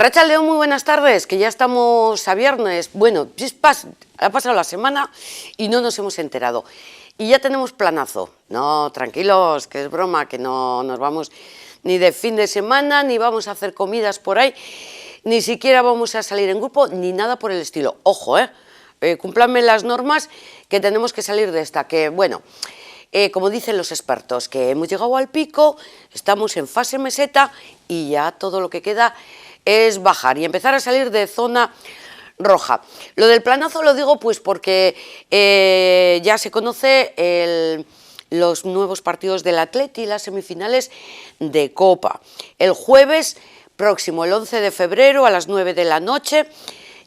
Arratsaldeon, muy buenas tardes, que ya estamos a viernes. Bueno, ha pasado la semana y no nos hemos enterado. Y ya tenemos planazo. No, tranquilos, que es broma, que no nos vamos ni de fin de semana, ni vamos a hacer comidas por ahí, ni siquiera vamos a salir en grupo, ni nada por el estilo. Ojo, cúmplanme las normas, que tenemos que salir de esta, que bueno... como dicen los expertos, que hemos llegado al pico, estamos en fase meseta y ya todo lo que queda es bajar y empezar a salir de zona roja. Lo del planazo lo digo pues porque ya se conoce los nuevos partidos del Atleti y las semifinales de Copa. El jueves próximo, el 11 de febrero a las 9 de la noche,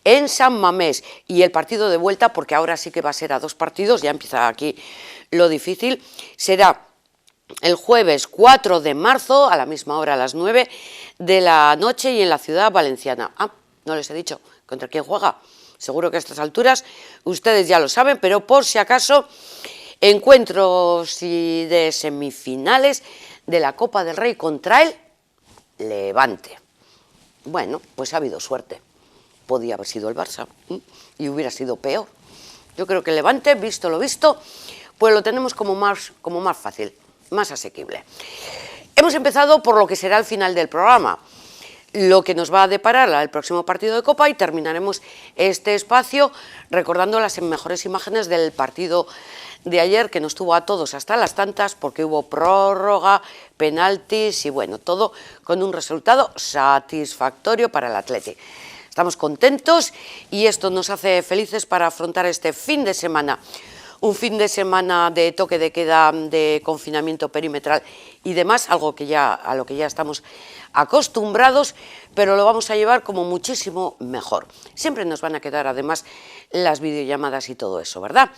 en San Mamés, y el partido de vuelta, porque ahora sí que va a ser a dos partidos, ya empieza aquí lo difícil, será el jueves 4 de marzo a la misma hora, a las 9 de la noche, y en la ciudad valenciana. No les he dicho contra quién juega, seguro que a estas alturas ustedes ya lo saben, pero por si acaso, encuentros de semifinales de la Copa del Rey contra el Levante. Bueno, pues ha habido suerte. Podía haber sido el Barça y hubiera sido peor. Yo creo que el Levante, visto lo visto, pues lo tenemos como más fácil, más asequible. Hemos empezado por lo que será el final del programa, lo que nos va a deparar el próximo partido de Copa, y terminaremos este espacio recordando las mejores imágenes del partido de ayer, que nos tuvo a todos hasta las tantas, porque hubo prórroga, penaltis y bueno, todo con un resultado satisfactorio para el Atleti. Estamos contentos y esto nos hace felices para afrontar este fin de semana. Un fin de semana de toque de queda, de confinamiento perimetral y demás, a lo que ya estamos acostumbrados, pero lo vamos a llevar como muchísimo mejor. Siempre nos van a quedar además las videollamadas y todo eso, ¿verdad?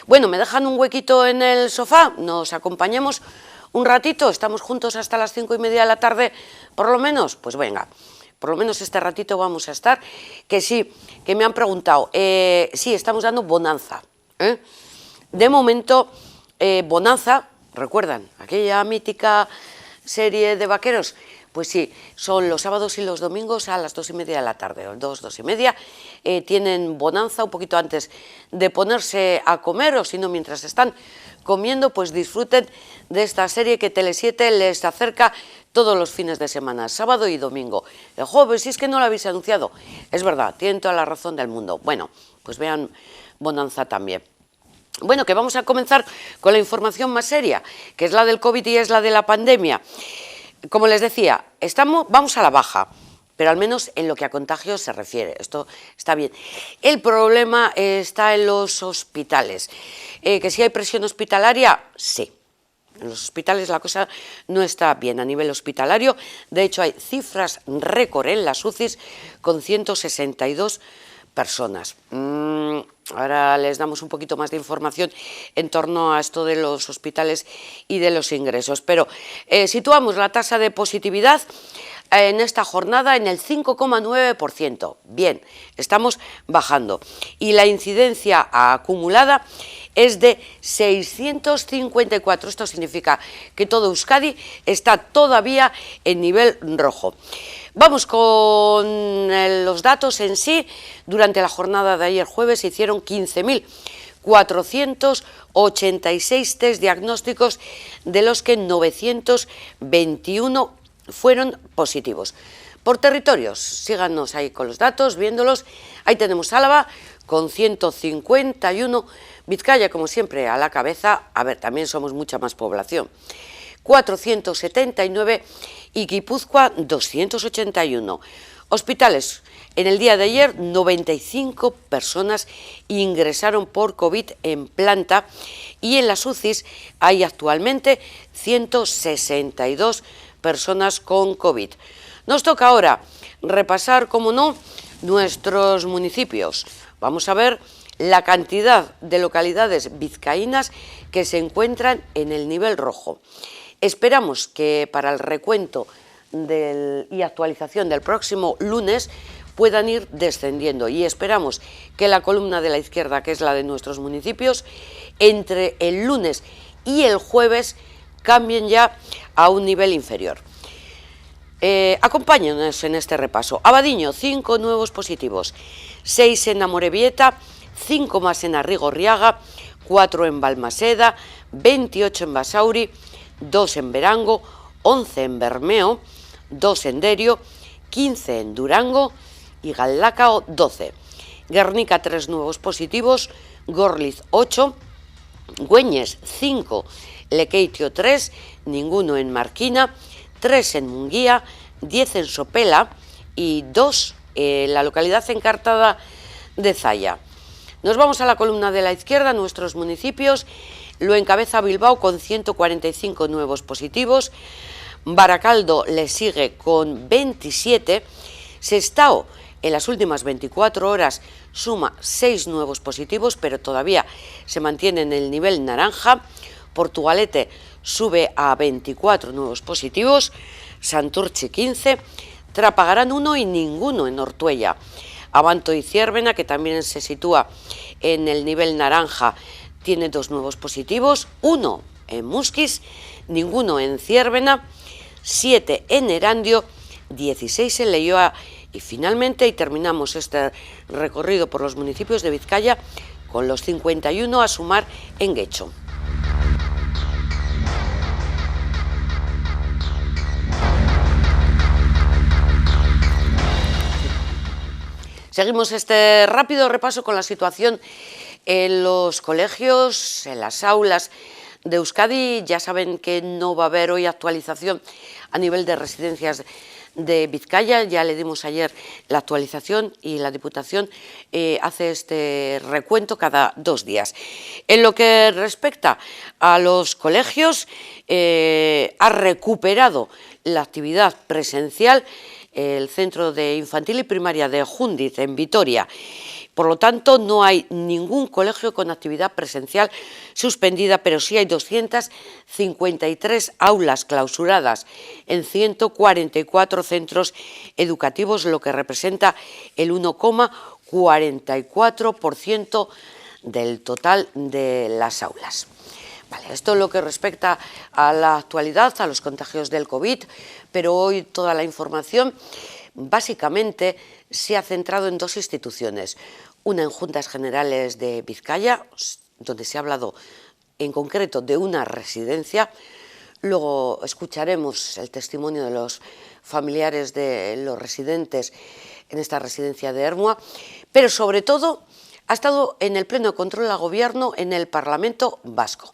Bueno, ¿me dejan un huequito en el sofá? ¿Nos acompañamos un ratito? ¿Estamos juntos hasta las 5:30 de la tarde, por lo menos? Pues venga. Por lo menos este ratito vamos a estar, que sí, que me han preguntado, sí, estamos dando bonanza, De momento, bonanza, ¿recuerdan aquella mítica serie de vaqueros? Pues sí, son los sábados y los domingos a las 2:30 de la tarde, o 2:30, tienen bonanza un poquito antes de ponerse a comer, o si no, mientras están comiendo, pues disfruten de esta serie que Tele7 les acerca todos los fines de semana, sábado y domingo. El jueves, si es que no lo habéis anunciado, es verdad, tienen toda la razón del mundo. Bueno, pues vean bonanza también. Bueno, que vamos a comenzar con la información más seria, que es la del COVID y es la de la pandemia. Como les decía, vamos a la baja, pero al menos en lo que a contagios se refiere, esto está bien. El problema está en los hospitales. ¿Que si hay presión hospitalaria? Sí. En los hospitales la cosa no está bien a nivel hospitalario. De hecho, hay cifras récord en las UCIs con 162 personas. Ahora les damos un poquito más de información en torno a esto de los hospitales y de los ingresos. Pero situamos la tasa de positividad en esta jornada en el 5,9%. Bien, estamos bajando. Y la incidencia acumulada es de 654. Esto significa que todo Euskadi está todavía en nivel rojo. Vamos con los datos en sí. Durante la jornada de ayer jueves se hicieron 15.486 test diagnósticos, de los que 921 fueron positivos. Por territorios, síganos ahí con los datos, viéndolos. Ahí tenemos Álava con 151, Vizcaya, como siempre, a la cabeza. A ver, también somos mucha más población. 479 y Guipúzcoa 281. Hospitales, en el día de ayer 95 personas ingresaron por COVID en planta, y en las UCIs hay actualmente 162 personas con COVID. Nos toca ahora repasar, como no, nuestros municipios. Vamos a ver la cantidad de localidades vizcaínas que se encuentran en el nivel rojo. Esperamos que para el recuento y actualización del próximo lunes puedan ir descendiendo, y esperamos que la columna de la izquierda, que es la de nuestros municipios, entre el lunes y el jueves cambien ya a un nivel inferior. Acompáñenos en este repaso. Abadiño, 5 nuevos positivos, 6 en Amorebieta, 5 más en Arrigorriaga, 4 en Balmaseda, 28 en Basauri, 2 en Verango, 11 en Bermeo, 2 en Derio, 15 en Durango y Galdacao 12. Guernica 3 nuevos positivos, Gorliz 8, Güeñes 5, Lequeitio 3, ninguno en Marquina, 3 en Munguía, 10 en Sopela y 2 en la localidad encartada de Zaya. Nos vamos a la columna de la izquierda, nuestros municipios. Lo encabeza Bilbao con 145 nuevos positivos, Baracaldo le sigue con 27, Sestao en las últimas 24 horas suma 6 nuevos positivos, pero todavía se mantiene en el nivel naranja, Portugalete sube a 24 nuevos positivos, Santurchi 15, Trapagarán 1 y ninguno en Ortuella. Abanto y Ciérvena, que también se sitúa en el nivel naranja, tiene 2 nuevos positivos, 1 en Musquis, ninguno en Ciérvena, 7 en Erandio, 16 en Leioa y finalmente, y terminamos este recorrido por los municipios de Vizcaya con los 51 a sumar en Guecho. Seguimos este rápido repaso con la situación en los colegios, en las aulas de Euskadi. Ya saben que no va a haber hoy actualización a nivel de residencias de Vizcaya. Ya le dimos ayer la actualización y la Diputación hace este recuento cada 2 días. En lo que respecta a los colegios, ha recuperado la actividad presencial el Centro de Infantil y Primaria de Jundiz, en Vitoria. Por lo tanto, no hay ningún colegio con actividad presencial suspendida, pero sí hay 253 aulas clausuradas en 144 centros educativos, lo que representa el 1,44% del total de las aulas. Vale, esto es lo que respecta a la actualidad, a los contagios del COVID, pero hoy toda la información básicamente se ha centrado en 2 instituciones. Una en Juntas Generales de Vizcaya, donde se ha hablado en concreto de una residencia. Luego escucharemos el testimonio de los familiares de los residentes en esta residencia de Ermua, pero sobre todo ha estado en el pleno de control al Gobierno en el Parlamento Vasco.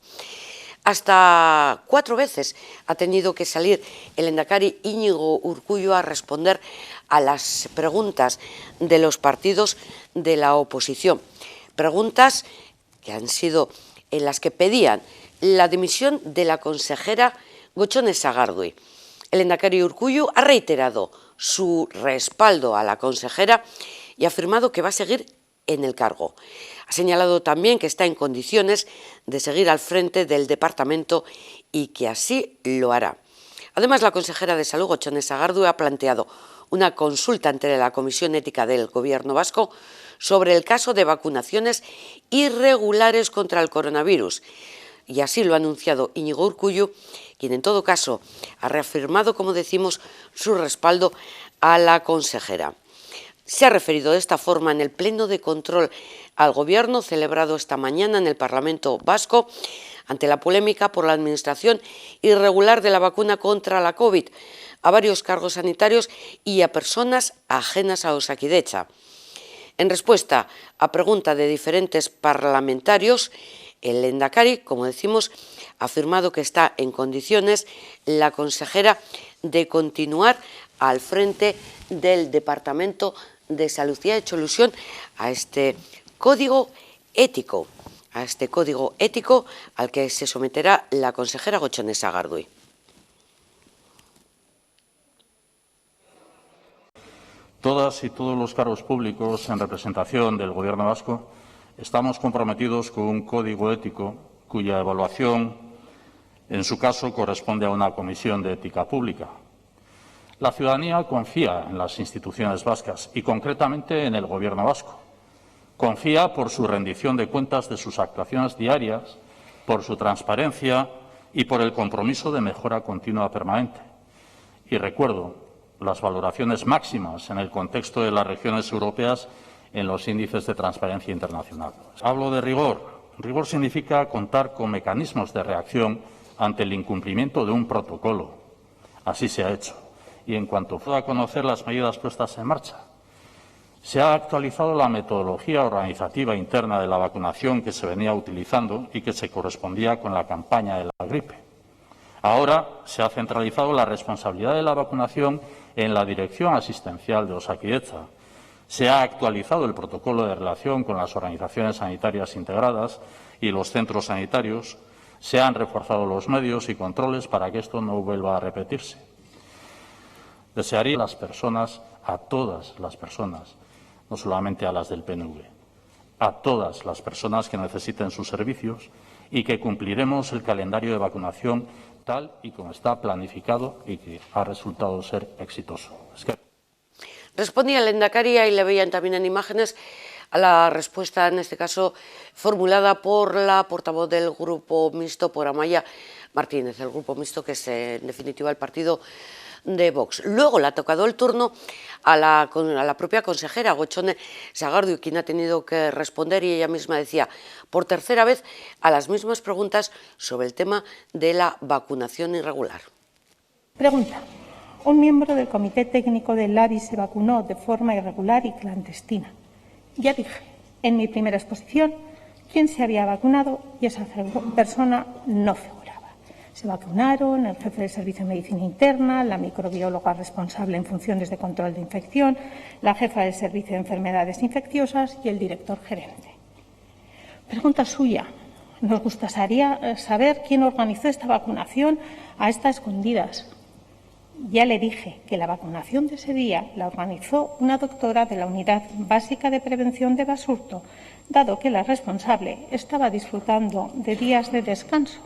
Hasta 4 veces ha tenido que salir el lehendakari Íñigo Urkullu a responder a las preguntas de los partidos de la oposición. Preguntas que han sido en las que pedían la dimisión de la consejera Gochone Sagardui. El lehendakari Urkullu ha reiterado su respaldo a la consejera y ha afirmado que va a seguir en el cargo. Ha señalado también que está en condiciones de seguir al frente del departamento y que así lo hará. Además, la consejera de Salud, Gochone Sagardui, ha planteado una consulta ante la Comisión Ética del Gobierno vasco sobre el caso de vacunaciones irregulares contra el coronavirus. Y así lo ha anunciado Íñigo Urkullu, quien en todo caso ha reafirmado, como decimos, su respaldo a la consejera. Se ha referido de esta forma en el pleno de control al Gobierno celebrado esta mañana en el Parlamento Vasco ante la polémica por la administración irregular de la vacuna contra la COVID a varios cargos sanitarios y a personas ajenas a Osakidetza. En respuesta a pregunta de diferentes parlamentarios, el lehendakari, como decimos, ha afirmado que está en condiciones la consejera de continuar al frente del Departamento de Salud y ha hecho alusión a este código ético, al que se someterá la consejera Gochone Sagardui. Todas y todos los cargos públicos en representación del Gobierno vasco estamos comprometidos con un código ético cuya evaluación, en su caso, corresponde a una comisión de ética pública. La ciudadanía confía en las instituciones vascas y, concretamente, en el Gobierno vasco. Confía por su rendición de cuentas de sus actuaciones diarias, por su transparencia y por el compromiso de mejora continua permanente. Y recuerdo las valoraciones máximas en el contexto de las regiones europeas en los índices de transparencia internacional. Hablo de rigor. Rigor significa contar con mecanismos de reacción ante el incumplimiento de un protocolo. Así se ha hecho. Y en cuanto pueda conocer las medidas puestas en marcha, se ha actualizado la metodología organizativa interna de la vacunación que se venía utilizando y que se correspondía con la campaña de la gripe. Ahora se ha centralizado la responsabilidad de la vacunación en la Dirección Asistencial de Osakidetza. Se ha actualizado el protocolo de relación con las organizaciones sanitarias integradas y los centros sanitarios. Se han reforzado los medios y controles para que esto no vuelva a repetirse. Desearía a las personas, a todas las personas, no solamente a las del PNV, a todas las personas que necesiten sus servicios y que cumpliremos el calendario de vacunación tal y como está planificado y que ha resultado ser exitoso. Respondía el lehendakari y le veían también en imágenes a la respuesta, en este caso, formulada por la portavoz del Grupo Mixto, por Amaia Martínez, el Grupo Mixto que es, en definitiva, el partido de Vox. Luego le ha tocado el turno a la propia consejera, Gochone Sagardui, quien ha tenido que responder, y ella misma decía, por tercera vez, a las mismas preguntas sobre el tema de la vacunación irregular. Pregunta. Un miembro del Comité Técnico del LABI se vacunó de forma irregular y clandestina. Ya dije en mi primera exposición quién se había vacunado y esa persona no figuraba. Se vacunaron el jefe del Servicio de Medicina Interna, la microbióloga responsable en funciones de control de infección, la jefa del Servicio de Enfermedades Infecciosas y el director gerente. Pregunta suya. Nos gustaría saber quién organizó esta vacunación a estas escondidas. Ya le dije que la vacunación de ese día la organizó una doctora de la Unidad Básica de Prevención de Basurto, dado que la responsable estaba disfrutando de días de descanso,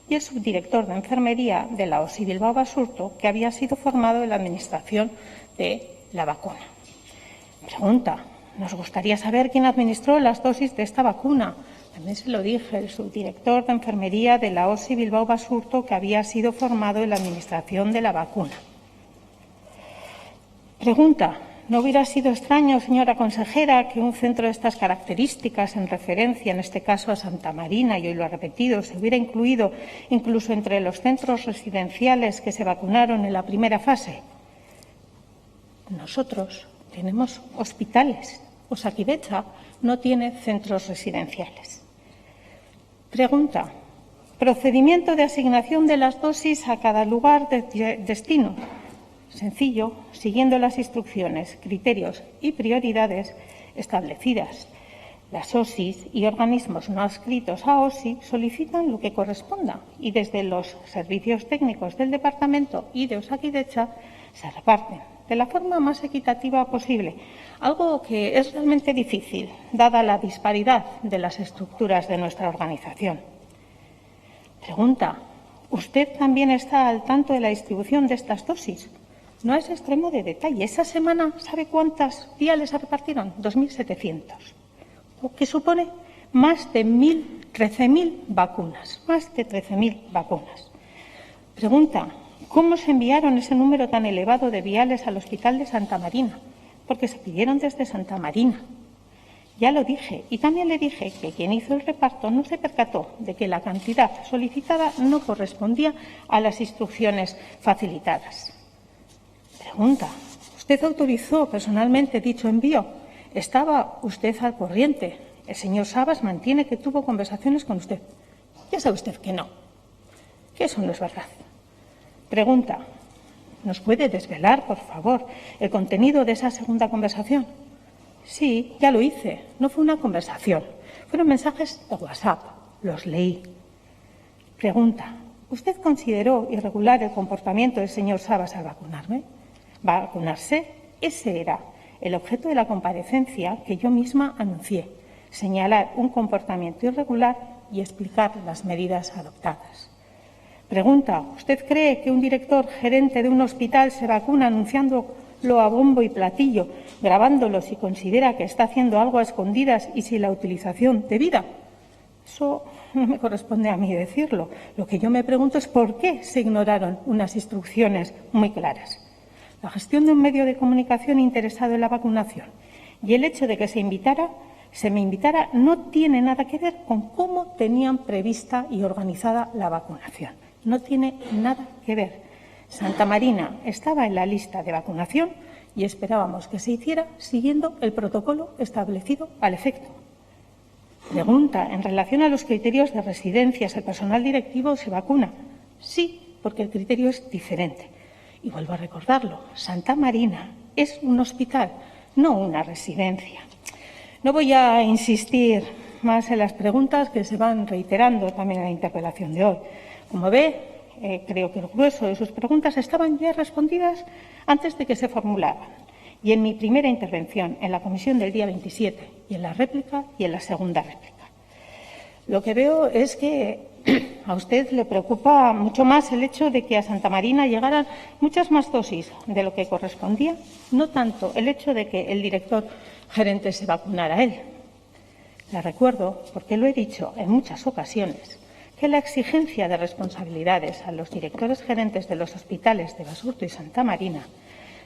y el subdirector de Enfermería de la OSI Bilbao Basurto, que había sido formado en la administración de la vacuna. Pregunta. Nos gustaría saber quién administró las dosis de esta vacuna. También se lo dije, el subdirector de Enfermería de la OSI Bilbao Basurto, que había sido formado en la administración de la vacuna. Pregunta. ¿No hubiera sido extraño, señora consejera, que un centro de estas características, en referencia, en este caso, a Santa Marina, y hoy lo ha repetido, se hubiera incluido incluso entre los centros residenciales que se vacunaron en la primera fase? Nosotros tenemos hospitales. Osakidetza no tiene centros residenciales. Pregunta. Procedimiento de asignación de las dosis a cada lugar de destino. Sencillo, siguiendo las instrucciones, criterios y prioridades establecidas. Las OSIs y organismos no adscritos a OSI solicitan lo que corresponda y desde los servicios técnicos del Departamento y de Osakidetza se reparten de la forma más equitativa posible, algo que es realmente difícil, dada la disparidad de las estructuras de nuestra organización. Pregunta. ¿Usted también está al tanto de la distribución de estas dosis? No es extremo de detalle. Esa semana, ¿sabe cuántas viales se repartieron? 2.700. Lo que supone más de 13.000 vacunas. Más de 13.000 vacunas. Pregunta. ¿Cómo se enviaron ese número tan elevado de viales al Hospital de Santa Marina? Porque se pidieron desde Santa Marina. Ya lo dije, y también le dije que quien hizo el reparto no se percató de que la cantidad solicitada no correspondía a las instrucciones facilitadas. Pregunta. ¿Usted autorizó personalmente dicho envío? ¿Estaba usted al corriente? El señor Sabas mantiene que tuvo conversaciones con usted. Ya sabe usted que no, que eso no es verdad. Pregunta. ¿Nos puede desvelar, por favor, el contenido de esa segunda conversación? Sí, ya lo hice. No fue una conversación. Fueron mensajes de WhatsApp. Los leí. Pregunta. ¿Usted consideró irregular el comportamiento del señor Sabas al vacunarse? Ese era el objeto de la comparecencia que yo misma anuncié. Señalar un comportamiento irregular y explicar las medidas adoptadas. Pregunta. ¿Usted cree que un director gerente de un hospital se vacuna anunciándolo a bombo y platillo, grabándolo si considera que está haciendo algo a escondidas y sin la utilización debida? Eso no me corresponde a mí decirlo. Lo que yo me pregunto es por qué se ignoraron unas instrucciones muy claras. la gestión de un medio de comunicación interesado en la vacunación y el hecho de que se me invitara no tiene nada que ver con cómo tenían prevista y organizada la vacunación. No tiene nada que ver. Santa Marina estaba en la lista de vacunación y esperábamos que se hiciera siguiendo el protocolo establecido al efecto. Pregunta, en relación a los criterios de residencias, ¿el personal directivo se vacuna? Sí, porque el criterio es diferente. Y vuelvo a recordarlo, Santa Marina es un hospital, no una residencia. No voy a insistir más en las preguntas que se van reiterando también en la interpelación de hoy. Como ve, creo que el grueso de sus preguntas estaban ya respondidas antes de que se formularan. Y en mi primera intervención en la comisión del día 27, y en la réplica y en la segunda réplica. Lo que veo es que a usted le preocupa mucho más el hecho de que a Santa Marina llegaran muchas más dosis de lo que correspondía, no tanto el hecho de que el director gerente se vacunara a él. Le recuerdo, porque lo he dicho en muchas ocasiones, que la exigencia de responsabilidades a los directores gerentes de los hospitales de Basurto y Santa Marina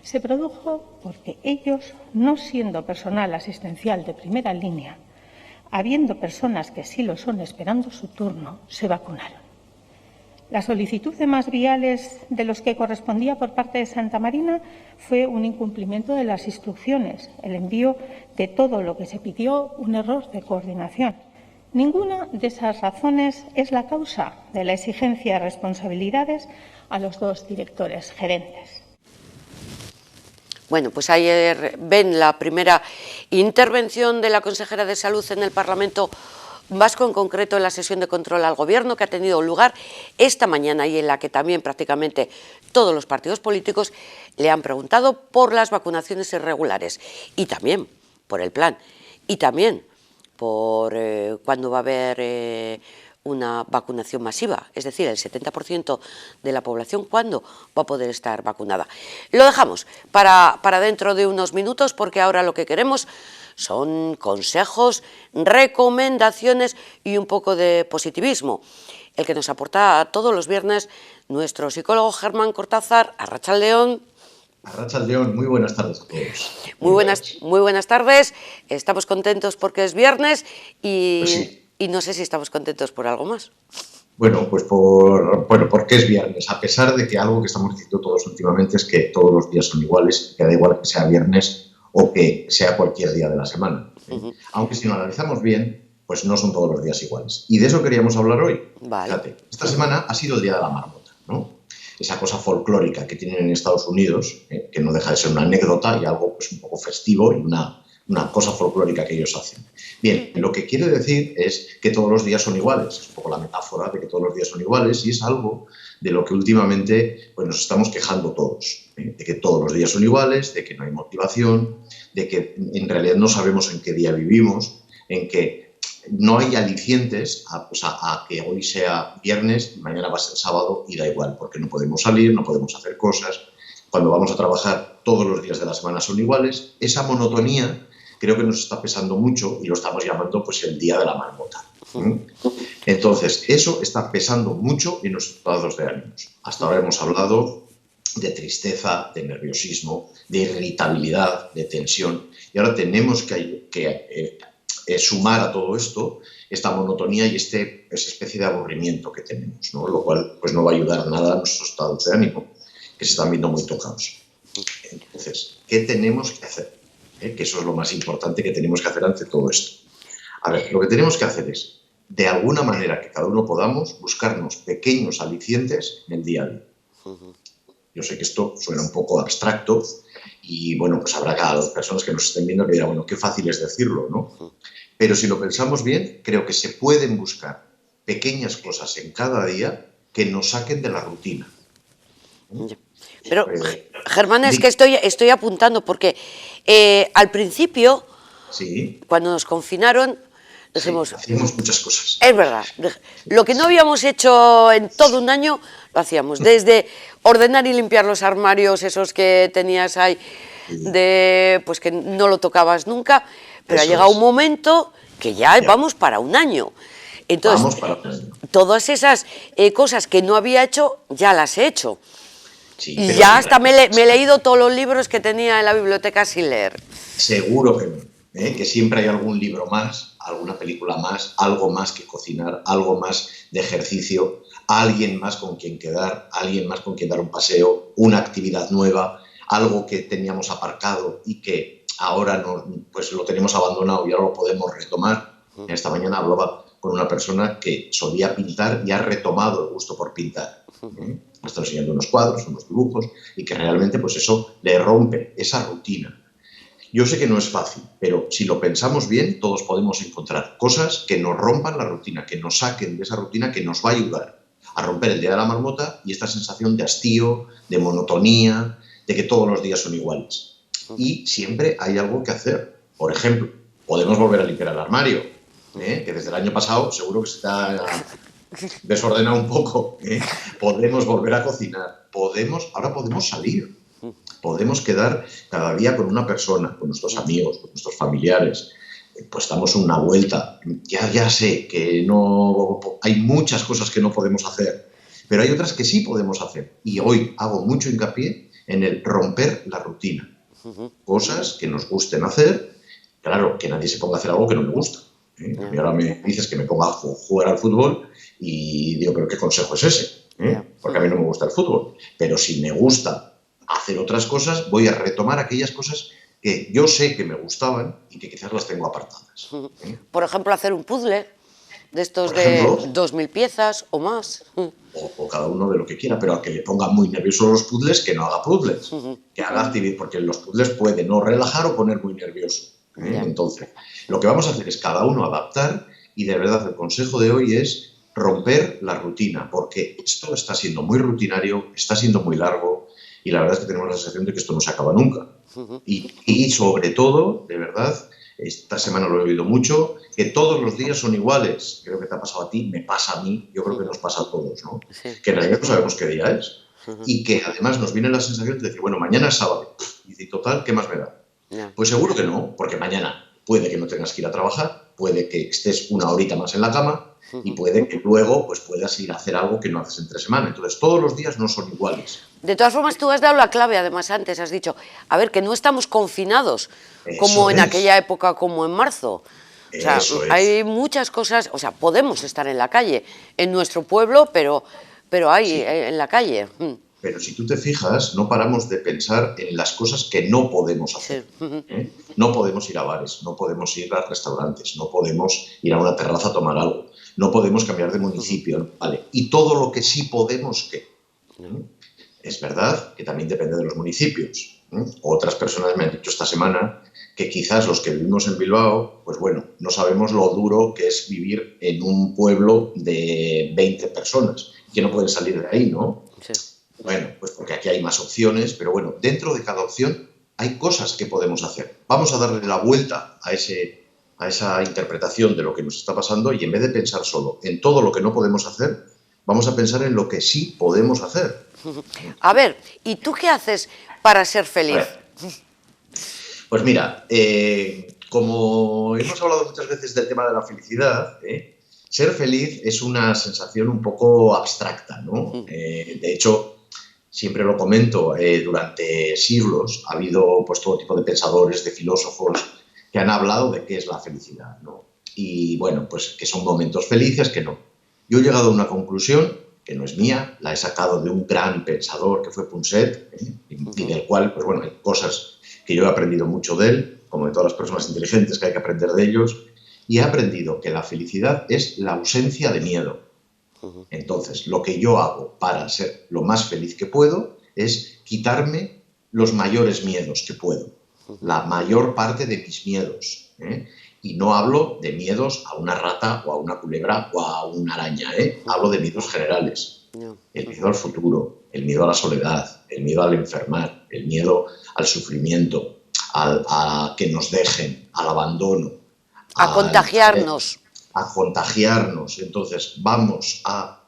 se produjo porque ellos, no siendo personal asistencial de primera línea, habiendo personas que sí lo son esperando su turno, se vacunaron. La solicitud de más viales de los que correspondía por parte de Santa Marina fue un incumplimiento de las instrucciones, el envío de todo lo que se pidió, un error de coordinación. Ninguna de esas razones es la causa de la exigencia de responsabilidades a los dos directores gerentes. Bueno, pues ayer ven la primera intervención de la consejera de Salud en el Parlamento Vasco, en concreto en la sesión de control al Gobierno que ha tenido lugar esta mañana y en la que también prácticamente todos los partidos políticos le han preguntado por las vacunaciones irregulares y también por el plan y también por cuándo va a haber una vacunación masiva, es decir, el 70% de la población, ¿cuándo va a poder estar vacunada? Lo dejamos para dentro de unos minutos porque ahora lo que queremos son consejos, recomendaciones y un poco de positivismo, el que nos aporta todos los viernes nuestro psicólogo Germán Cortázar. Arratsaldeon. Arratsaldeon, muy buenas tardes a todos. Muy buenas tardes, estamos contentos porque es viernes y... Pues sí. Y no sé si estamos contentos por algo más. Bueno, pues porque es viernes, a pesar de que algo que estamos diciendo todos últimamente es que todos los días son iguales, que da igual que sea viernes o que sea cualquier día de la semana. Aunque si lo analizamos bien, pues no son todos los días iguales. Y de eso queríamos hablar hoy. Vale. Fíjate, esta semana ha sido el Día de la Marmota, ¿no? Esa cosa folclórica que tienen en Estados Unidos, que no deja de ser una anécdota y algo pues un poco festivo y una cosa folclórica que ellos hacen. Bien, lo que quiere decir es que todos los días son iguales, es un poco la metáfora de que todos los días son iguales y es algo de lo que últimamente pues, nos estamos quejando todos, de que todos los días son iguales, de que no hay motivación, de que en realidad no sabemos en qué día vivimos, en que no hay alicientes a que hoy sea viernes y mañana va a ser sábado y da igual, porque no podemos salir, no podemos hacer cosas. Cuando vamos a trabajar todos los días de la semana son iguales. Esa monotonía creo que nos está pesando mucho y lo estamos llamando pues el Día de la Marmota. Entonces, eso está pesando mucho en nuestros estados de ánimos. Hasta ahora hemos hablado de tristeza, de nerviosismo, de irritabilidad, de tensión. Y ahora tenemos que sumar a todo esto esta monotonía y esa especie de aburrimiento que tenemos, ¿no? Lo cual pues, no va a ayudar nada a nuestros estados de ánimo, que se están viendo muy tocados. Entonces, ¿qué tenemos que hacer? Que eso es lo más importante que tenemos que hacer ante todo esto. A ver, lo que tenemos que hacer es, de alguna manera que cada uno podamos, buscarnos pequeños alicientes en el día a día. Yo sé que esto suena un poco abstracto y, bueno, pues habrá cada dos personas que nos estén viendo que dirán, bueno, qué fácil es decirlo, ¿no? Pero si lo pensamos bien, creo que se pueden buscar pequeñas cosas en cada día que nos saquen de la rutina. Pero, Germán, es que estoy apuntando porque al principio, sí, cuando nos confinaron, dijimos... Sí, hacíamos muchas cosas. Es verdad, lo que no habíamos hecho en todo un año, lo hacíamos. Desde ordenar y limpiar los armarios, esos que tenías ahí, pues que no lo tocabas nunca, pero ha llegado un momento que ya vamos para un año. Entonces, todas esas cosas que no había hecho, ya las he hecho. Sí, Y pero ya hasta me he leído todos los libros que tenía en la biblioteca sin leer. seguro que no, que siempre hay algún libro más, alguna película más, algo más que cocinar, algo más de ejercicio, alguien más con quien quedar, alguien más con quien dar un paseo, una actividad nueva, algo que teníamos aparcado y que ahora pues lo tenemos abandonado y ahora lo podemos retomar. Esta mañana hablaba con una persona que solía pintar y ha retomado el gusto por pintar. Me está enseñando unos cuadros, unos dibujos, y que realmente pues eso le rompe esa rutina. Yo sé que no es fácil, pero si lo pensamos bien, todos podemos encontrar cosas que nos rompan la rutina, que nos saquen de esa rutina, que nos va a ayudar a romper el día de la marmota y esta sensación de hastío, de monotonía, de que todos los días son iguales. Y siempre hay algo que hacer. Por ejemplo, podemos volver a limpiar el armario, que desde el año pasado seguro que se está desordenado un poco. Podemos volver a cocinar, ahora podemos salir. Podemos quedar cada día con una persona, con nuestros amigos, con nuestros familiares, pues damos una vuelta. Ya sé que no hay muchas cosas que no podemos hacer, pero hay otras que sí podemos hacer. Y hoy hago mucho hincapié en el romper la rutina. Cosas que nos gusten hacer, claro, que nadie se ponga a hacer algo que no le gusta. A mí ahora me dices que me ponga a jugar al fútbol y digo, ¿pero qué consejo es ese? Porque a mí no me gusta el fútbol. Pero si me gusta hacer otras cosas, voy a retomar aquellas cosas que yo sé que me gustaban y que quizás las tengo apartadas. Por ejemplo, hacer un puzzle de estos de 2000 piezas o más. O cada uno de lo que quiera, pero al que le ponga muy nervioso los puzzles, que no haga puzzles, que haga actividad, porque los puzzles pueden o relajar o poner muy nervioso. Entonces, lo que vamos a hacer es cada uno adaptar y de verdad el consejo de hoy es romper la rutina, porque esto está siendo muy rutinario, está siendo muy largo y la verdad es que tenemos la sensación de que esto no se acaba nunca. Y sobre todo, de verdad, esta semana lo he oído mucho, que todos los días son iguales. Creo que te ha pasado a ti, me pasa a mí, yo creo que nos pasa a todos, ¿no? Sí. Que en realidad no sabemos qué día es. Y que además nos viene la sensación de decir, bueno, mañana es sábado. Y total, ¿qué más me da? Pues seguro que no, porque mañana puede que no tengas que ir a trabajar, puede que estés una horita más en la cama y puede que luego pues, puedas ir a hacer algo que no haces entre semana. Entonces, todos los días no son iguales. De todas formas, tú has dado la clave, además, antes has dicho, a ver, que no estamos confinados como en aquella época, como en marzo. O sea, hay muchas cosas, o sea, podemos estar en la calle, en nuestro pueblo, pero hay en la calle. Pero si tú te fijas, no paramos de pensar en las cosas que no podemos hacer. No podemos ir a bares, no podemos ir a restaurantes, no podemos ir a una terraza a tomar algo, no podemos cambiar de municipio, ¿vale? Y todo lo que sí podemos, ¿qué? Es verdad que también depende de los municipios. Otras personas me han dicho esta semana que quizás los que vivimos en Bilbao, pues bueno, no sabemos lo duro que es vivir en un pueblo de 20 personas, que no pueden salir de ahí, ¿no? Sí. Bueno, pues porque aquí hay más opciones, pero bueno, dentro de cada opción hay cosas que podemos hacer. Vamos a darle la vuelta a esa interpretación de lo que nos está pasando y en vez de pensar solo en todo lo que no podemos hacer, vamos a pensar en lo que sí podemos hacer. A ver, ¿y tú qué haces para ser feliz? Pues mira, como hemos hablado muchas veces del tema de la felicidad, ser feliz es una sensación un poco abstracta, ¿no? De hecho, siempre lo comento, durante siglos ha habido pues, todo tipo de pensadores, de filósofos que han hablado de qué es la felicidad, ¿no? Y bueno, pues que son momentos felices, que no. Yo he llegado a una conclusión que no es mía, la he sacado de un gran pensador que fue Punset, y del cual, pues bueno, hay cosas que yo he aprendido mucho de él, como de todas las personas inteligentes que hay que aprender de ellos, y he aprendido que la felicidad es la ausencia de miedo. Entonces, lo que yo hago para ser lo más feliz que puedo es quitarme los mayores miedos que puedo, la mayor parte de mis miedos. Y no hablo de miedos a una rata o a una culebra o a una araña, hablo de miedos generales. El miedo al futuro, el miedo a la soledad, el miedo al enfermar, el miedo al sufrimiento, a que nos dejen, al abandono. A contagiarnos. A contagiarnos. Entonces, vamos a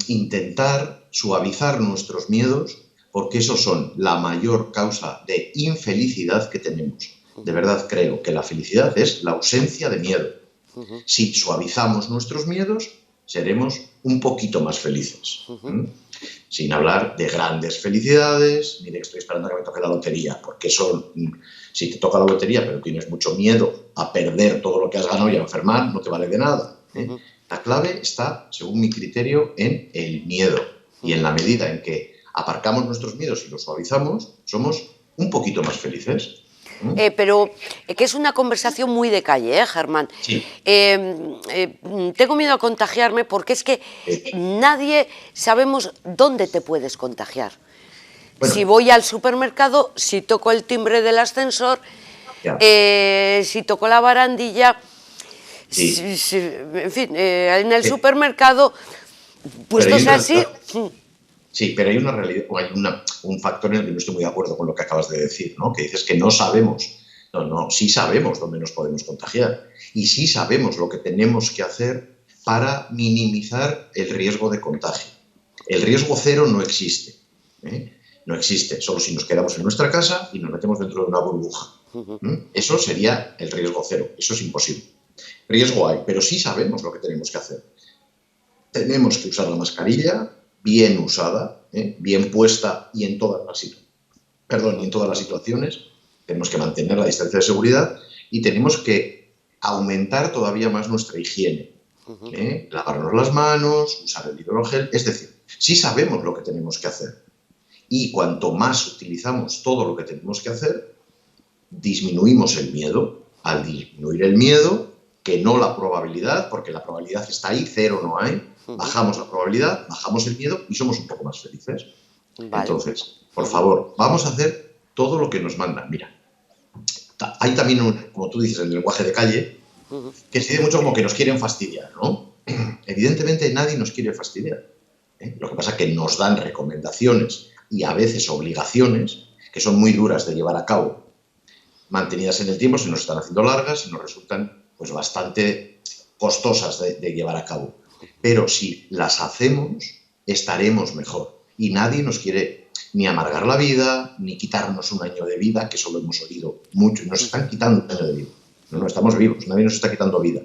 intentar suavizar nuestros miedos porque esos son la mayor causa de infelicidad que tenemos. De verdad creo que la felicidad es la ausencia de miedo. Si suavizamos nuestros miedos, seremos un poquito más felices. sin hablar de grandes felicidades, ni de que estoy esperando a que me toque la lotería, porque eso, si te toca la lotería pero tienes mucho miedo a perder todo lo que has ganado y a enfermar, no te vale de nada. La clave está, según mi criterio, en el miedo. Y en la medida en que aparcamos nuestros miedos y los suavizamos, somos un poquito más felices. Pero que es una conversación muy de calle, Germán. Sí. Tengo miedo a contagiarme porque es que nadie sabemos dónde te puedes contagiar. Bueno, si voy al supermercado, si toco el timbre del ascensor, si toco la barandilla, sí. En fin, en el supermercado, puestos así... Sí, pero hay una realidad, o hay un factor en el que no estoy muy de acuerdo con lo que acabas de decir, ¿no? Que dices que no sabemos. No, sí sabemos dónde nos podemos contagiar y sí sabemos lo que tenemos que hacer para minimizar el riesgo de contagio. El riesgo cero no existe, no existe, solo si nos quedamos en nuestra casa y nos metemos dentro de una burbuja. Eso sería el riesgo cero, eso es imposible. Riesgo hay, pero sí sabemos lo que tenemos que hacer. Tenemos que usar la mascarilla bien usada, bien puesta y en todas las situaciones. Tenemos que mantener la distancia de seguridad y tenemos que aumentar todavía más nuestra higiene. Lavarnos las manos, usar el hidrogel, es decir, sí sabemos lo que tenemos que hacer. Y cuanto más utilizamos todo lo que tenemos que hacer, disminuimos el miedo. Al disminuir el miedo, que no la probabilidad, porque la probabilidad está ahí, cero no hay, bajamos la probabilidad, bajamos el miedo y somos un poco más felices. Vale. Entonces, por favor, vamos a hacer todo lo que nos mandan. Mira, hay también, como tú dices, el lenguaje de calle, que se dice mucho como que nos quieren fastidiar, ¿no? Evidentemente nadie nos quiere fastidiar. Lo que pasa es que nos dan recomendaciones y a veces obligaciones que son muy duras de llevar a cabo. Mantenidas en el tiempo, se nos están haciendo largas y nos resultan pues, bastante costosas de llevar a cabo. Pero si las hacemos, estaremos mejor. Y nadie nos quiere ni amargar la vida, ni quitarnos un año de vida, que eso lo hemos oído mucho. Nos están quitando un año de vida. No, estamos vivos, nadie nos está quitando vida.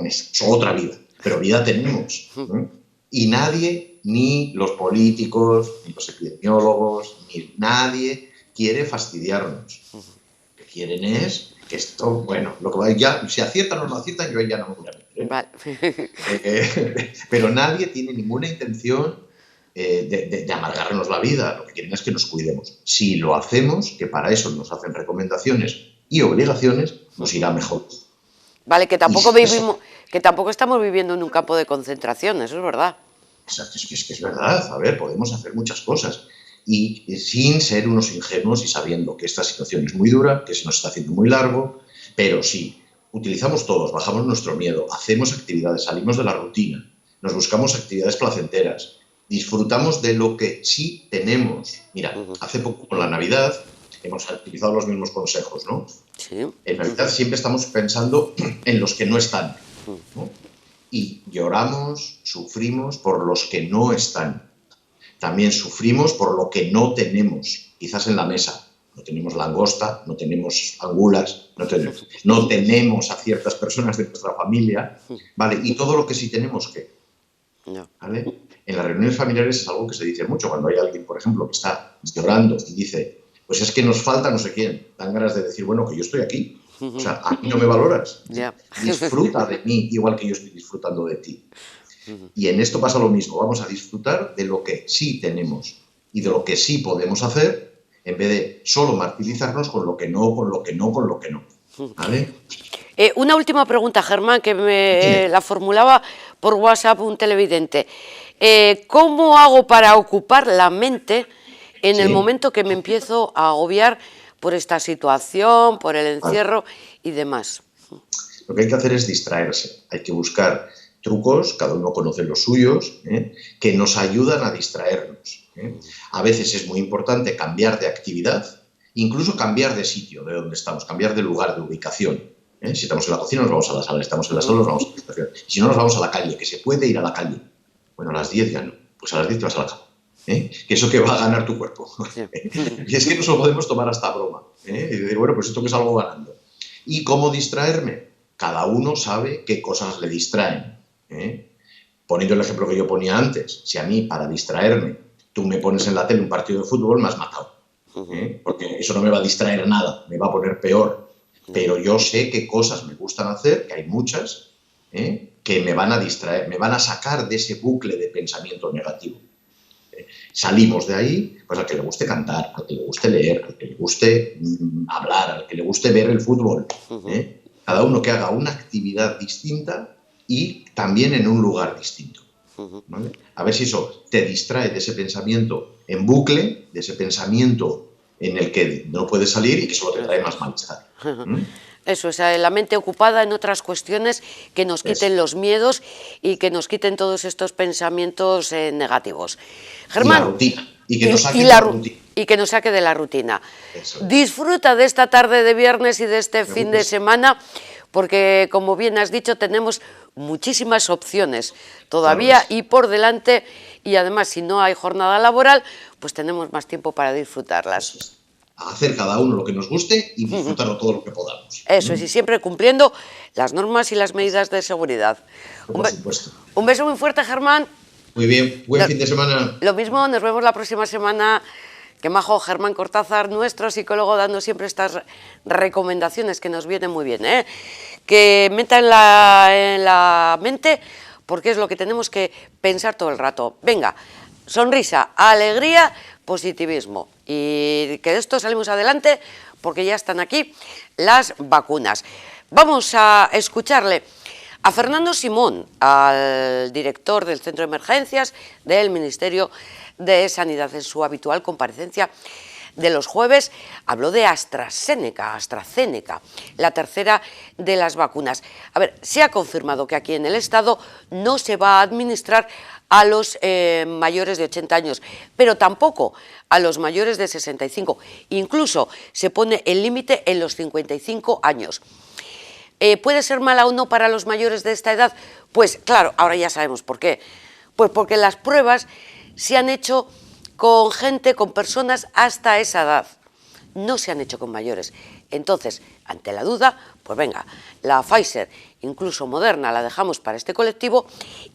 Es otra vida, pero vida tenemos. Y nadie, ni los políticos, ni los epidemiólogos, ni nadie quiere fastidiarnos. Lo que quieren es que esto, bueno, lo que va, ya, si aciertan o no aciertan, yo ya no me voy a meter. Vale. Pero nadie tiene ninguna intención de amargarnos la vida. Lo que quieren es que nos cuidemos. Si lo hacemos, que para eso nos hacen recomendaciones y obligaciones, nos irá mejor. Vale, que tampoco estamos viviendo en un campo de concentración, eso es verdad. Es que es verdad, a ver, podemos hacer muchas cosas y sin ser unos ingenuos y sabiendo que esta situación es muy dura, que se nos está haciendo muy largo, pero si utilizamos todos, bajamos nuestro miedo, hacemos actividades, salimos de la rutina, nos buscamos actividades placenteras, disfrutamos de lo que sí tenemos. Mira, hace poco con la Navidad hemos utilizado los mismos consejos, ¿no? Sí. En Navidad siempre estamos pensando en los que no están, ¿no? Y lloramos, sufrimos por los que no están. También sufrimos por lo que no tenemos, quizás en la mesa. No tenemos langosta, no tenemos angulas, no tenemos a ciertas personas de nuestra familia, ¿vale? Y todo lo que sí tenemos, ¿qué? ¿Vale? En las reuniones familiares es algo que se dice mucho. Cuando hay alguien, por ejemplo, que está llorando y dice, pues es que nos falta no sé quién, dan ganas de decir, bueno, que yo estoy aquí. O sea, a mí no me valoras. Disfruta de mí igual que yo estoy disfrutando de ti. Y en esto pasa lo mismo. Vamos a disfrutar de lo que sí tenemos y de lo que sí podemos hacer en vez de solo martirizarnos con lo que no, con lo que no, con lo que no. ¿Vale? Una última pregunta, Germán, que me la formulaba por WhatsApp un televidente. ¿Cómo hago para ocupar la mente en el momento que me empiezo a agobiar por esta situación, por el encierro y demás? Lo que hay que hacer es distraerse. Hay que buscar trucos, cada uno conoce los suyos, que nos ayudan a distraernos. A veces es muy importante cambiar de actividad, incluso cambiar de sitio de donde estamos, cambiar de lugar, de ubicación. Si estamos en la cocina, nos vamos a la sala, estamos en la sala, nos vamos a la habitación. Si no, nos vamos a la calle, que se puede ir a la calle. Bueno, a las 10 ya no, pues a las 10 te vas a la cama. Que eso que va a ganar tu cuerpo. Y es que no se lo podemos tomar hasta broma. Y decir, bueno, pues esto que salgo ganando. ¿Y cómo distraerme? Cada uno sabe qué cosas le distraen. poniendo el ejemplo que yo ponía antes, si a mí, para distraerme, tú me pones en la tele un partido de fútbol, me has matado. Porque eso no me va a distraer nada, me va a poner peor. Pero yo sé qué cosas me gustan hacer, que hay muchas, que me van a distraer, me van a sacar de ese bucle de pensamiento negativo. Salimos de ahí, pues al que le guste cantar, al que le guste leer, al que le guste hablar, al que le guste ver el fútbol. Cada uno que haga una actividad distinta y también en un lugar distinto. ¿Vale? A ver si eso te distrae de ese pensamiento en bucle, de ese pensamiento en el que no puedes salir y que solo te trae más malestar. Eso, o sea, la mente ocupada en otras cuestiones que nos quiten los miedos y que nos quiten todos estos pensamientos negativos. Germán, y la rutina. Y que nos saque de la rutina. Y que nos saque de la rutina. Disfruta de esta tarde de viernes y de este fin de semana, porque, como bien has dicho, tenemos muchísimas opciones todavía y por delante, y además, si no hay jornada laboral, pues tenemos más tiempo para disfrutarlas. A hacer cada uno lo que nos guste y disfrutarlo todo lo que podamos. Eso es, y siempre cumpliendo las normas y las medidas de seguridad. Por supuesto. Un beso muy fuerte, Germán. Muy bien, buen fin de semana. Lo mismo, nos vemos la próxima semana. Qué majo Germán Cortázar, nuestro psicólogo, dando siempre estas recomendaciones que nos vienen muy bien, que meta en la mente, porque es lo que tenemos que pensar todo el rato. Venga, sonrisa, alegría, positivismo, y que de esto salimos adelante porque ya están aquí las vacunas. Vamos a escucharle a Fernando Simón, al director del Centro de Emergencias del Ministerio de Sanidad. En su habitual comparecencia de los jueves habló de AstraZeneca, la tercera de las vacunas. A ver, se ha confirmado que aquí en el Estado no se va a administrar a los mayores de 80 años, pero tampoco a los mayores de 65. Incluso se pone el límite en los 55 años. ¿Puede ser mala o no para los mayores de esta edad? Pues claro, ahora ya sabemos por qué. Pues porque las pruebas se han hecho con gente, con personas hasta esa edad. No se han hecho con mayores. Entonces, ante la duda, pues venga, la Pfizer, incluso Moderna, la dejamos para este colectivo,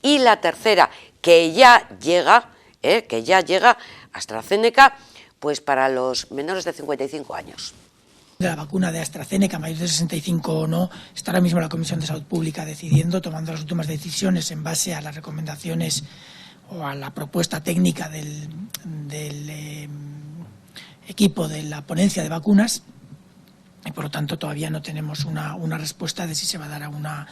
y la tercera, que ya llega, AstraZeneca, pues para los menores de 55 años. De la vacuna de AstraZeneca, mayores de 65 o no, está ahora mismo la Comisión de Salud Pública decidiendo, tomando las últimas decisiones en base a las recomendaciones o a la propuesta técnica del equipo de la ponencia de vacunas, y por lo tanto todavía no tenemos una respuesta de si se va a dar a una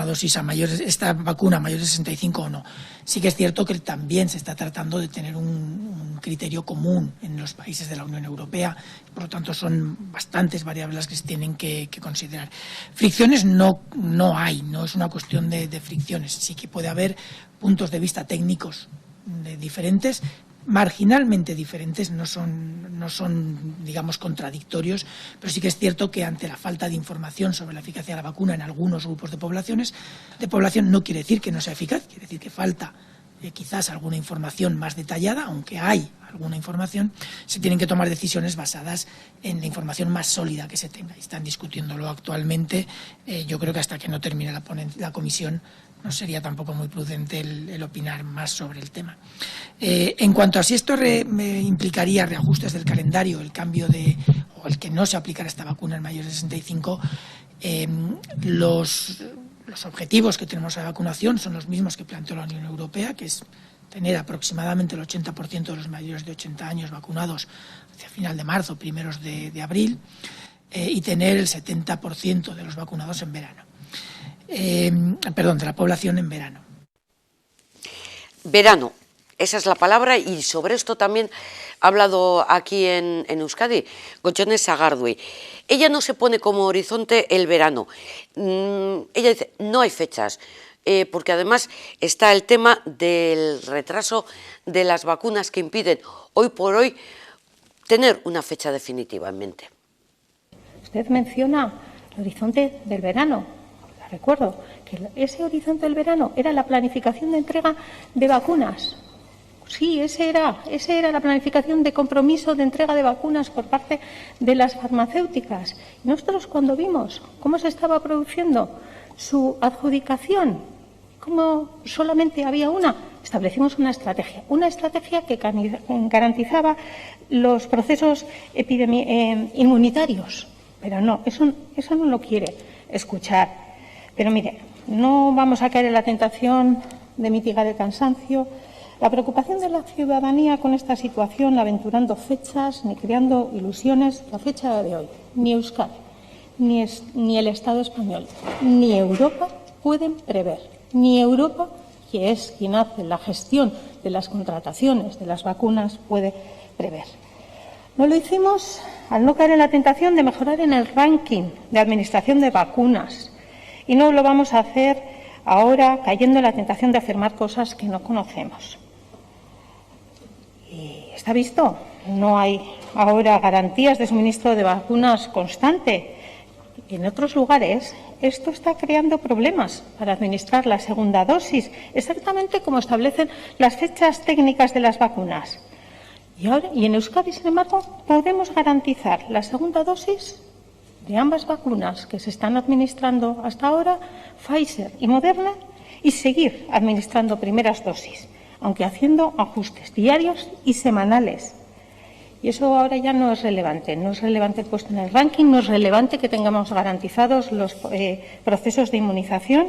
dosis a mayores, esta vacuna a mayores de 65 o no. Sí que es cierto que también se está tratando de tener un criterio común en los países de la Unión Europea, por lo tanto son bastantes variables que se tienen que considerar. Fricciones no hay, no es una cuestión de fricciones, sí que puede haber puntos de vista técnicos diferentes, marginalmente diferentes, no son, digamos, contradictorios, pero sí que es cierto que ante la falta de información sobre la eficacia de la vacuna en algunos grupos de población no quiere decir que no sea eficaz, quiere decir que falta quizás alguna información más detallada, aunque hay alguna información, se tienen que tomar decisiones basadas en la información más sólida que se tenga. Están discutiéndolo actualmente, yo creo que hasta que no termine la comisión no sería tampoco muy prudente el opinar más sobre el tema. En cuanto a si esto implicaría reajustes del calendario, el cambio o el que no se aplicara esta vacuna en mayores de 65, los objetivos que tenemos a la vacunación son los mismos que planteó la Unión Europea, que es tener aproximadamente el 80% de los mayores de 80 años vacunados hacia final de marzo, primeros de abril, y tener el 70% de los vacunados en verano. De la población en verano. Verano, esa es la palabra, y sobre esto también ha hablado aquí en Euskadi Gotzone Sagardui. Ella no se pone como horizonte el verano. Ella dice, no hay fechas, porque además está el tema del retraso de las vacunas que impiden hoy por hoy tener una fecha definitiva en mente. Usted menciona el horizonte del verano. Recuerdo que ese horizonte del verano era la planificación de entrega de vacunas. Sí, esa era la planificación de compromiso de entrega de vacunas por parte de las farmacéuticas. Nosotros, cuando vimos cómo se estaba produciendo su adjudicación como solamente había una, establecimos una estrategia que garantizaba los procesos inmunitarios. Pero no, eso no lo quiere escuchar. Pero mire, no vamos a caer en la tentación de mitigar el cansancio. La preocupación de la ciudadanía con esta situación, aventurando fechas ni creando ilusiones, la fecha de hoy, ni Euskadi, ni el Estado español, ni Europa pueden prever. Ni Europa, que es quien hace la gestión de las contrataciones de las vacunas, puede prever. No lo hicimos al no caer en la tentación de mejorar en el ranking de administración de vacunas. Y no lo vamos a hacer ahora cayendo en la tentación de afirmar cosas que no conocemos. Y está visto, no hay ahora garantías de suministro de vacunas constante. En otros lugares, esto está creando problemas para administrar la segunda dosis, exactamente como establecen las fechas técnicas de las vacunas. Y en Euskadi, sin embargo, podemos garantizar la segunda dosis de ambas vacunas que se están administrando hasta ahora, Pfizer y Moderna, y seguir administrando primeras dosis, aunque haciendo ajustes diarios y semanales. Y eso ahora ya no es relevante. No es relevante el puesto en el ranking, no es relevante que tengamos garantizados los procesos de inmunización.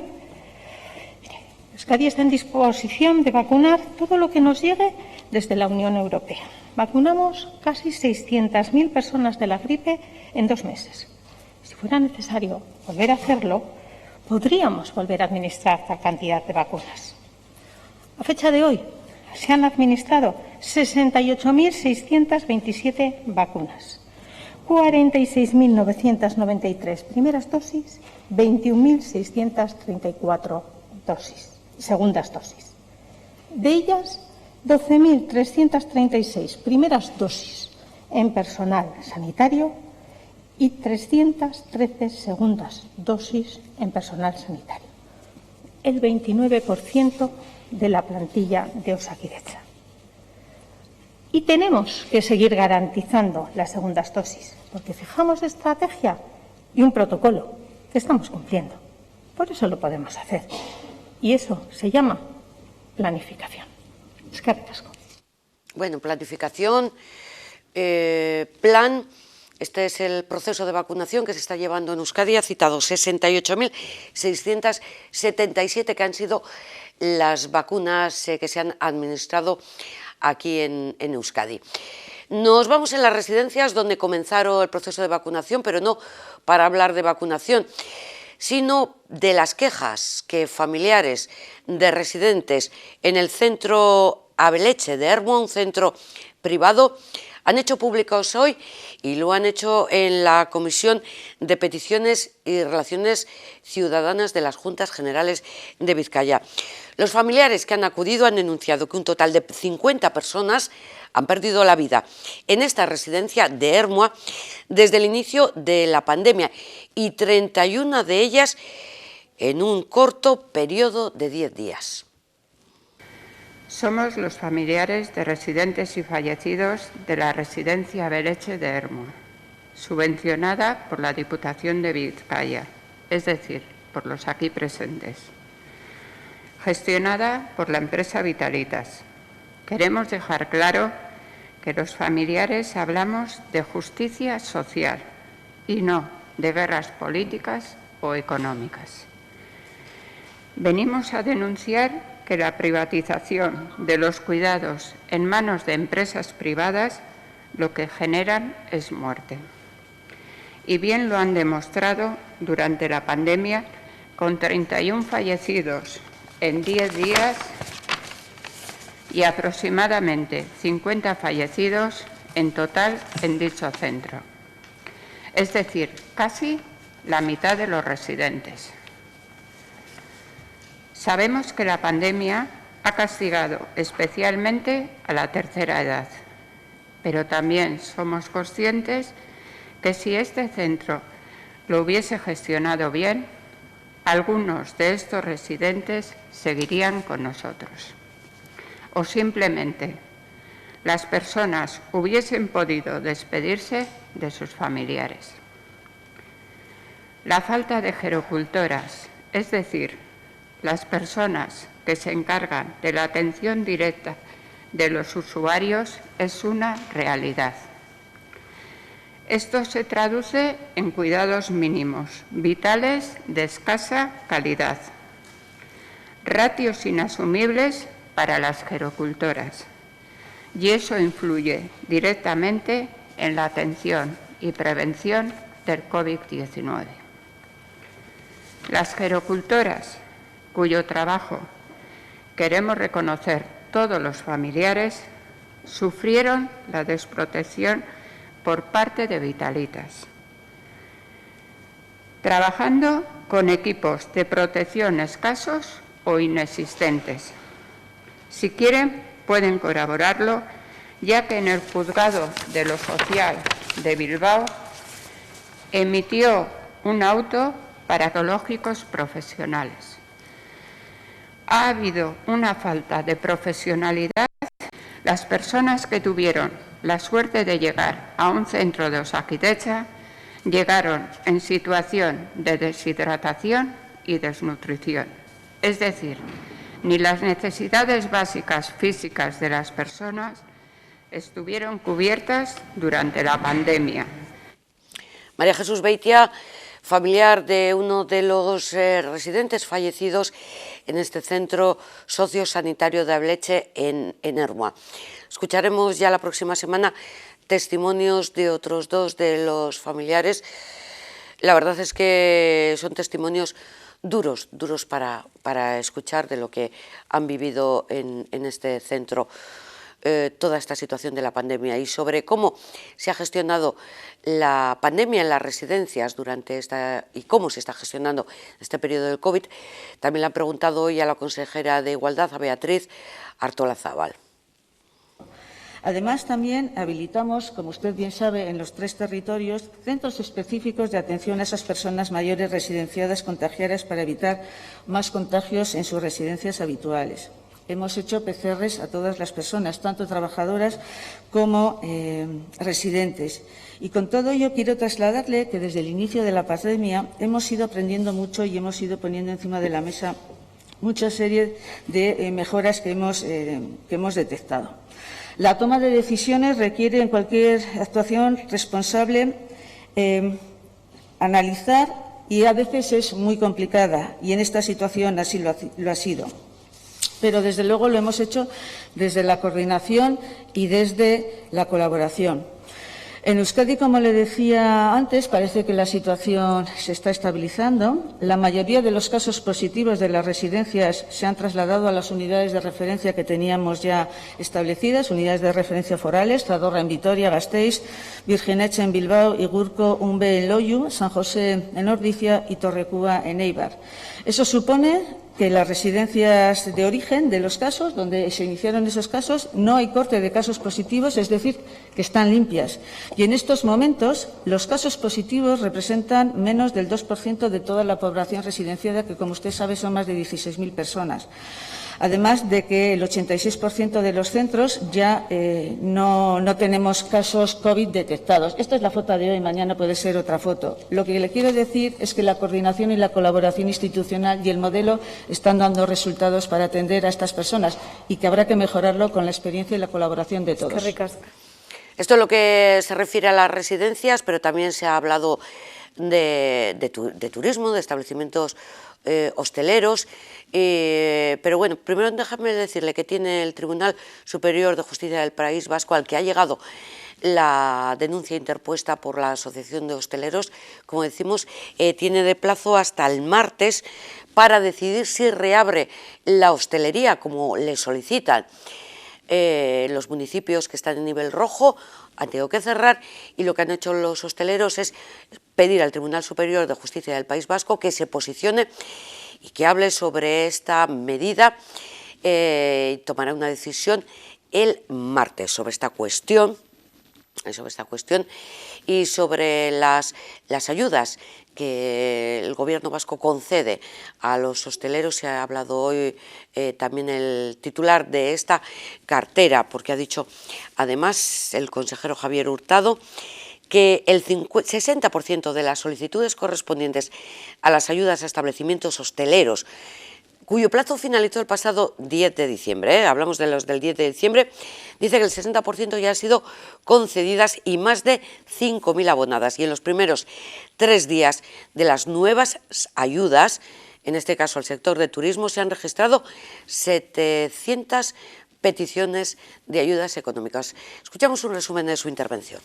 Euskadi está en disposición de vacunar todo lo que nos llegue desde la Unión Europea. Vacunamos casi 600.000 personas de la gripe en 2 meses. Si fuera necesario volver a hacerlo, podríamos volver a administrar tal cantidad de vacunas. A fecha de hoy, se han administrado 68.627 vacunas, 46.993 primeras dosis, 21.634 segundas dosis. De ellas, 12.336 primeras dosis en personal sanitario y 313 segundas dosis en personal sanitario. El 29% de la plantilla de Osakidetza. Y tenemos que seguir garantizando las segundas dosis, porque fijamos estrategia y un protocolo que estamos cumpliendo. Por eso lo podemos hacer. Y eso se llama planificación. Eskerrik asko. Bueno, planificación, plan. Este es el proceso de vacunación que se está llevando en Euskadi. Ha citado 68.677 que han sido las vacunas que se han administrado aquí en Euskadi. Nos vamos en las residencias donde comenzaron el proceso de vacunación, pero no para hablar de vacunación, sino de las quejas que familiares de residentes en el centro Abeleche de Ermua, un centro privado, han hecho públicos hoy y lo han hecho en la Comisión de Peticiones y Relaciones Ciudadanas de las Juntas Generales de Vizcaya. Los familiares que han acudido han denunciado que un total de 50 personas han perdido la vida en esta residencia de Ermua desde el inicio de la pandemia y 31 de ellas en un corto periodo de 10 días. Somos los familiares de residentes y fallecidos de la residencia Abeleche de Ermua, subvencionada por la Diputación de Vizcaya, es decir, por los aquí presentes, gestionada por la empresa Vitalitas. Queremos dejar claro que los familiares hablamos de justicia social y no de guerras políticas o económicas. Venimos a denunciar que la privatización de los cuidados en manos de empresas privadas lo que generan es muerte. Y bien lo han demostrado durante la pandemia con 31 fallecidos en 10 días y aproximadamente 50 fallecidos en total en dicho centro. Es decir, casi la mitad de los residentes. Sabemos que la pandemia ha castigado especialmente a la tercera edad, pero también somos conscientes que si este centro lo hubiese gestionado bien, algunos de estos residentes seguirían con nosotros. O simplemente las personas hubiesen podido despedirse de sus familiares. La falta de gerocultoras, es decir, las personas que se encargan de la atención directa de los usuarios es una realidad. Esto se traduce en cuidados mínimos, vitales de escasa calidad, ratios inasumibles para las gerocultoras, y eso influye directamente en la atención y prevención del COVID-19. Las gerocultoras, cuyo trabajo queremos reconocer todos los familiares, sufrieron la desprotección por parte de Vitalitas, trabajando con equipos de protección escasos o inexistentes. Si quieren, pueden corroborarlo, ya que en el Juzgado de lo Social de Bilbao emitió un auto para ecológicos profesionales. Ha habido una falta de profesionalidad. Las personas que tuvieron la suerte de llegar a un centro de Osakidetza llegaron en situación de deshidratación y desnutrición. Es decir, ni las necesidades básicas físicas de las personas estuvieron cubiertas durante la pandemia. María Jesús Beitia, familiar de uno de los residentes fallecidos en este centro sociosanitario de Ableche en Ermua. Escucharemos ya la próxima semana testimonios de otros dos de los familiares. La verdad es que son testimonios duros para escuchar de lo que han vivido en este centro. Toda esta situación de la pandemia y sobre cómo se ha gestionado la pandemia en las residencias y cómo se está gestionando este periodo del COVID, también le han preguntado hoy a la consejera de Igualdad, a Beatriz Artolazabal. Además, también habilitamos, como usted bien sabe, en los 3 territorios, centros específicos de atención a esas personas mayores residenciadas contagiadas para evitar más contagios en sus residencias habituales. Hemos hecho PCRs a todas las personas, tanto trabajadoras como residentes. Y con todo ello quiero trasladarle que desde el inicio de la pandemia hemos ido aprendiendo mucho y hemos ido poniendo encima de la mesa mucha serie de mejoras que hemos detectado. La toma de decisiones requiere en cualquier actuación responsable analizar y a veces es muy complicada y en esta situación así lo ha sido. Pero desde luego lo hemos hecho desde la coordinación y desde la colaboración. En Euskadi, como le decía antes, parece que la situación se está estabilizando. La mayoría de los casos positivos de las residencias se han trasladado a las unidades de referencia que teníamos ya establecidas, unidades de referencia forales, Zadorra en Vitoria, Gasteiz, Virgineche en Bilbao, Igurco, Umbe en Loiu, San José en Ordizia y Torrecúa en Eibar. Eso supone que las residencias de origen de los casos, donde se iniciaron esos casos, no hay corte de casos positivos, es decir, que están limpias. Y en estos momentos, los casos positivos representan menos del 2% de toda la población residenciada, que, como usted sabe, son más de 16.000 personas. Además de que el 86% de los centros ya no tenemos casos COVID detectados. Esta es la foto de hoy, mañana puede ser otra foto. Lo que le quiero decir es que la coordinación y la colaboración institucional y el modelo están dando resultados para atender a estas personas y que habrá que mejorarlo con la experiencia y la colaboración de todos. Esto es lo que se refiere a las residencias, pero también se ha hablado de turismo, de establecimientos hosteleros, pero bueno, primero déjame decirle que tiene el Tribunal Superior de Justicia del País Vasco, al que ha llegado la denuncia interpuesta por la Asociación de Hosteleros, como decimos, tiene de plazo hasta el martes para decidir si reabre la hostelería, como le solicitan. Los municipios que están en nivel rojo han tenido que cerrar y lo que han hecho los hosteleros es pedir al Tribunal Superior de Justicia del País Vasco que se posicione y que hable sobre esta medida y tomará una decisión el martes sobre esta cuestión y sobre las ayudas que el Gobierno vasco concede a los hosteleros. Se ha hablado hoy también el titular de esta cartera, porque ha dicho además el consejero Javier Hurtado que el 60% de las solicitudes correspondientes a las ayudas a establecimientos hosteleros cuyo plazo finalizó el pasado 10 de diciembre. Hablamos de los del 10 de diciembre. Dice que el 60% ya han sido concedidas y más de 5.000 abonadas. Y en los primeros 3 días de las nuevas ayudas, en este caso al sector de turismo, se han registrado 700 peticiones de ayudas económicas. Escuchamos un resumen de su intervención.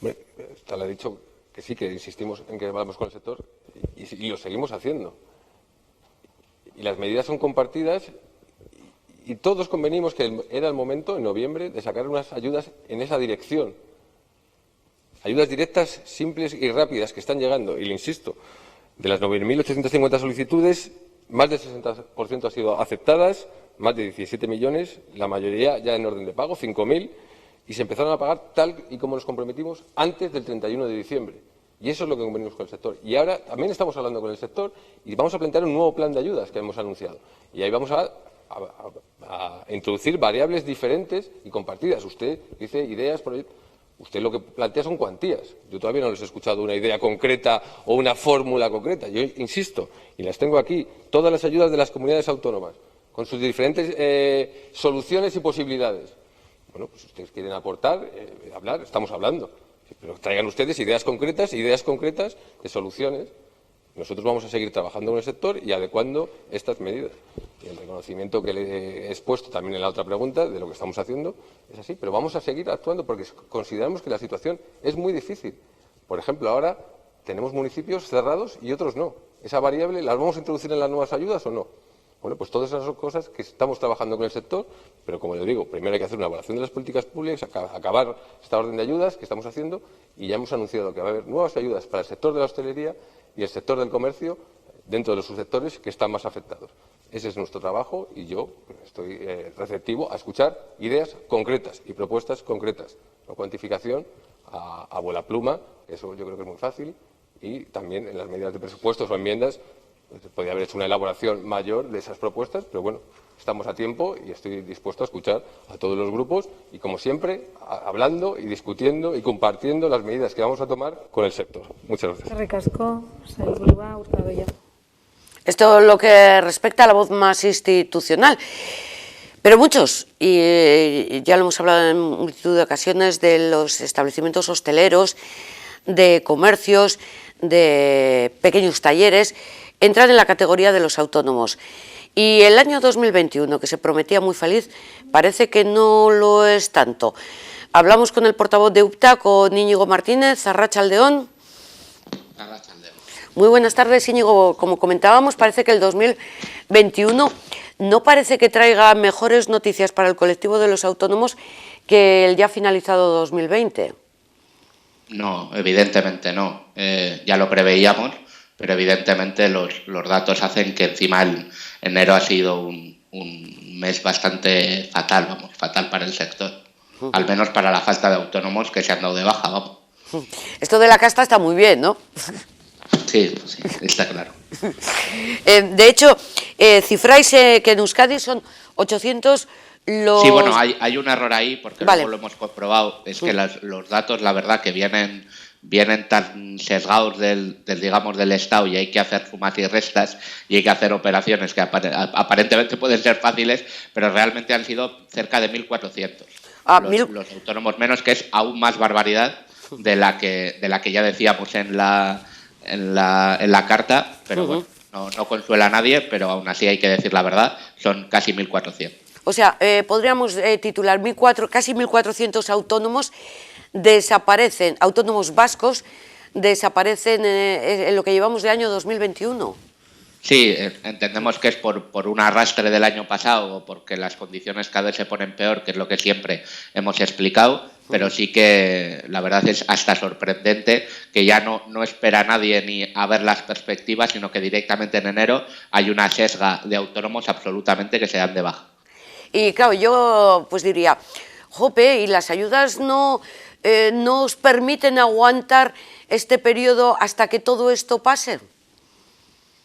Usted le ha dicho que sí, que insistimos en que hablamos con el sector y lo seguimos haciendo. Y las medidas son compartidas y todos convenimos que era el momento, en noviembre, de sacar unas ayudas en esa dirección. Ayudas directas, simples y rápidas que están llegando. Y le insisto, de las 9.850 solicitudes, más del 60% han sido aceptadas, más de 17 millones, la mayoría ya en orden de pago, 5.000, y se empezaron a pagar tal y como nos comprometimos antes del 31 de diciembre. Y eso es lo que convenimos con el sector. Y ahora también estamos hablando con el sector y vamos a plantear un nuevo plan de ayudas que hemos anunciado. Y ahí vamos a introducir variables diferentes y compartidas. Usted dice ideas, usted lo que plantea son cuantías. Yo todavía no les he escuchado una idea concreta o una fórmula concreta. Yo insisto, y las tengo aquí, todas las ayudas de las comunidades autónomas, con sus diferentes soluciones y posibilidades. Bueno, pues ustedes quieren aportar, hablar, estamos hablando. Pero traigan ustedes ideas concretas de soluciones. Nosotros vamos a seguir trabajando con el sector y adecuando estas medidas. Y el reconocimiento que le he expuesto también en la otra pregunta de lo que estamos haciendo es así, pero vamos a seguir actuando porque consideramos que la situación es muy difícil. Por ejemplo, ahora tenemos municipios cerrados y otros no. ¿Esa variable la vamos a introducir en las nuevas ayudas o no? Bueno, pues todas esas son cosas que estamos trabajando con el sector, pero como le digo, primero hay que hacer una evaluación de las políticas públicas, acabar esta orden de ayudas que estamos haciendo y ya hemos anunciado que va a haber nuevas ayudas para el sector de la hostelería y el sector del comercio dentro de los subsectores que están más afectados. Ese es nuestro trabajo y yo estoy receptivo a escuchar ideas concretas y propuestas concretas. La cuantificación a vuela pluma, eso yo creo que es muy fácil, y también en las medidas de presupuestos o enmiendas podría haber hecho una elaboración mayor de esas propuestas, pero bueno, estamos a tiempo y estoy dispuesto a escuchar a todos los grupos y, como siempre, hablando y discutiendo y compartiendo las medidas que vamos a tomar con el sector. Muchas gracias. Eskerrik asko, sailburua, Hurtado jauna. Esto es lo que respecta a la voz más institucional. Pero muchos, y ya lo hemos hablado en multitud de ocasiones, de los establecimientos hosteleros, de comercios, de pequeños talleres, entran en la categoría de los autónomos. Y el año 2021, que se prometía muy feliz, parece que no lo es tanto. Hablamos con el portavoz de UPTA, con Íñigo Martínez. Arratsaldeon. Arratsaldeon. Muy buenas tardes, Íñigo. Como comentábamos, parece que el 2021 no parece que traiga mejores noticias para el colectivo de los autónomos que el ya finalizado 2020. No, evidentemente no. Ya lo preveíamos, pero evidentemente los datos hacen que encima el enero ha sido un mes bastante fatal, fatal para el sector. Al menos para la falta de autónomos que se han dado de baja, vamos. Esto de la casta está muy bien, ¿no? Sí, está claro. De hecho, cifráis que en Euskadi son 800 los... Sí, bueno, hay un error ahí, porque vale. Luego lo hemos comprobado. Es que los datos, la verdad, que vienen tan sesgados del Estado, y hay que hacer sumas y restas y hay que hacer operaciones que aparentemente pueden ser fáciles, pero realmente han sido cerca de 1.400 los autónomos menos, que es aún más barbaridad de la que ya decíamos en la carta, pero bueno, no consuela a nadie, pero aún así hay que decir la verdad, son casi 1.400. O sea, podríamos titular casi 1.400 autónomos desaparecen, autónomos vascos desaparecen en lo que llevamos de año 2021. Sí, entendemos que es por un arrastre del año pasado o porque las condiciones cada vez se ponen peor, que es lo que siempre hemos explicado, pero sí que la verdad es hasta sorprendente que ya no espera nadie ni a ver las perspectivas, sino que directamente en enero hay una sesga de autónomos absolutamente que se dan de baja. Y claro, yo pues diría, jope, ¿y las ayudas no os permiten aguantar este periodo hasta que todo esto pase?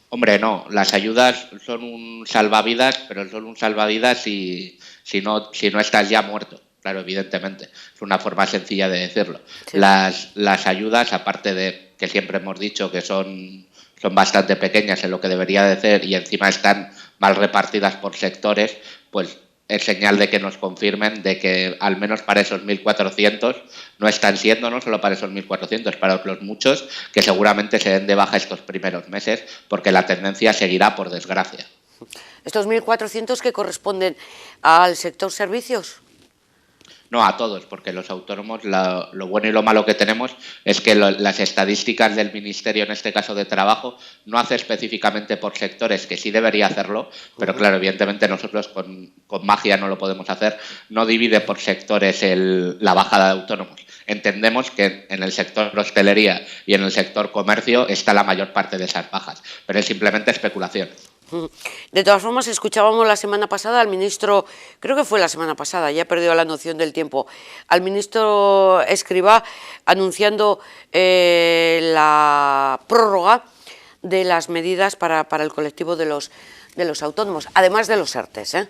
Hombre, no, las ayudas son un salvavidas, pero son un salvavidas si no estás ya muerto, claro, evidentemente. Es una forma sencilla de decirlo. Sí. Las ayudas, aparte de que siempre hemos dicho que son son bastante pequeñas en lo que debería de ser y encima están mal repartidas por sectores, pues es señal de que nos confirmen de que al menos para esos 1.400 no están siendo, no solo para esos 1.400, para otros muchos que seguramente se den de baja estos primeros meses porque la tendencia seguirá, por desgracia. ¿Estos 1.400 que corresponden al sector servicios? No a todos, porque los autónomos, lo bueno y lo malo que tenemos es que las estadísticas del Ministerio, en este caso de Trabajo, no hace específicamente por sectores, que sí debería hacerlo, pero claro, evidentemente nosotros con magia no lo podemos hacer, no divide por sectores la bajada de autónomos. Entendemos que en el sector hostelería y en el sector comercio está la mayor parte de esas bajas, pero es simplemente especulación. De todas formas, escuchábamos la semana pasada al ministro, creo que fue la semana pasada, ya he perdido la noción del tiempo, al ministro Escrivá anunciando la prórroga de las medidas para el colectivo de los autónomos, además de los ERTES, ¿eh?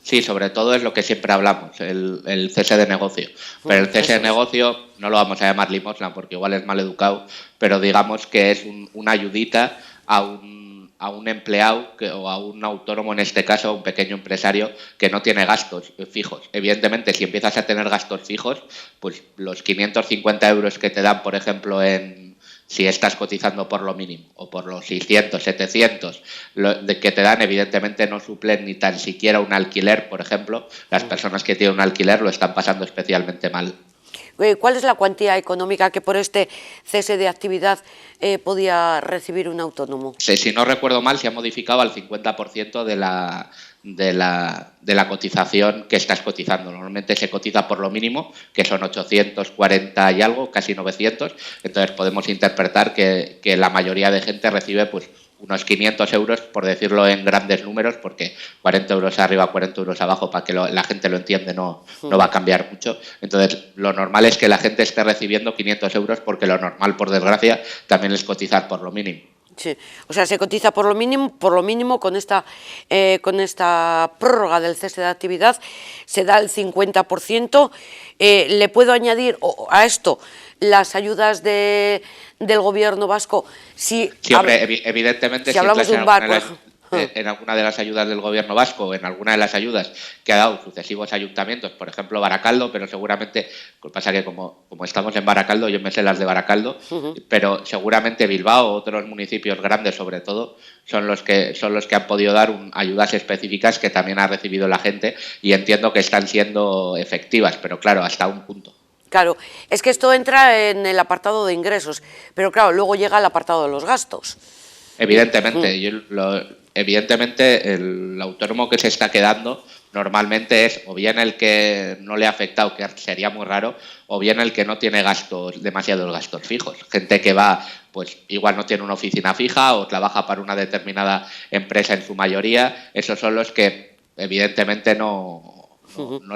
Sí, sobre todo es lo que siempre hablamos, el cese de negocio. Pero el cese de negocio no lo vamos a llamar limosna porque igual es mal educado, pero digamos que es una ayudita a un empleado o a un autónomo, en este caso a un pequeño empresario que no tiene gastos fijos. Evidentemente, si empiezas a tener gastos fijos, pues los 550 euros que te dan, por ejemplo, si estás cotizando por lo mínimo, o por los 600, 700 que te dan, evidentemente no suplen ni tan siquiera un alquiler, por ejemplo. Las personas que tienen un alquiler lo están pasando especialmente mal. ¿Cuál es la cuantía económica que por este cese de actividad podía recibir un autónomo? Si no recuerdo mal, se ha modificado al 50% de la cotización que estás cotizando. Normalmente se cotiza por lo mínimo, que son 840 y algo, casi 900. Entonces podemos interpretar que la mayoría de gente recibe pues unos 500 euros, por decirlo en grandes números, porque 40 euros arriba, 40 euros abajo, para que la gente lo entienda, no va a cambiar mucho. Entonces, lo normal es que la gente esté recibiendo 500 euros, porque lo normal, por desgracia, también es cotizar por lo mínimo. Sí, o sea, se cotiza por lo mínimo con esta prórroga del cese de actividad, se da el 50%. Le puedo añadir a esto las ayudas del gobierno vasco. Sí, hombre, evidentemente, si hablamos de un bar, por ejemplo. En alguna de las ayudas del gobierno vasco o en alguna de las ayudas que ha dado sucesivos ayuntamientos, por ejemplo Baracaldo, pero seguramente, lo que pasa que como estamos en Baracaldo, yo me sé las de Baracaldo, pero seguramente Bilbao o otros municipios grandes sobre todo son los que han podido dar ayudas específicas que también ha recibido la gente y entiendo que están siendo efectivas, pero claro, hasta un punto. Claro, es que esto entra en el apartado de ingresos, pero claro, luego llega el apartado de los gastos. Evidentemente, evidentemente el autónomo que se está quedando normalmente es o bien el que no le ha afectado, que sería muy raro, o bien el que no tiene demasiados gastos fijos. Gente que va, pues igual no tiene una oficina fija o trabaja para una determinada empresa en su mayoría. Esos son los que evidentemente no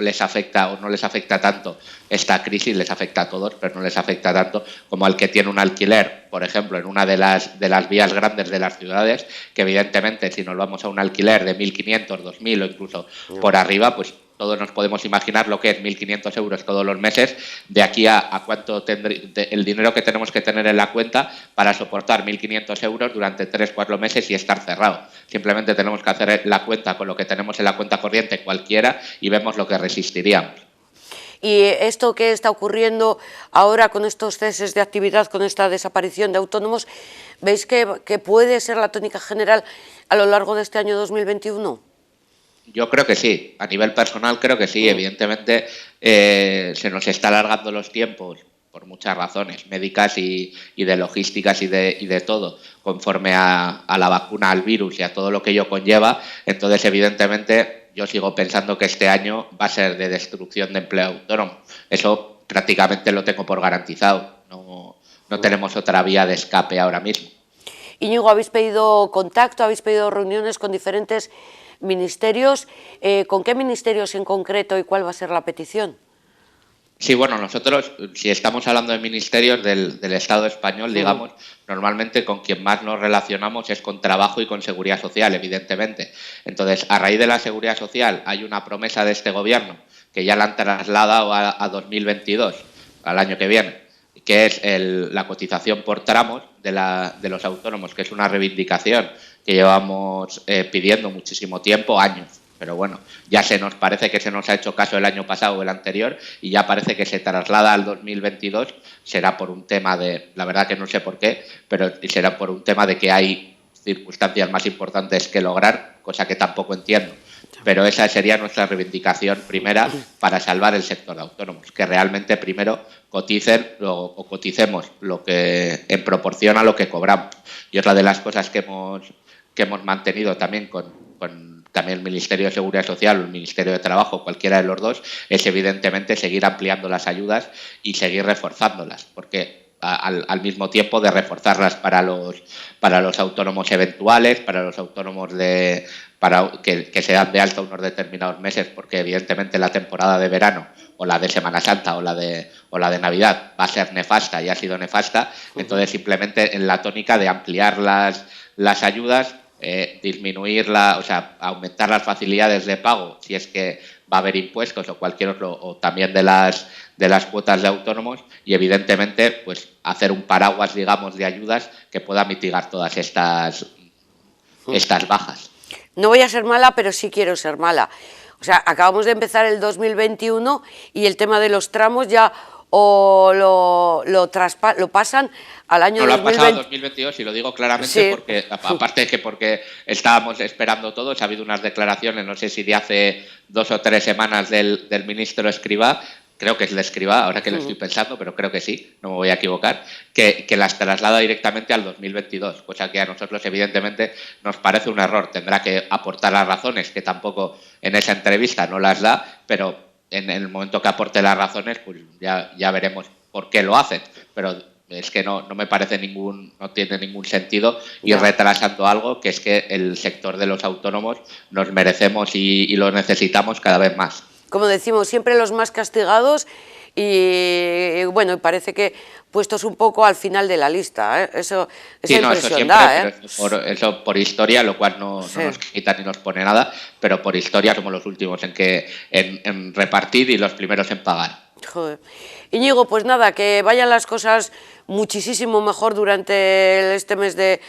les afecta o no les afecta tanto esta crisis, les afecta a todos, pero no les afecta tanto como al que tiene un alquiler, por ejemplo, en una de las vías grandes de las ciudades, que evidentemente si nos vamos a un alquiler de 1.500, 2.000 o incluso por arriba, pues todos nos podemos imaginar lo que es 1.500 euros todos los meses, de aquí a cuánto el dinero que tenemos que tener en la cuenta para soportar 1.500 euros durante 3-4 meses y estar cerrado. Simplemente tenemos que hacer la cuenta con lo que tenemos en la cuenta corriente cualquiera y vemos lo que resistiríamos. Y esto que está ocurriendo ahora con estos ceses de actividad, con esta desaparición de autónomos, ¿veis que puede ser la tónica general a lo largo de este año 2021? Yo creo que sí, a nivel personal creo que sí, evidentemente se nos está alargando los tiempos por muchas razones médicas y de logísticas y de todo, conforme a la vacuna, al virus y a todo lo que ello conlleva. Entonces, evidentemente, yo sigo pensando que este año va a ser de destrucción de empleo autónomo. Eso prácticamente lo tengo por garantizado, no tenemos otra vía de escape ahora mismo. Íñigo, ¿habéis pedido contacto, habéis pedido reuniones con diferentes ministerios? ¿Con qué ministerios en concreto y cuál va a ser la petición? Sí, bueno, nosotros, si estamos hablando de ministerios del Estado español, digamos, normalmente con quien más nos relacionamos es con Trabajo y con Seguridad Social, evidentemente. Entonces, a raíz de la Seguridad Social hay una promesa de este gobierno que ya la han trasladado a 2022, al año que viene, que es la cotización por tramos de los autónomos, que es una reivindicación que llevamos pidiendo muchísimo tiempo, años. Pero bueno, ya parece que se nos ha hecho caso el año pasado o el anterior y ya parece que se traslada al 2022, será por un tema la verdad que no sé por qué, pero será por un tema de que hay circunstancias más importantes que lograr, cosa que tampoco entiendo. Pero esa sería nuestra reivindicación primera para salvar el sector de autónomos, que realmente primero coticemos lo que en proporción a lo que cobramos. Y otra de las cosas que hemos mantenido también con también el Ministerio de Seguridad Social o el Ministerio de Trabajo, cualquiera de los dos, es evidentemente seguir ampliando las ayudas y seguir reforzándolas, porque al mismo tiempo de reforzarlas para los autónomos eventuales, para los autónomos que se dan de alta unos determinados meses, porque evidentemente la temporada de verano o la de Semana Santa o la de Navidad va a ser nefasta y ha sido nefasta, entonces simplemente en la tónica de ampliar las ayudas, aumentar las facilidades de pago si es que va a haber impuestos o cualquier otro, o también de las cuotas de autónomos, y evidentemente pues hacer un paraguas, digamos, de ayudas que pueda mitigar todas estas bajas. No voy a ser mala, pero sí quiero ser mala. O sea, acabamos de empezar el 2021 y el tema de los tramos ya lo pasan al año 2020. Lo han pasado al 2022 y lo digo claramente, sí. Porque aparte de que porque estábamos esperando todos, ha habido unas declaraciones, no sé si de hace 2 o 3 semanas del ministro Escrivá, creo que es de Escrivá, ahora que lo estoy pensando, pero creo que sí, no me voy a equivocar, que las traslada directamente al 2022, cosa que a nosotros evidentemente nos parece un error. Tendrá que aportar las razones, que tampoco en esa entrevista no las da, pero en el momento que aporte las razones, pues ya veremos por qué lo hacen, pero es que no me parece no tiene ningún sentido ir retrasando algo que es que el sector de los autónomos nos merecemos y lo necesitamos cada vez más. Como decimos, siempre los más castigados y bueno, parece que puestos un poco al final de la lista, ¿eh? Esa impresión da, ¿eh? Eso por historia, lo cual no nos quita ni nos pone nada, pero por historia somos los últimos en repartir y los primeros en pagar. Joder. Íñigo, pues nada, que vayan las cosas muchísimo mejor durante este mes de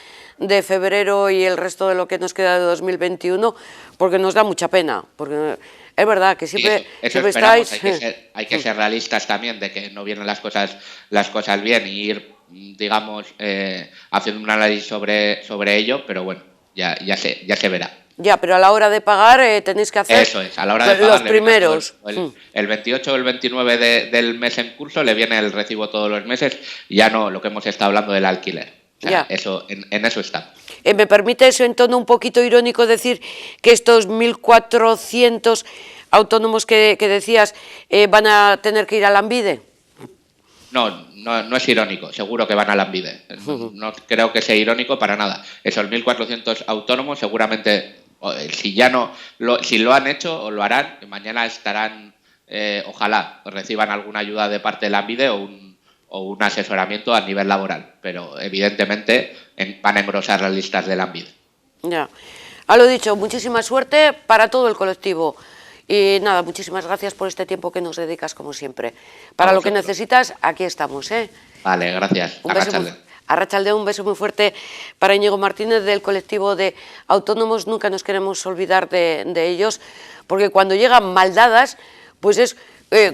febrero y el resto de lo que nos queda de 2021, porque nos da mucha pena, porque es verdad que siempre, eso estáis... Hay que ser realistas también de que no vienen las cosas bien y ir, digamos, haciendo un análisis sobre ello, pero bueno, ya se verá. Ya, pero a la hora de pagar tenéis que hacer eso es, a la hora de pagar, los primeros. El 28 o el 29 del mes en curso le viene el recibo todos los meses, ya no lo que hemos estado hablando del alquiler. O sea, eso, en eso estamos. ¿Me permite eso en tono un poquito irónico decir que estos 1.400 autónomos que decías van a tener que ir a Lanbide? No es irónico, seguro que van a Lanbide. No creo que sea irónico para nada. Esos 1.400 autónomos seguramente, si lo han hecho o lo harán, mañana estarán, ojalá reciban alguna ayuda de parte de Lanbide o un asesoramiento a nivel laboral, pero evidentemente van a engrosar las listas de Lanbide. Ya, a lo dicho, muchísima suerte para todo el colectivo. Y nada, muchísimas gracias por este tiempo que nos dedicas, como siempre. Para lo que necesitas, aquí estamos, ¿eh? Vale, gracias. Arratsalde, un beso muy fuerte para Íñigo Martínez del colectivo de autónomos. Nunca nos queremos olvidar de ellos, porque cuando llegan mal dadas, pues es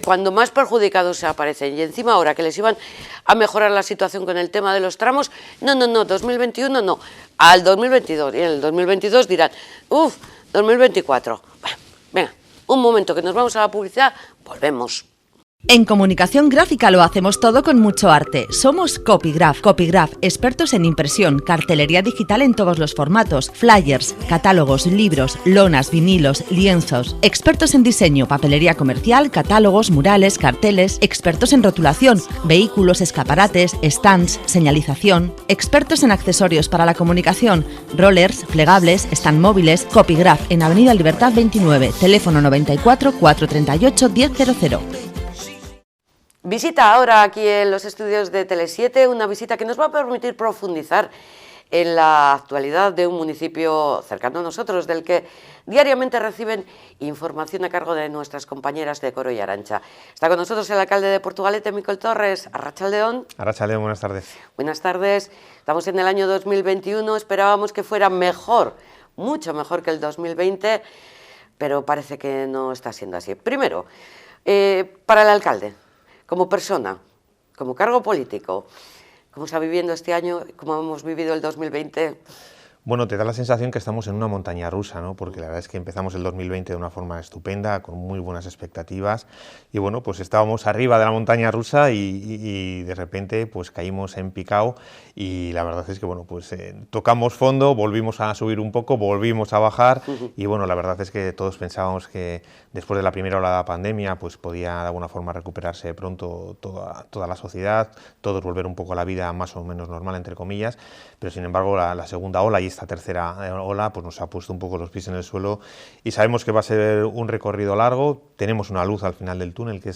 cuando más perjudicados se aparecen. Y encima ahora que les iban a mejorar la situación con el tema de los tramos, no, 2021 no, al 2022. Y en el 2022 dirán, 2024. Bueno, venga. Un momento, que nos vamos a la publicidad, volvemos. En comunicación gráfica lo hacemos todo con mucho arte. Somos Copygraph. Copygraph, expertos en impresión, cartelería digital en todos los formatos, flyers, catálogos, libros, lonas, vinilos, lienzos. Expertos en diseño, papelería comercial, catálogos, murales, carteles. Expertos en rotulación, vehículos, escaparates, stands, señalización. Expertos en accesorios para la comunicación, rollers, plegables, stand móviles. Copygraph en Avenida Libertad 29, teléfono 94 438 1000. Visita ahora aquí en los estudios de Tele7, una visita que nos va a permitir profundizar en la actualidad de un municipio cercano a nosotros, del que diariamente reciben información a cargo de nuestras compañeras de Coro y Arantxa. Está con nosotros el alcalde de Portugalete, Miquel Torres. Arratsaldeon. Arratsaldeon, buenas tardes. Buenas tardes. Estamos en el año 2021, esperábamos que fuera mejor, mucho mejor que el 2020, pero parece que no está siendo así. Primero, para el alcalde, como persona, como cargo político, ¿cómo está viviendo este año? ¿Cómo hemos vivido el 2020? Bueno, te da la sensación que estamos en una montaña rusa, ¿no? Porque la verdad es que empezamos el 2020 de una forma estupenda, con muy buenas expectativas, y bueno, pues estábamos arriba de la montaña rusa y de repente pues caímos en picado, y la verdad es que bueno, pues tocamos fondo, volvimos a subir un poco, volvimos a bajar, y bueno, la verdad es que todos pensábamos que después de la primera ola de la pandemia pues podía de alguna forma recuperarse pronto toda la sociedad, todos volver un poco a la vida más o menos normal, entre comillas, pero sin embargo la segunda ola y esta tercera ola pues nos ha puesto un poco los pies en el suelo, y sabemos que va a ser un recorrido largo. Tenemos una luz al final del túnel que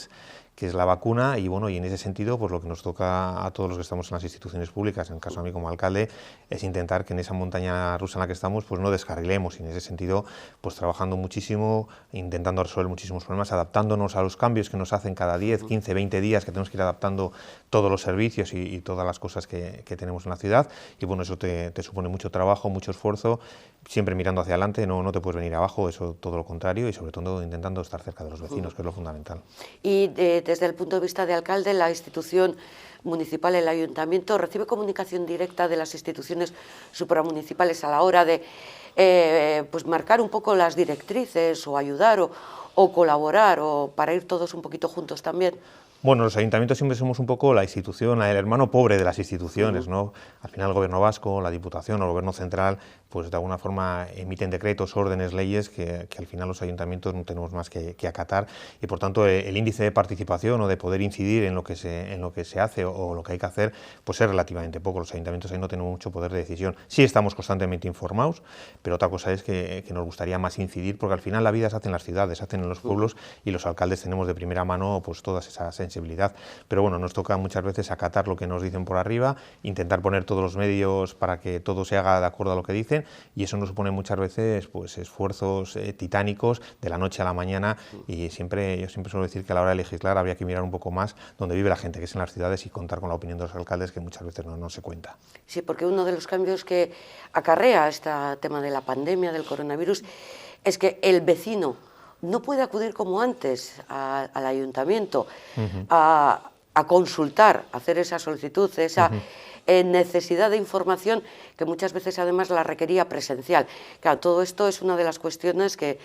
es la vacuna, y bueno, y en ese sentido pues lo que nos toca a todos los que estamos en las instituciones públicas, en el caso de mí como alcalde, es intentar que en esa montaña rusa en la que estamos pues no descarrilemos, y en ese sentido pues trabajando muchísimo, intentando resolver muchísimos problemas, adaptándonos a los cambios que nos hacen cada 10, 15, 20 días, que tenemos que ir adaptando todos los servicios y todas las cosas que tenemos en la ciudad, y bueno, eso te supone mucho trabajo, mucho esfuerzo, siempre mirando hacia adelante, no te puedes venir abajo, eso todo lo contrario, y sobre todo intentando estar cerca de los vecinos, que es lo fundamental. Y desde el punto de vista de alcalde, la institución municipal, el ayuntamiento, ¿recibe comunicación directa de las instituciones supramunicipales a la hora de pues marcar un poco las directrices o ayudar o colaborar o para ir todos un poquito juntos también? Bueno, los ayuntamientos siempre somos un poco la institución, el hermano pobre de las instituciones, ¿no? Al final el gobierno vasco, la diputación o el gobierno central, pues de alguna forma emiten decretos, órdenes, leyes que al final los ayuntamientos no tenemos más que acatar, y por tanto el índice de participación o de poder incidir en lo que se hace o lo que hay que hacer, pues es relativamente poco. Los ayuntamientos ahí no tenemos mucho poder de decisión. Sí estamos constantemente informados, pero otra cosa es que nos gustaría más incidir, porque al final la vida se hace en las ciudades, se hace en los pueblos, y los alcaldes tenemos de primera mano pues todas esas sensibilidad. Pero bueno, nos toca muchas veces acatar lo que nos dicen por arriba, intentar poner todos los medios para que todo se haga de acuerdo a lo que dicen, y eso nos supone muchas veces pues esfuerzos titánicos de la noche a la mañana, y yo siempre suelo decir que a la hora de legislar habría que mirar un poco más donde vive la gente, que es en las ciudades, y contar con la opinión de los alcaldes, que muchas veces no se cuenta. Sí, porque uno de los cambios que acarrea este tema de la pandemia, del coronavirus, es que el vecino no puede acudir como antes al ayuntamiento a consultar, a hacer esa solicitud, esa necesidad de información que muchas veces además la requería presencial. Claro, todo esto es una de las cuestiones que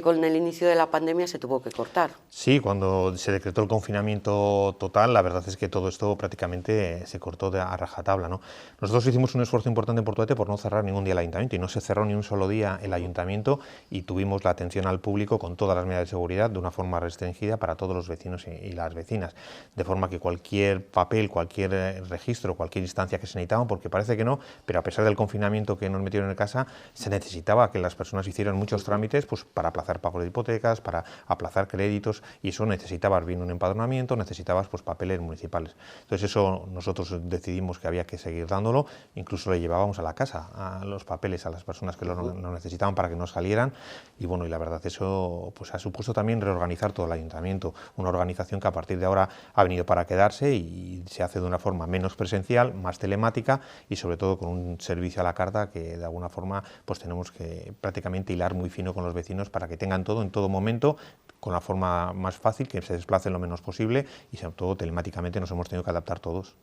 con el inicio de la pandemia se tuvo que cortar. Sí, cuando se decretó el confinamiento total, la verdad es que todo esto prácticamente se cortó a rajatabla, ¿no? Nosotros hicimos un esfuerzo importante en Portugalete por no cerrar ningún día el ayuntamiento, y no se cerró ni un solo día el ayuntamiento, y tuvimos la atención al público con todas las medidas de seguridad de una forma restringida para todos los vecinos y las vecinas, de forma que cualquier papel, cualquier registro, cualquier instancia que se necesitaba, porque parece que no, pero a pesar del confinamiento que nos metieron en casa, se necesitaba que las personas hicieran muchos trámites pues para aplazar pagos de hipotecas, para aplazar créditos, y eso necesitabas bien un empadronamiento, necesitabas pues papeles municipales. Entonces eso nosotros decidimos que había que seguir dándolo, incluso le llevábamos a la casa a los papeles a las personas que lo necesitaban para que no salieran, y bueno, y la verdad eso pues ha supuesto también reorganizar todo el ayuntamiento, una organización que a partir de ahora ha venido para quedarse y se hace de una forma menos presencial, más telemática, y sobre todo con un servicio a la carta que de alguna forma pues tenemos que prácticamente hilar muy fino con los vecinos para que tengan todo en todo momento, con la forma más fácil, que se desplacen lo menos posible, y sobre todo telemáticamente nos hemos tenido que adaptar todos.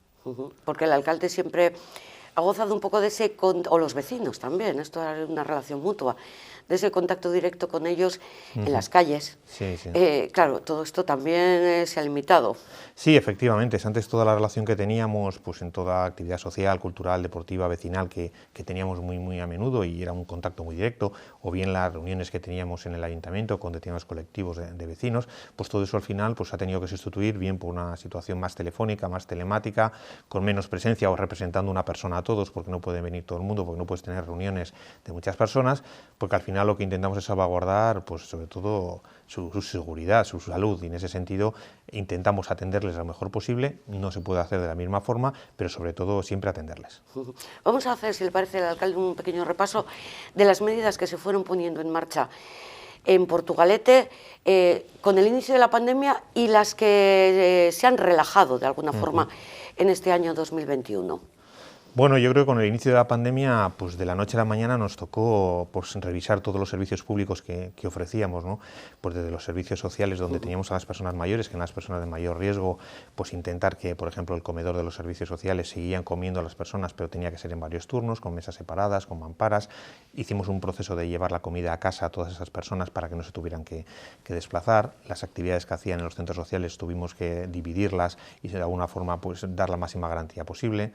Porque el alcalde siempre ha gozado un poco de ese, o los vecinos también, esto es una relación mutua, de ese contacto directo con ellos en las calles. Sí, sí. Claro, todo esto también se ha limitado. Sí, efectivamente, es antes toda la relación que teníamos pues en toda actividad social, cultural, deportiva, vecinal que teníamos muy a menudo, y era un contacto muy directo, o bien las reuniones que teníamos en el ayuntamiento con determinados colectivos de vecinos, pues todo eso al final pues ha tenido que sustituir bien por una situación más telefónica, más telemática, con menos presencia o representando una persona a todos, porque no puede venir todo el mundo, porque no puedes tener reuniones de muchas personas, porque al final lo que intentamos es salvaguardar, pues sobre todo su seguridad, su salud, y en ese sentido intentamos atenderles lo mejor posible. No se puede hacer de la misma forma, pero sobre todo siempre atenderles. Vamos a hacer, si le parece al alcalde, un pequeño repaso de las medidas que se fueron poniendo en marcha en Portugalete con el inicio de la pandemia y las que se han relajado de alguna forma en este año 2021. Bueno, yo creo que con el inicio de la pandemia, pues de la noche a la mañana nos tocó pues revisar todos los servicios públicos que ofrecíamos, ¿no? Pues desde los servicios sociales, donde teníamos a las personas mayores, que eran las personas de mayor riesgo, pues intentar que, por ejemplo, el comedor de los servicios sociales seguían comiendo a las personas, pero tenía que ser en varios turnos, con mesas separadas, con mamparas. Hicimos un proceso de llevar la comida a casa a todas esas personas para que no se tuvieran que desplazar. Las actividades que hacían en los centros sociales tuvimos que dividirlas y de alguna forma pues dar la máxima garantía posible.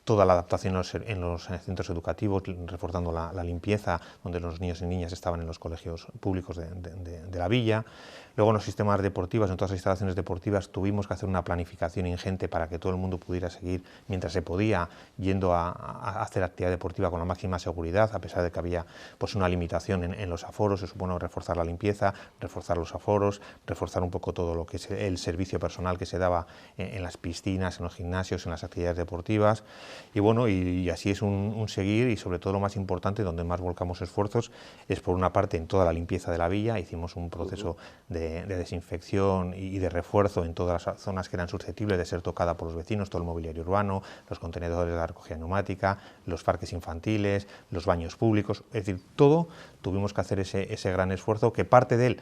Toda la adaptación en los centros educativos, reforzando la limpieza, donde los niños y niñas estaban en los colegios públicos de la villa. Luego en los sistemas deportivos, en todas las instalaciones deportivas, tuvimos que hacer una planificación ingente para que todo el mundo pudiera seguir, mientras se podía, yendo a hacer actividad deportiva con la máxima seguridad, a pesar de que había pues una limitación en los aforos. Se supone reforzar la limpieza, reforzar los aforos, reforzar un poco todo lo que es el servicio personal que se daba en las piscinas, en los gimnasios, en las actividades deportivas. Y bueno, y así es un seguir, y sobre todo lo más importante, donde más volcamos esfuerzos, es por una parte en toda la limpieza de la villa. Hicimos un proceso de desinfección y de refuerzo en todas las zonas que eran susceptibles de ser tocadas por los vecinos, todo el mobiliario urbano, los contenedores de la recogida neumática, los parques infantiles, los baños públicos, es decir, todo tuvimos que hacer ese gran esfuerzo, que parte de él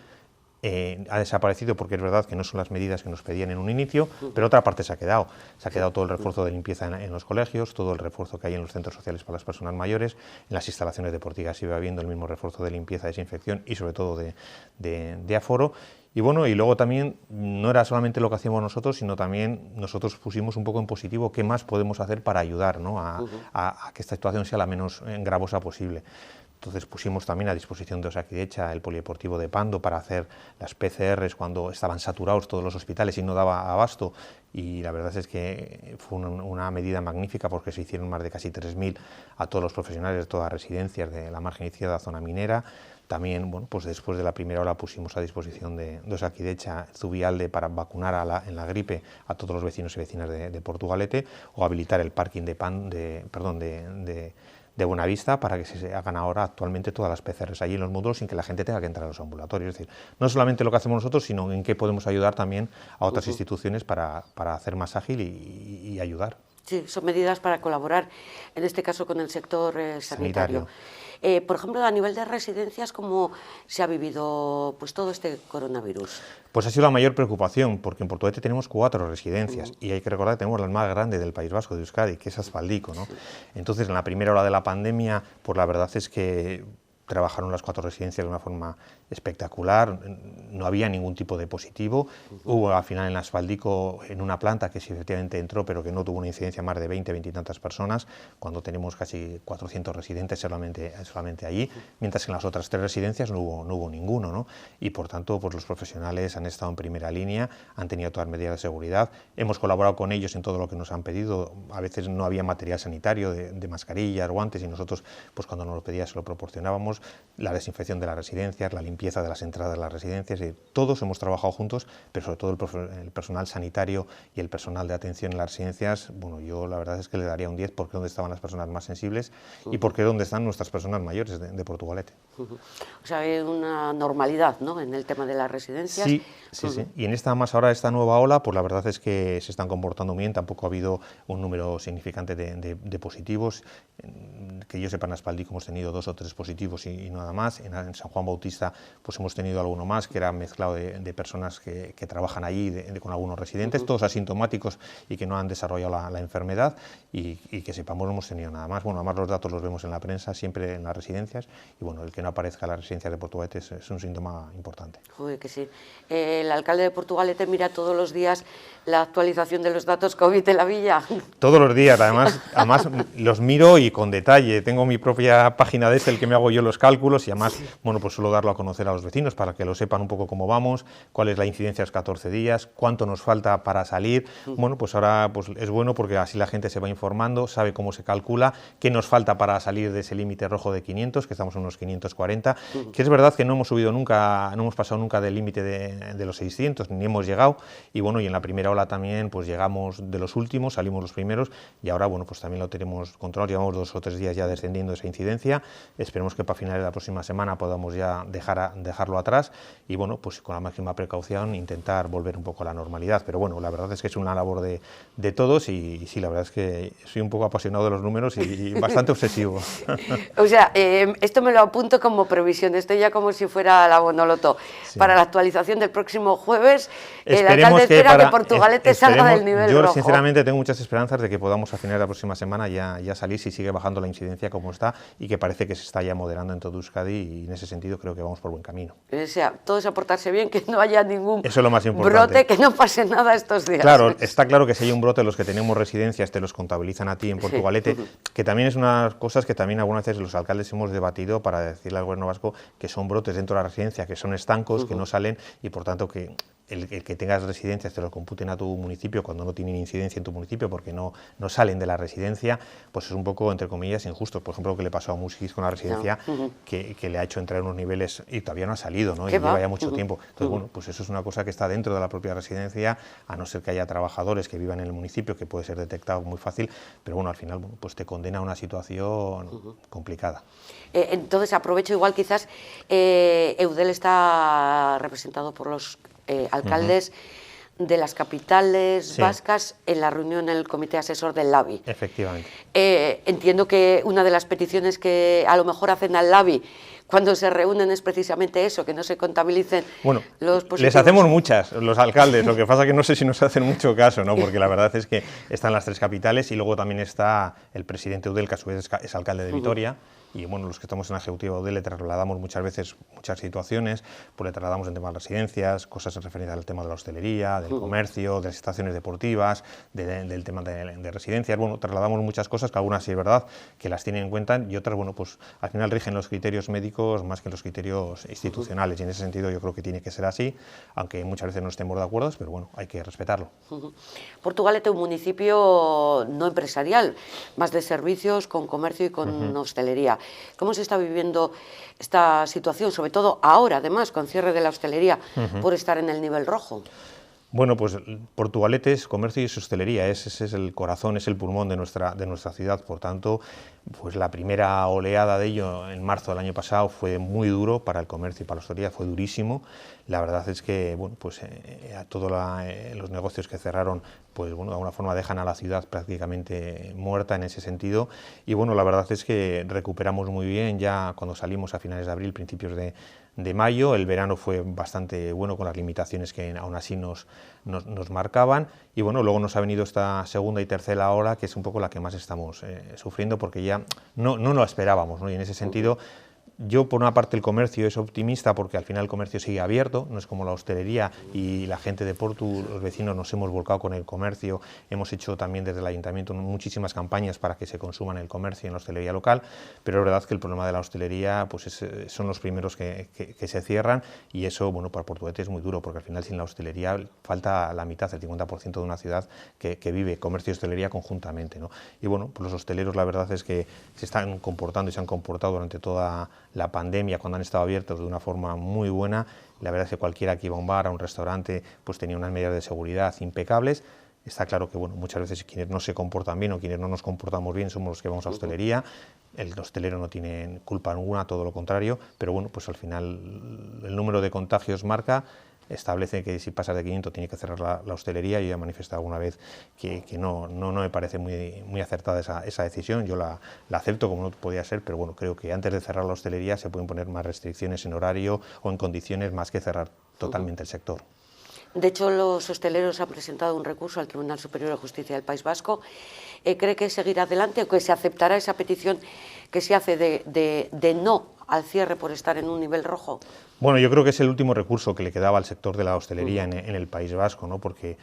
ha desaparecido, porque es verdad que no son las medidas que nos pedían en un inicio, pero otra parte se ha quedado todo el refuerzo de limpieza en los colegios, todo el refuerzo que hay en los centros sociales para las personas mayores, en las instalaciones deportivas sigue habiendo el mismo refuerzo de limpieza, desinfección y sobre todo de aforo. Y bueno, y luego también no era solamente lo que hacíamos nosotros, sino también nosotros pusimos un poco en positivo qué más podemos hacer para ayudar, ¿no? a que esta situación sea la menos gravosa posible. Entonces pusimos también a disposición de Osakidetza el polideportivo de Pando para hacer las PCRs cuando estaban saturados todos los hospitales y no daba abasto, y la verdad es que fue una medida magnífica, porque se hicieron más de casi 3.000 a todos los profesionales de todas las residencias de la margen izquierda, zona minera. También, bueno, pues después de la primera ola pusimos a disposición de Osakidetza Zubialde para vacunar en la gripe a todos los vecinos y vecinas de Portugalete, o habilitar el parking de Buenavista para que se hagan ahora actualmente todas las PCRs allí en los módulos sin que la gente tenga que entrar a los ambulatorios. Es decir, no solamente lo que hacemos nosotros, sino en qué podemos ayudar también a otras instituciones para hacer más ágil y ayudar. Sí, son medidas para colaborar, en este caso con el sector sanitario. Por ejemplo, a nivel de residencias, ¿cómo se ha vivido pues todo este coronavirus? Pues ha sido la mayor preocupación, porque en Portugalete tenemos 4 residencias y hay que recordar que tenemos la más grande del País Vasco, de Euskadi, que es Aspaldico, ¿no? Sí. Entonces, en la primera ola de la pandemia, pues la verdad es que trabajaron las 4 residencias de una forma espectacular, no había ningún tipo de positivo. Hubo al final en Aspaldico, en una planta que sí efectivamente entró, pero que no tuvo una incidencia más de 20 y tantas personas, cuando tenemos casi 400 residentes solamente allí, mientras que en las otras 3 residencias no hubo ninguno, ¿no? Y por tanto, pues los profesionales han estado en primera línea, han tenido todas las medidas de seguridad, hemos colaborado con ellos en todo lo que nos han pedido. A veces no había material sanitario de mascarillas, guantes, y nosotros, pues cuando nos lo pedían se lo proporcionábamos. La desinfección de las residencias, la limpieza de las entradas de las residencias, y todos hemos trabajado juntos, pero sobre todo el personal sanitario y el personal de atención en las residencias. Bueno, yo la verdad es que le daría un 10, porque es donde estaban las personas más sensibles y porque es donde están nuestras personas mayores de Portugalete. O sea, hay una normalidad, ¿no?, en el tema de las residencias. Sí. Y en esta nueva ola, pues la verdad es que se están comportando bien. Tampoco ha habido un número significante de positivos. Que yo sepa, en Aspaldico hemos tenido 2 o 3 positivos y nada más. En San Juan Bautista pues hemos tenido alguno más, que era mezclado de personas que trabajan allí con algunos residentes, todos asintomáticos y que no han desarrollado la enfermedad, y que sepamos no hemos tenido nada más. Bueno, además los datos los vemos en la prensa, siempre en las residencias, y bueno, el que no aparezca en las residencias de Portugalete es un síntoma importante. Joder, que sí. El alcalde de Portugalete mira todos los días la actualización de los datos COVID de la villa. Todos los días, además los miro y con detalle. Tengo mi propia página de Excel que me hago yo los los cálculos y además, bueno, pues suelo darlo a conocer a los vecinos para que lo sepan un poco cómo vamos, cuál es la incidencia de los 14 días, cuánto nos falta para salir. Bueno, pues ahora pues es bueno porque así la gente se va informando, sabe cómo se calcula, qué nos falta para salir de ese límite rojo de 500, que estamos en unos 540, que es verdad que no hemos subido nunca, no hemos pasado nunca del límite de los 600, ni hemos llegado, y bueno, y en la primera ola también pues llegamos de los últimos, salimos los primeros, y ahora bueno, pues también lo tenemos controlado, llevamos 2 o 3 días ya descendiendo esa incidencia, esperemos que para finales de la próxima semana podamos ya dejarlo atrás, y bueno, pues con la máxima precaución intentar volver un poco a la normalidad, pero bueno, la verdad es que es una labor de todos, y sí, la verdad es que soy un poco apasionado de los números y bastante obsesivo. O sea, esto me lo apunto como previsión, esto ya como si fuera la Bonoloto. Sí. Para la actualización del próximo jueves, el alcalde espera que Portugalete salga del nivel rojo. Yo sinceramente tengo muchas esperanzas de que podamos a finales de la próxima semana ya salir si sigue bajando la incidencia como está y que parece que se está ya moderando en todo Euskadi, y en ese sentido creo que vamos por buen camino. O sea, todo es aportarse bien, que no haya ningún Eso es lo más importante. Brote, que no pase nada estos días. Claro, está claro que si hay un brote, los que tenemos residencias te los contabilizan a ti en Portugalete, sí. Que también es unas cosas que también algunas veces los alcaldes hemos debatido para decirle al gobierno vasco que son brotes dentro de la residencia, que son estancos, que no salen, y por tanto que el que tengas residencias te lo computen a tu municipio cuando no tienen incidencia en tu municipio porque no salen de la residencia, pues es un poco, entre comillas, injusto. Por ejemplo, lo que le pasó a Muskis con la residencia, que le ha hecho entrar en unos niveles y todavía no ha salido, ¿no? Y lleva ya mucho tiempo. Entonces, bueno, pues eso es una cosa que está dentro de la propia residencia, a no ser que haya trabajadores que vivan en el municipio, que puede ser detectado muy fácil, pero bueno, al final, bueno, pues te condena a una situación complicada. Entonces, aprovecho igual quizás, Eudel está representado por los alcaldes de las capitales vascas en la reunión en el comité asesor del LABI. Efectivamente. Entiendo que una de las peticiones que a lo mejor hacen al LABI cuando se reúnen es precisamente eso, que no se contabilicen los positivos. Les hacemos muchas, los alcaldes, lo que pasa que no sé si nos hacen mucho caso, ¿no? Porque la verdad es que están las 3 capitales y luego también está el presidente Eudel, que a su vez es alcalde de Vitoria, y bueno, los que estamos en la ejecutiva Eudel le trasladamos muchas veces muchas situaciones, pues le trasladamos en temas de residencias, cosas en referencia al tema de la hostelería, del comercio, de las estaciones deportivas, del tema de residencias. Bueno, trasladamos muchas cosas, que algunas sí es verdad que las tienen en cuenta, y otras, bueno, pues al final rigen los criterios médicos más que los criterios institucionales, y en ese sentido yo creo que tiene que ser así, aunque muchas veces no estemos de acuerdo, pero bueno, hay que respetarlo. Portugalete, un municipio no empresarial, más de servicios, con comercio y con hostelería. ¿Cómo se está viviendo esta situación, sobre todo ahora, además, con cierre de la hostelería, por estar en el nivel rojo? Bueno, pues Portugalete es comercio y es hostelería, ese es el corazón, es el pulmón de nuestra ciudad. Por tanto, pues la primera oleada de ello en marzo del año pasado fue muy duro para el comercio y para la hostelería, fue durísimo. La verdad es que bueno, pues a todos los negocios que cerraron, pues bueno, de alguna forma dejan a la ciudad prácticamente muerta en ese sentido. Y bueno, la verdad es que recuperamos muy bien ya cuando salimos a finales de abril, principios de mayo. El verano fue bastante bueno con las limitaciones que aún así nos marcaban, y bueno, luego nos ha venido esta segunda y tercera ola, que es un poco la que más estamos sufriendo, porque ya no lo esperábamos, ¿no? Y en ese sentido, yo por una parte el comercio es optimista porque al final el comercio sigue abierto, no es como la hostelería, y la gente de Portu, los vecinos, nos hemos volcado con el comercio, hemos hecho también desde el ayuntamiento muchísimas campañas para que se consuma en el comercio y en la hostelería local, pero es verdad que el problema de la hostelería pues son los primeros que se cierran, y eso, bueno, para Portugalete es muy duro, porque al final sin la hostelería falta la mitad, el 50% de una ciudad que vive comercio y hostelería conjuntamente, ¿no? Y bueno, pues los hosteleros la verdad es que se están comportando y se han comportado durante toda la pandemia, cuando han estado abiertos, de una forma muy buena. La verdad es que cualquiera que iba a un bar, a un restaurante, pues tenía unas medidas de seguridad impecables. Está claro que bueno, muchas veces quienes no se comportan bien o quienes no nos comportamos bien somos los que vamos a hostelería. El hostelero no tiene culpa ninguna, todo lo contrario, pero bueno, pues al final el número de contagios marca, establece que si pasa de 500 tiene que cerrar la hostelería. Yo ya he manifestado alguna vez que no me parece muy acertada esa decisión. Yo la acepto como no podía ser, pero bueno, creo que antes de cerrar la hostelería se pueden poner más restricciones en horario o en condiciones, más que cerrar totalmente el sector. De hecho, los hosteleros han presentado un recurso al Tribunal Superior de Justicia del País Vasco. ¿Cree que seguirá adelante o que se aceptará esa petición que se hace de no al cierre por estar en un nivel rojo? Bueno, yo creo que es el último recurso que le quedaba al sector de la hostelería en el País Vasco, ¿no? Porque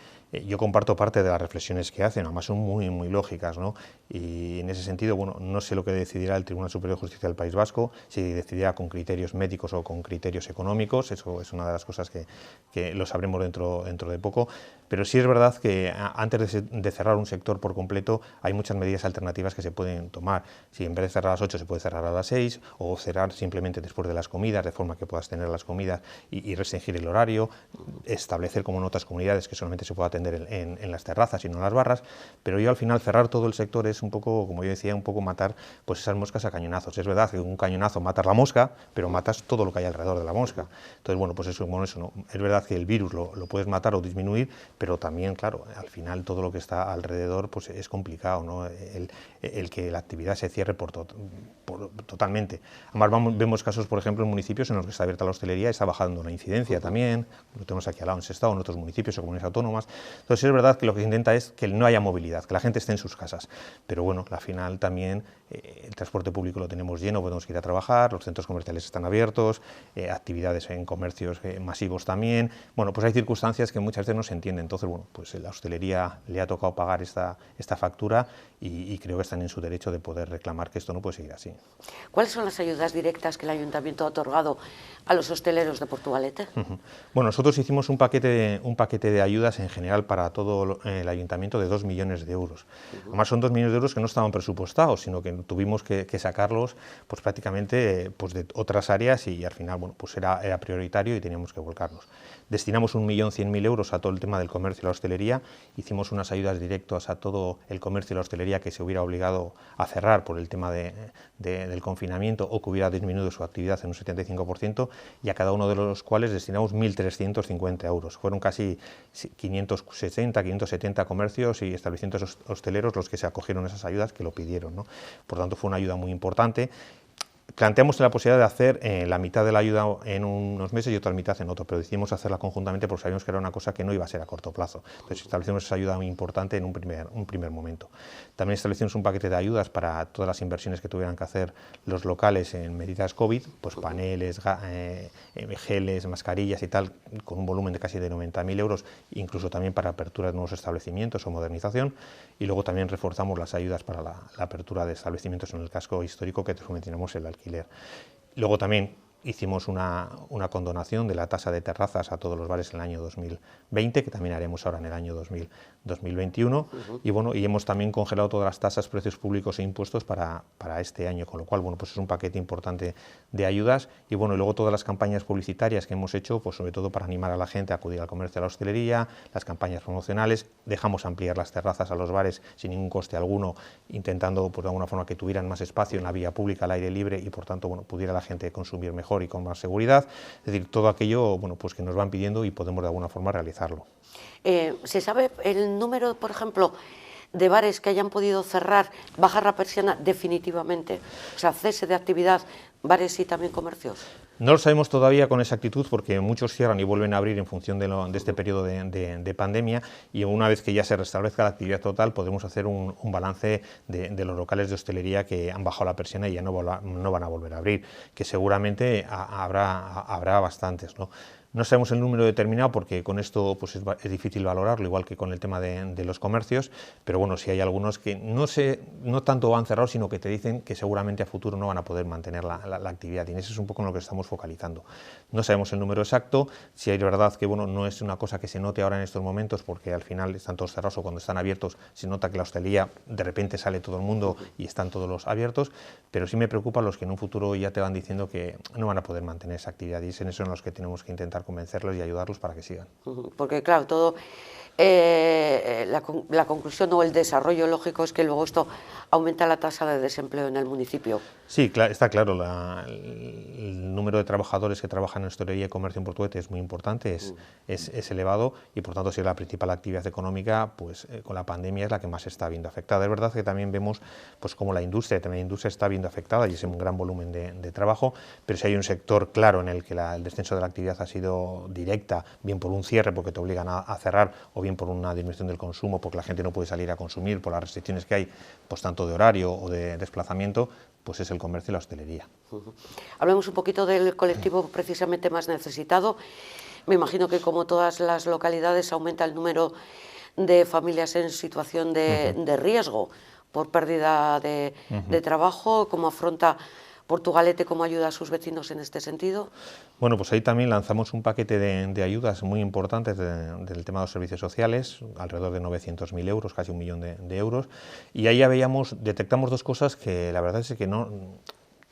yo comparto parte de las reflexiones que hacen, además son muy, muy lógicas, ¿no? Y en ese sentido, bueno, no sé lo que decidirá el Tribunal Superior de Justicia del País Vasco, si decidirá con criterios médicos o con criterios económicos, eso es una de las cosas que lo sabremos dentro de poco, pero sí es verdad que antes de cerrar un sector por completo hay muchas medidas alternativas que se pueden tomar. Si en vez de cerrar a las 8 se puede cerrar a las 6 o cerrar simplemente después de las comidas, de forma que puedas tener las comidas y restringir el horario, establecer como en otras comunidades que solamente se puede atender en las terrazas y no en las barras, pero yo al final cerrar todo el sector es un poco, como yo decía, un poco matar pues esas moscas a cañonazos. Es verdad que un cañonazo matas la mosca, pero matas todo lo que hay alrededor de la mosca. Entonces, bueno, pues eso no. Es verdad que el virus lo puedes matar o disminuir, pero también, claro, al final todo lo que está alrededor pues es complicado, ¿no? El que la actividad se cierre totalmente. Además, vemos casos, por ejemplo, en municipios en los que está abierta la hostelería y está bajando la incidencia también, lo tenemos aquí al lado en Sestao, en otros municipios o comunidades autónomas. Entonces es verdad que lo que se intenta es que no haya movilidad, que la gente esté en sus casas, pero bueno, al final también el transporte público lo tenemos lleno, podemos ir a trabajar, los centros comerciales están abiertos, actividades en comercios masivos también. Bueno, pues hay circunstancias que muchas veces no se entienden, entonces bueno, pues la hostelería le ha tocado pagar esta factura y creo que están en su derecho de poder reclamar que esto no puede seguir así. ¿Cuáles son las ayudas directas que el Ayuntamiento ha otorgado a los hosteleros de Portugalete? Bueno, nosotros hicimos un paquete de ayudas en general para todo el Ayuntamiento de 2 millones de euros. Además son 2 millones de euros que no estaban presupuestados, sino que tuvimos que sacarlos pues prácticamente pues de otras áreas y al final bueno, pues era prioritario y teníamos que volcarnos. Destinamos 1.100.000 euros a todo el tema del comercio y la hostelería, hicimos unas ayudas directas a todo el comercio y la hostelería que se hubiera obligado a cerrar por el tema del confinamiento o que hubiera disminuido su actividad en un 75%, y a cada uno de los cuales destinamos 1.350 euros. Fueron casi 570 comercios y establecimientos hosteleros los que se acogieron a esas ayudas, que lo pidieron, ¿no? Por tanto, fue una ayuda muy importante. Planteamos la posibilidad de hacer la mitad de la ayuda en unos meses y otra mitad en otro, pero decidimos hacerla conjuntamente porque sabíamos que era una cosa que no iba a ser a corto plazo. Entonces establecimos esa ayuda muy importante en un primer momento. También establecimos un paquete de ayudas para todas las inversiones que tuvieran que hacer los locales en medidas COVID, pues paneles, geles, mascarillas y tal, con un volumen de casi de 90.000 euros, incluso también para apertura de nuevos establecimientos o modernización. Y luego también reforzamos las ayudas para la apertura de establecimientos en el casco histórico, que subvencionamos el alquiler. Luego también hicimos una condonación de la tasa de terrazas a todos los bares en el año 2020, que también haremos ahora en el año 2021, y bueno, y hemos también congelado todas las tasas, precios públicos e impuestos para este año, con lo cual, bueno, pues es un paquete importante de ayudas. Y bueno, y luego todas las campañas publicitarias que hemos hecho, pues sobre todo para animar a la gente a acudir al comercio y a la hostelería, las campañas promocionales, dejamos ampliar las terrazas a los bares sin ningún coste alguno, intentando pues de alguna forma que tuvieran más espacio en la vía pública, al aire libre, y por tanto, bueno, pudiera la gente consumir mejor y con más seguridad. Es decir, todo aquello, bueno, pues que nos van pidiendo y podemos de alguna forma realizarlo. ¿Se sabe el número, por ejemplo, de bares que hayan podido cerrar, bajar la persiana definitivamente? O sea, cese de actividad, bares y también comercios. No lo sabemos todavía con exactitud porque muchos cierran y vuelven a abrir en función de este periodo de pandemia, y una vez que ya se restablezca la actividad total podremos hacer un balance de los locales de hostelería que han bajado la persiana y ya no van a volver a abrir, que seguramente habrá bastantes, ¿no? No sabemos el número determinado porque con esto pues es difícil valorarlo, igual que con el tema de los comercios, pero bueno, sí hay algunos que no tanto van cerrados, sino que te dicen que seguramente a futuro no van a poder mantener la actividad, y en eso es un poco en lo que estamos focalizando. No sabemos el número exacto, si es verdad que bueno, no es una cosa que se note ahora en estos momentos, porque al final están todos cerrados, o cuando están abiertos se nota que la hostelería de repente sale todo el mundo y están todos los abiertos, pero sí me preocupan los que en un futuro ya te van diciendo que no van a poder mantener esa actividad, y es en eso en los que tenemos que intentar convencerlos y ayudarlos para que sigan. Porque claro, todo la conclusión o el desarrollo lógico es que luego esto aumenta la tasa de desempleo en el municipio. Sí, está claro, el número de trabajadores que trabajan en hostelería y comercio en Portugalete es muy importante, es elevado, y por tanto si es la principal actividad económica, pues con la pandemia es la que más se está viendo afectada. Es verdad que también vemos pues como la industria está viendo afectada y es un gran volumen de trabajo, pero si hay un sector claro en el que el descenso de la actividad ha sido directa, bien por un cierre porque te obligan a cerrar, o bien por una disminución del consumo porque la gente no puede salir a consumir por las restricciones que hay, pues tanto de horario o de desplazamiento, pues es el comercio y la hostelería. Hablemos un poquito del colectivo precisamente más necesitado. Me imagino que como todas las localidades aumenta el número de familias en situación de riesgo por pérdida de trabajo. ¿Cómo afronta Portugalete, cómo ayuda a sus vecinos en este sentido? Bueno, pues ahí también lanzamos un paquete de ayudas muy importantes del tema de los servicios sociales, alrededor de 900.000 euros, casi 1 millón de euros, y ahí ya detectamos dos cosas que la verdad es que no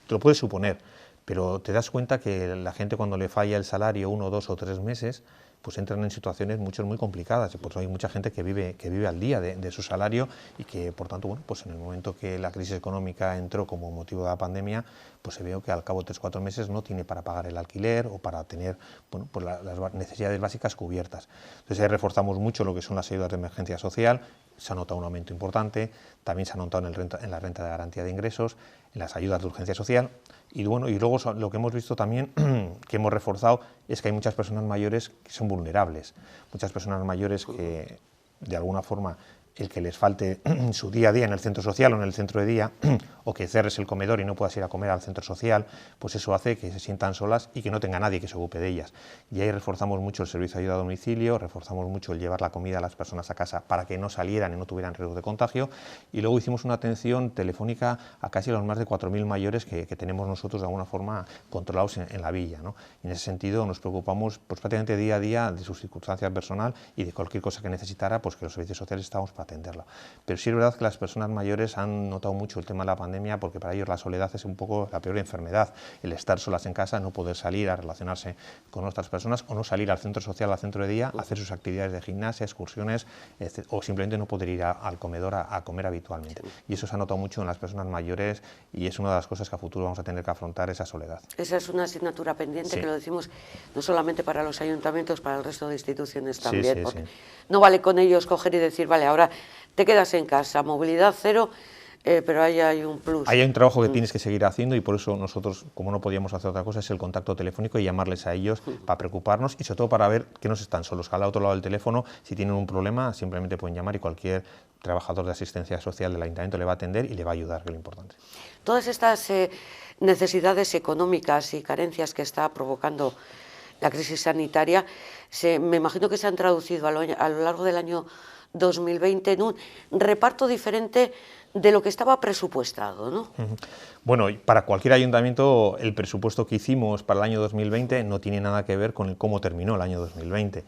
te lo puedes suponer, pero te das cuenta que la gente cuando le falla el salario 1, 2 o 3 meses, pues entran en situaciones muy complicadas, y pues hay mucha gente que vive al día de su salario y que, por tanto, bueno, pues en el momento que la crisis económica entró como motivo de la pandemia, pues se vio que al cabo de 3 o 4 meses no tiene para pagar el alquiler o para tener, bueno, pues las necesidades básicas cubiertas. Entonces ahí reforzamos mucho lo que son las ayudas de emergencia social, se ha notado un aumento importante, también se ha notado en la renta de garantía de ingresos, en las ayudas de urgencia social, y bueno, y luego lo que hemos visto también, que hemos reforzado, es que hay muchas personas mayores que son vulnerables, muchas personas mayores que de alguna forma el que les falte su día a día en el centro social o en el centro de día, o que cerres el comedor y no puedas ir a comer al centro social, pues eso hace que se sientan solas y que no tenga nadie que se ocupe de ellas. Y ahí reforzamos mucho el servicio de ayuda a domicilio, reforzamos mucho el llevar la comida a las personas a casa para que no salieran y no tuvieran riesgo de contagio, y luego hicimos una atención telefónica a casi los más de 4.000 mayores que tenemos nosotros de alguna forma controlados en la villa, ¿no? Y en ese sentido nos preocupamos pues prácticamente día a día de sus circunstancias personal y de cualquier cosa que necesitara, pues que los servicios sociales estamos para atenderla. Pero sí es verdad que las personas mayores han notado mucho el tema de la pandemia, porque para ellos la soledad es un poco la peor enfermedad, el estar solas en casa, no poder salir a relacionarse con otras personas o no salir al centro social, al centro de día, a hacer sus actividades de gimnasia, excursiones, o simplemente no poder ir al comedor a comer habitualmente. Y eso se ha notado mucho en las personas mayores y es una de las cosas que a futuro vamos a tener que afrontar, esa soledad. Esa es una asignatura pendiente, sí, que lo decimos no solamente para los ayuntamientos, para el resto de instituciones también. Sí, porque no vale con ellos coger y decir, vale, ahora te quedas en casa, movilidad cero, pero ahí hay un plus. Ahí hay un trabajo que tienes que seguir haciendo, y por eso nosotros, como no podíamos hacer otra cosa, es el contacto telefónico y llamarles a ellos para preocuparnos y sobre todo para ver que no están solos, que al otro lado del teléfono, si tienen un problema, simplemente pueden llamar y cualquier trabajador de asistencia social del ayuntamiento le va a atender y le va a ayudar, que es lo importante. Todas estas necesidades económicas y carencias que está provocando la crisis sanitaria, me imagino que se han traducido a lo largo del año 2020 en un reparto diferente de lo que estaba presupuestado, ¿no? Bueno, para cualquier ayuntamiento el presupuesto que hicimos para el año 2020 no tiene nada que ver con cómo terminó el año 2020.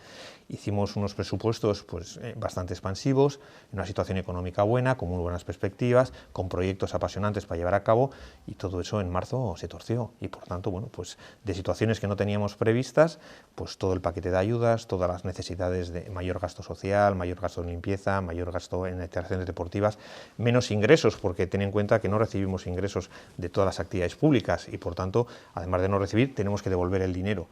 Hicimos unos presupuestos pues, bastante expansivos, en una situación económica buena, con muy buenas perspectivas, con proyectos apasionantes para llevar a cabo, y todo eso en marzo se torció. Y por tanto, bueno, pues de situaciones que no teníamos previstas, pues todo el paquete de ayudas, todas las necesidades de mayor gasto social, mayor gasto en limpieza, mayor gasto en instalaciones deportivas, menos ingresos, porque ten en cuenta que no recibimos ingresos de todas las actividades públicas y por tanto, además de no recibir, tenemos que devolver el dinero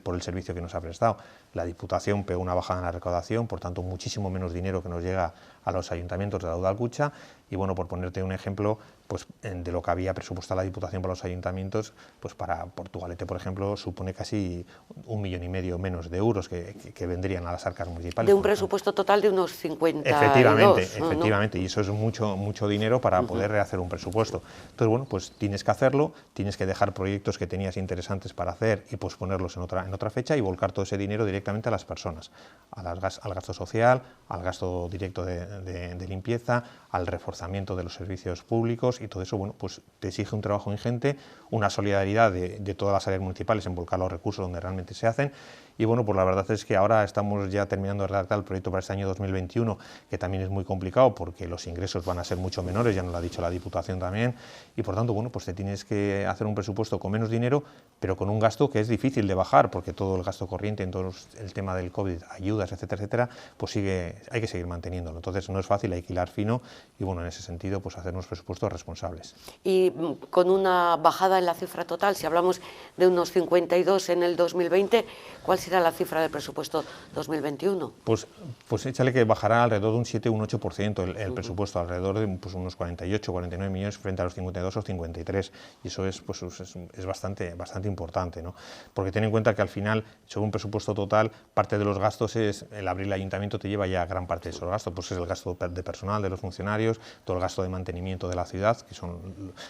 por el servicio que nos ha prestado. La Diputación pegó una bajada en la recaudación, por tanto muchísimo menos dinero que nos llega a los ayuntamientos de la Udalkutxa, y bueno, por ponerte un ejemplo, pues de lo que había presupuestado la Diputación para los ayuntamientos, pues para Portugalete, por ejemplo, supone casi 1,5 millones menos de euros que vendrían a las arcas municipales. De un presupuesto total de unos 52. Efectivamente, ¿no? Y eso es mucho dinero para poder rehacer un presupuesto. Entonces, bueno, pues tienes que hacerlo, tienes que dejar proyectos que tenías interesantes para hacer y posponerlos en otra fecha y volcar todo ese dinero directamente a las personas, al gasto social, al gasto directo de limpieza, al reforzamiento de los servicios públicos, y todo eso, bueno, pues te exige un trabajo ingente, una solidaridad de todas las áreas municipales en volcar los recursos donde realmente se hacen. Y bueno, pues la verdad es que ahora estamos ya terminando de redactar el proyecto para este año 2021, que también es muy complicado porque los ingresos van a ser mucho menores, ya nos lo ha dicho la Diputación también, y por tanto, bueno, pues te tienes que hacer un presupuesto con menos dinero, pero con un gasto que es difícil de bajar, porque todo el gasto corriente, en todo el tema del COVID, ayudas, etcétera, etcétera, pues hay que seguir manteniéndolo. Entonces no es fácil, hay que hilar fino, y bueno, en ese sentido, pues hacer unos presupuestos responsables. Y con una bajada en la cifra total, si hablamos de unos 52 en el 2020, ¿cuál será la cifra del presupuesto 2021? Pues échale que bajará alrededor de un 7 o un 8% el presupuesto, alrededor de pues, unos 48 o 49 millones frente a los 52 o 53, y eso es bastante importante, ¿no? Porque ten en cuenta cuenta que al final, según un presupuesto total, parte de los gastos es, el abrir el ayuntamiento te lleva ya gran parte de esos gastos, pues es el gasto de personal, de los funcionarios, todo el gasto de mantenimiento de la ciudad,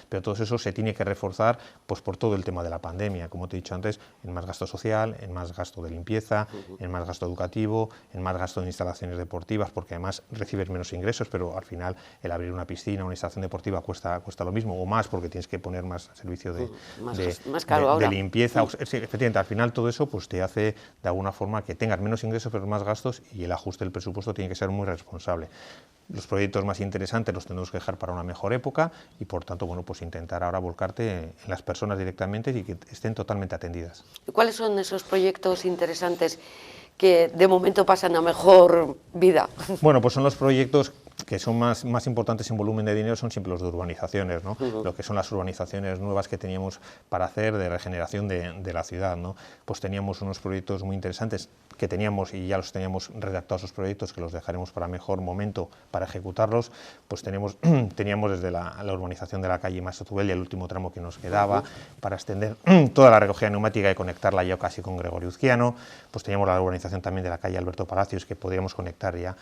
pero todo eso se tiene que reforzar pues por todo el tema de la pandemia, como te he dicho antes, en más gasto social, en más gasto de limpieza, en más gasto educativo, en más gasto de instalaciones deportivas, porque además recibes menos ingresos, pero al final el abrir una piscina, una instalación deportiva cuesta lo mismo o más, porque tienes que poner más servicio de limpieza. Sí, efectivamente, al final todo eso pues te hace de alguna forma que tengas menos ingresos pero más gastos, y el ajuste del presupuesto tiene que ser muy responsable. Los proyectos más interesantes los tenemos que dejar para una mejor época y, por tanto, bueno, pues intentar ahora volcarte en las personas directamente y que estén totalmente atendidas. ¿Cuáles son esos proyectos interesantes que de momento pasan a mejor vida? Bueno, pues son los proyectos que son más importantes en volumen de dinero, son siempre los de urbanizaciones, ¿no? Lo que son las urbanizaciones nuevas que teníamos para hacer de regeneración de la ciudad, ¿no? Pues teníamos unos proyectos muy interesantes que teníamos, y ya los teníamos redactados los proyectos, que los dejaremos para mejor momento para ejecutarlos. Pues teníamos desde la urbanización de la calle Maestro Zubeldia, el último tramo que nos quedaba, para extender toda la recogida neumática y conectarla ya casi con Gregorio Uzquiano. Pues teníamos la urbanización también de la calle Alberto Palacios, que podríamos conectar ya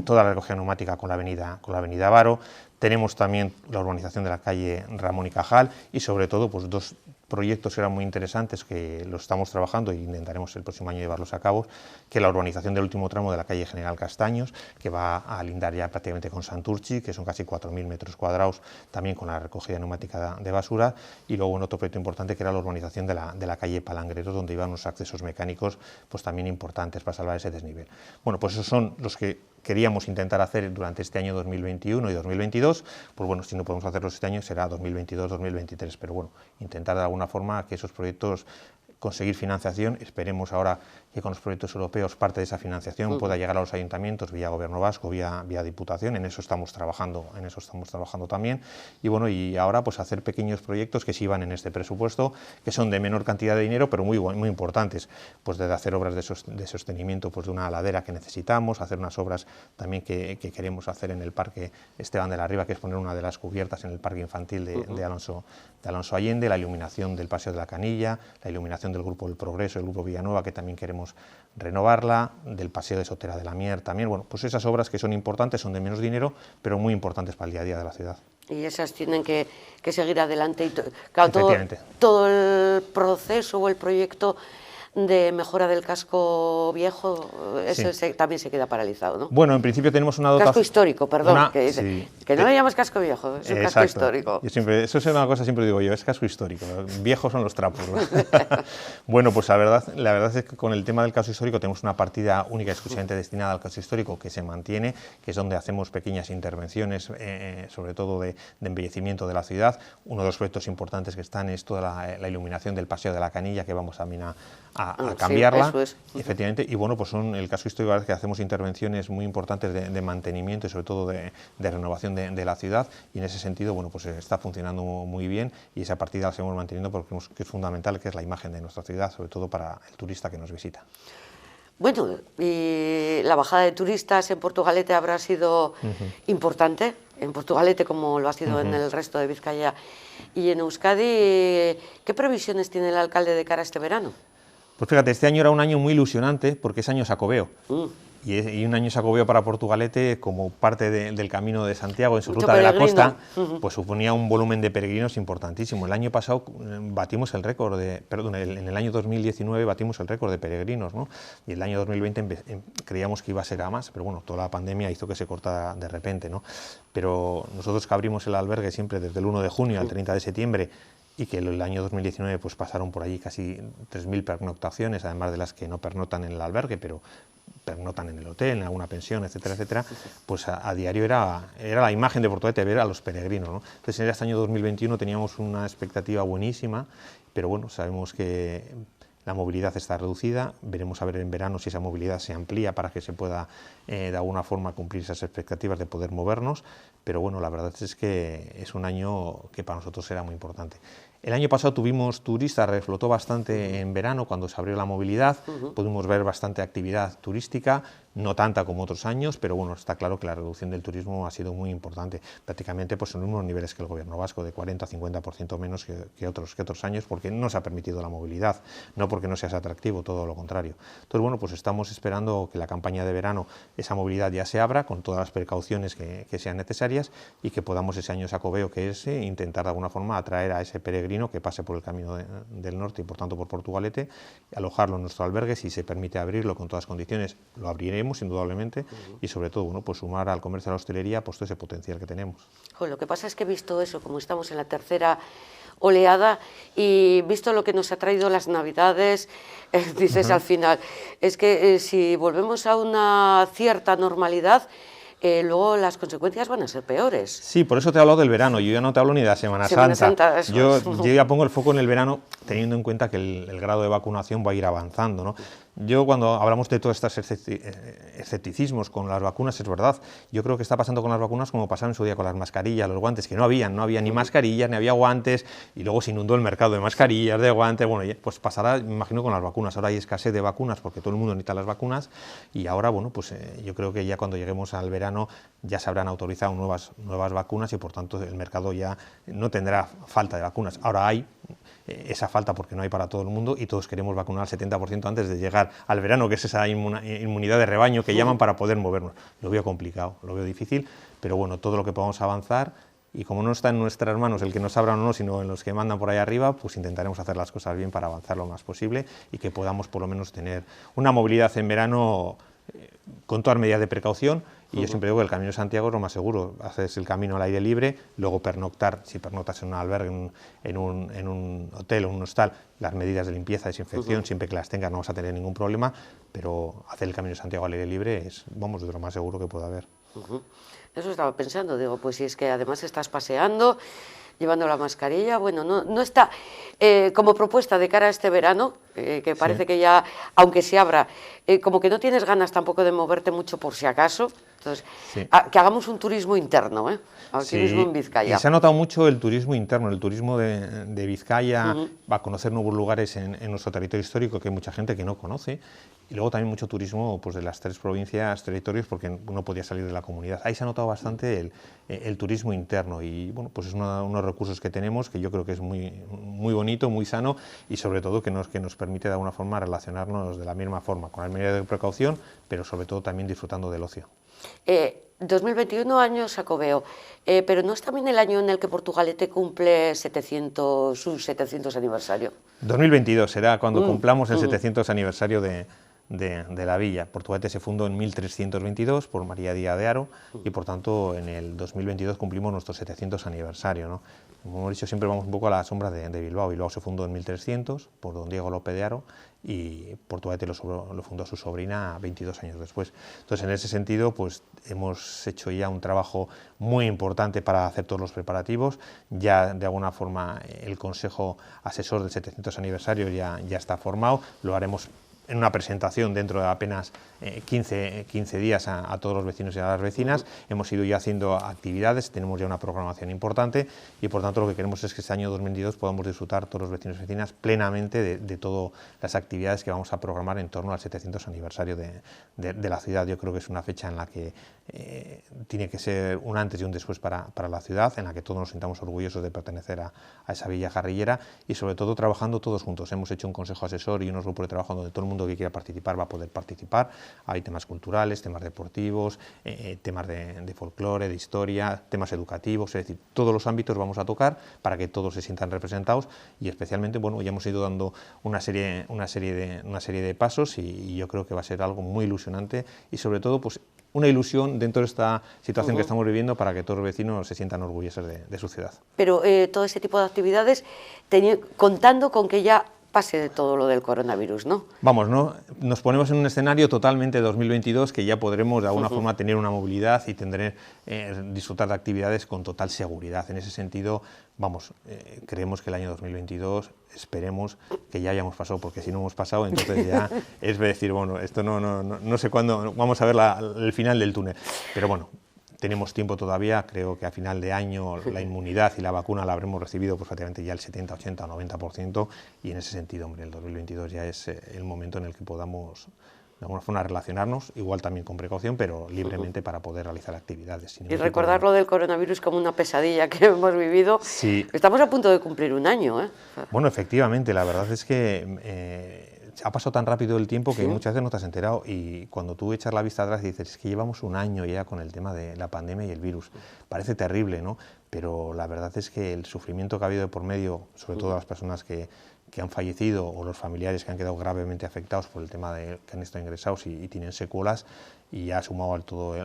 toda la recogida neumática con la avenida Varo. Tenemos también la urbanización de la calle Ramón y Cajal, y sobre todo pues dos proyectos que eran muy interesantes, que los estamos trabajando e intentaremos el próximo año llevarlos a cabo, que la urbanización del último tramo de la calle General Castaños, que va a lindar ya prácticamente con Santurchi, que son casi 4.000 metros cuadrados, también con la recogida neumática de basura, y luego otro proyecto importante que era la urbanización de la calle Palangreros, donde iban unos accesos mecánicos pues también importantes para salvar ese desnivel. Bueno, pues esos son los que queríamos intentar hacer durante este año 2021 y 2022, pues bueno, si no podemos hacerlos este año será 2022-2023, pero bueno, intentar de alguna forma que esos proyectos conseguir financiación. Esperemos ahora que con los proyectos europeos parte de esa financiación pueda llegar a los ayuntamientos vía Gobierno Vasco, vía Diputación. En eso estamos trabajando también. Y bueno, y ahora pues hacer pequeños proyectos que sí van en este presupuesto, que son de menor cantidad de dinero, pero muy importantes, pues desde hacer obras de sostenimiento pues de una ladera que necesitamos, hacer unas obras también que queremos hacer en el Parque Esteban de la Riva, que es poner una de las cubiertas en el parque infantil de Alonso Allende, la iluminación del Paseo de la Canilla, la iluminación del Grupo del Progreso, el Grupo Villanueva, que también queremos renovarla, del Paseo de Sotera de la Mier también. Bueno, pues esas obras que son importantes, son de menos dinero, pero muy importantes para el día a día de la ciudad. Y esas tienen que seguir adelante. Y claro, todo el proceso o el proyecto de mejora del casco viejo, eso también se queda paralizado, ¿no? Bueno, en principio tenemos una dotación... Casco histórico, perdón, que no le llamas casco viejo, es un casco histórico. Eso es una cosa, siempre digo yo, es casco histórico, viejos son los trapos, ¿no? Bueno, pues la verdad es que con el tema del casco histórico tenemos una partida única y exclusivamente destinada al casco histórico que se mantiene, que es donde hacemos pequeñas intervenciones, sobre todo de embellecimiento de la ciudad. Uno de los proyectos importantes que están es toda la iluminación del Paseo de la Canilla, que vamos también a cambiarla, efectivamente, y bueno, pues son el casco histórico que hacemos intervenciones muy importantes de mantenimiento y sobre todo de renovación de la ciudad, y en ese sentido, bueno, pues está funcionando muy bien, y esa partida la seguimos manteniendo porque creemos que es fundamental, que es la imagen de nuestra ciudad, sobre todo para el turista que nos visita. Bueno, y la bajada de turistas en Portugalete habrá sido importante, en Portugalete como lo ha sido en el resto de Vizcaya y en Euskadi. ¿Qué previsiones tiene el alcalde de cara a este verano? Pues fíjate, este año era un año muy ilusionante porque es año Xacobeo. Y un año Xacobeo para Portugalete, como parte del Camino de Santiago en su ruta de la costa, pues suponía un volumen de peregrinos importantísimo. El año pasado batimos el récord en el año 2019 batimos el récord de peregrinos, ¿no? Y el año 2020 creíamos que iba a ser a más, pero bueno, toda la pandemia hizo que se cortara de repente, ¿no? Pero nosotros que abrimos el albergue siempre desde el 1 de junio al 30 de septiembre, y que el año 2019 pues pasaron por allí casi 3.000 pernoctaciones, además de las que no pernotan en el albergue, pero pernotan en el hotel, en alguna pensión, etcétera, etcétera, pues a diario era la imagen de Portugalete ver a los peregrinos, ¿no? Entonces en este año 2021 teníamos una expectativa buenísima, pero bueno, sabemos que la movilidad está reducida, veremos a ver en verano si esa movilidad se amplía para que se pueda de alguna forma cumplir esas expectativas de poder movernos, pero bueno, la verdad es que es un año que para nosotros era muy importante. El año pasado tuvimos turistas, reflotó bastante en verano cuando se abrió la movilidad, pudimos ver bastante actividad turística, no tanta como otros años, pero bueno, está claro que la reducción del turismo ha sido muy importante, prácticamente pues en los mismos niveles que el gobierno vasco, de 40 a 50% menos que otros años, porque no se ha permitido la movilidad, no porque no sea atractivo, todo lo contrario. Entonces, bueno, pues estamos esperando que la campaña de verano, esa movilidad ya se abra con todas las precauciones que sean necesarias y que podamos ese año Xacobeo, que es intentar de alguna forma atraer a ese peregrino que pase por el camino del norte y por tanto por Portugalete, alojarlo en nuestro albergue, si se permite abrirlo con todas las condiciones, lo abriremos indudablemente y sobre todo, bueno, pues sumar al comercio y a la hostelería pues todo ese potencial que tenemos. Lo que pasa es que he visto eso, como estamos en la tercera oleada y visto lo que nos ha traído las Navidades, dices al final, es que si volvemos a una cierta normalidad, luego las consecuencias van a ser peores. Sí, por eso te he hablado del verano, yo ya no te hablo ni de la Semana Santa. Yo ya pongo el foco en el verano teniendo en cuenta que el grado de vacunación va a ir avanzando, ¿no? Yo cuando hablamos de todos estos escepticismos con las vacunas, es verdad, yo creo que está pasando con las vacunas como pasaron en su día con las mascarillas, los guantes, que no había ni mascarillas, ni había guantes, y luego se inundó el mercado de mascarillas, de guantes, bueno, pues pasará, me imagino, con las vacunas. Ahora hay escasez de vacunas porque todo el mundo necesita las vacunas, y ahora, bueno, pues yo creo que ya cuando lleguemos al verano ya se habrán autorizado nuevas vacunas y por tanto el mercado ya no tendrá falta de vacunas. Ahora hay esa falta porque no hay para todo el mundo y todos queremos vacunar al 70% antes de llegar al verano, que es esa inmunidad de rebaño que llaman para poder movernos. Lo veo complicado, lo veo difícil, pero bueno, todo lo que podamos avanzar, y como no está en nuestras manos el que nos abran o no, sino en los que mandan por ahí arriba, pues intentaremos hacer las cosas bien para avanzar lo más posible y que podamos por lo menos tener una movilidad en verano con todas medidas de precaución. Y yo siempre digo que el Camino de Santiago es lo más seguro, haces el camino al aire libre, luego pernoctar, si pernoctas en un albergue, en un hotel o en un hostal, las medidas de limpieza, desinfección, siempre que las tengas no vas a tener ningún problema, pero hacer el Camino de Santiago al aire libre es, vamos, de lo más seguro que pueda haber. Eso estaba pensando, digo, pues si es que además estás paseando, llevando la mascarilla, bueno, no está como propuesta de cara a este verano, que parece que ya, aunque se abra, como que no tienes ganas tampoco de moverte mucho por si acaso. Entonces, que hagamos un turismo interno, aquí mismo en Vizcaya. Y se ha notado mucho el turismo interno, el turismo de Vizcaya, va a conocer nuevos lugares en nuestro territorio histórico que hay mucha gente que no conoce, y luego también mucho turismo pues, de las 3 provincias, territorios, porque no podía salir de la comunidad. Ahí se ha notado bastante el turismo interno y bueno, pues es uno de los recursos que tenemos, que yo creo que es muy bonito, muy sano y sobre todo que nos permite de alguna forma relacionarnos de la misma forma, con las medidas de precaución, pero sobre todo también disfrutando del ocio. 2021 año Xacobeo, pero ¿no es también el año en el que Portugalete cumple su 700 aniversario? 2022 será cuando cumplamos el 700 aniversario de la villa. Portugalete se fundó en 1322 por María Díaz de Haro y por tanto en el 2022 cumplimos nuestro 700 aniversario, ¿no? Como hemos dicho, siempre vamos un poco a la sombra de Bilbao. Bilbao se fundó en 1300 por don Diego López de Haro y Portugalete lo fundó su sobrina 22 años después. Entonces, en ese sentido, pues hemos hecho ya un trabajo muy importante para hacer todos los preparativos. Ya de alguna forma el Consejo Asesor del 700 aniversario ya está formado. Lo haremos en una presentación dentro de apenas 15 días a todos los vecinos y a las vecinas. Hemos ido ya haciendo actividades, tenemos ya una programación importante y por tanto lo que queremos es que este año 2022 podamos disfrutar todos los vecinos y vecinas plenamente de todas las actividades que vamos a programar en torno al 700 aniversario de la ciudad. Yo creo que es una fecha en la que tiene que ser un antes y un después para la ciudad, en la que todos nos sintamos orgullosos de pertenecer a esa villa jarrillera y sobre todo trabajando todos juntos. Hemos hecho un consejo asesor y unos grupos de trabajo donde todo el mundo que quiera participar va a poder participar. Hay temas culturales, temas deportivos, temas de folclore, de historia, temas educativos, es decir, todos los ámbitos vamos a tocar para que todos se sientan representados y especialmente, bueno, ya hemos ido dando una serie de pasos y yo creo que va a ser algo muy ilusionante y sobre todo, pues una ilusión dentro de esta situación que estamos viviendo para que todos los vecinos se sientan orgullosos de su ciudad. Pero todo ese tipo de actividades contando con que ya pase de todo lo del coronavirus, ¿no? Vamos, ¿no? Nos ponemos en un escenario totalmente 2022 que ya podremos de alguna forma tener una movilidad y disfrutar de actividades con total seguridad. En ese sentido, vamos, creemos que el año 2022 esperemos que ya hayamos pasado, porque si no hemos pasado, entonces ya es decir, bueno, esto no sé cuándo vamos a ver el final del túnel, pero bueno, tenemos tiempo todavía, creo que a final de año la inmunidad y la vacuna la habremos recibido pues prácticamente ya el 70, 80 o 90% y en ese sentido, hombre, el 2022 ya es el momento en el que podamos de alguna forma relacionarnos, igual también con precaución, pero libremente para poder realizar actividades. Y recordar lo del coronavirus como una pesadilla que hemos vivido. Sí. Estamos a punto de cumplir un año, ¿eh? Bueno, efectivamente, la verdad es que ha pasado tan rápido el tiempo que muchas veces no te has enterado, y cuando tú echas la vista atrás y dices, es que llevamos un año ya con el tema de la pandemia y el virus. Parece terrible, ¿no? Pero la verdad es que el sufrimiento que ha habido de por medio, sobre todo las personas que han fallecido o los familiares que han quedado gravemente afectados por el tema de que han estado ingresados y tienen secuelas, y ya sumado a todo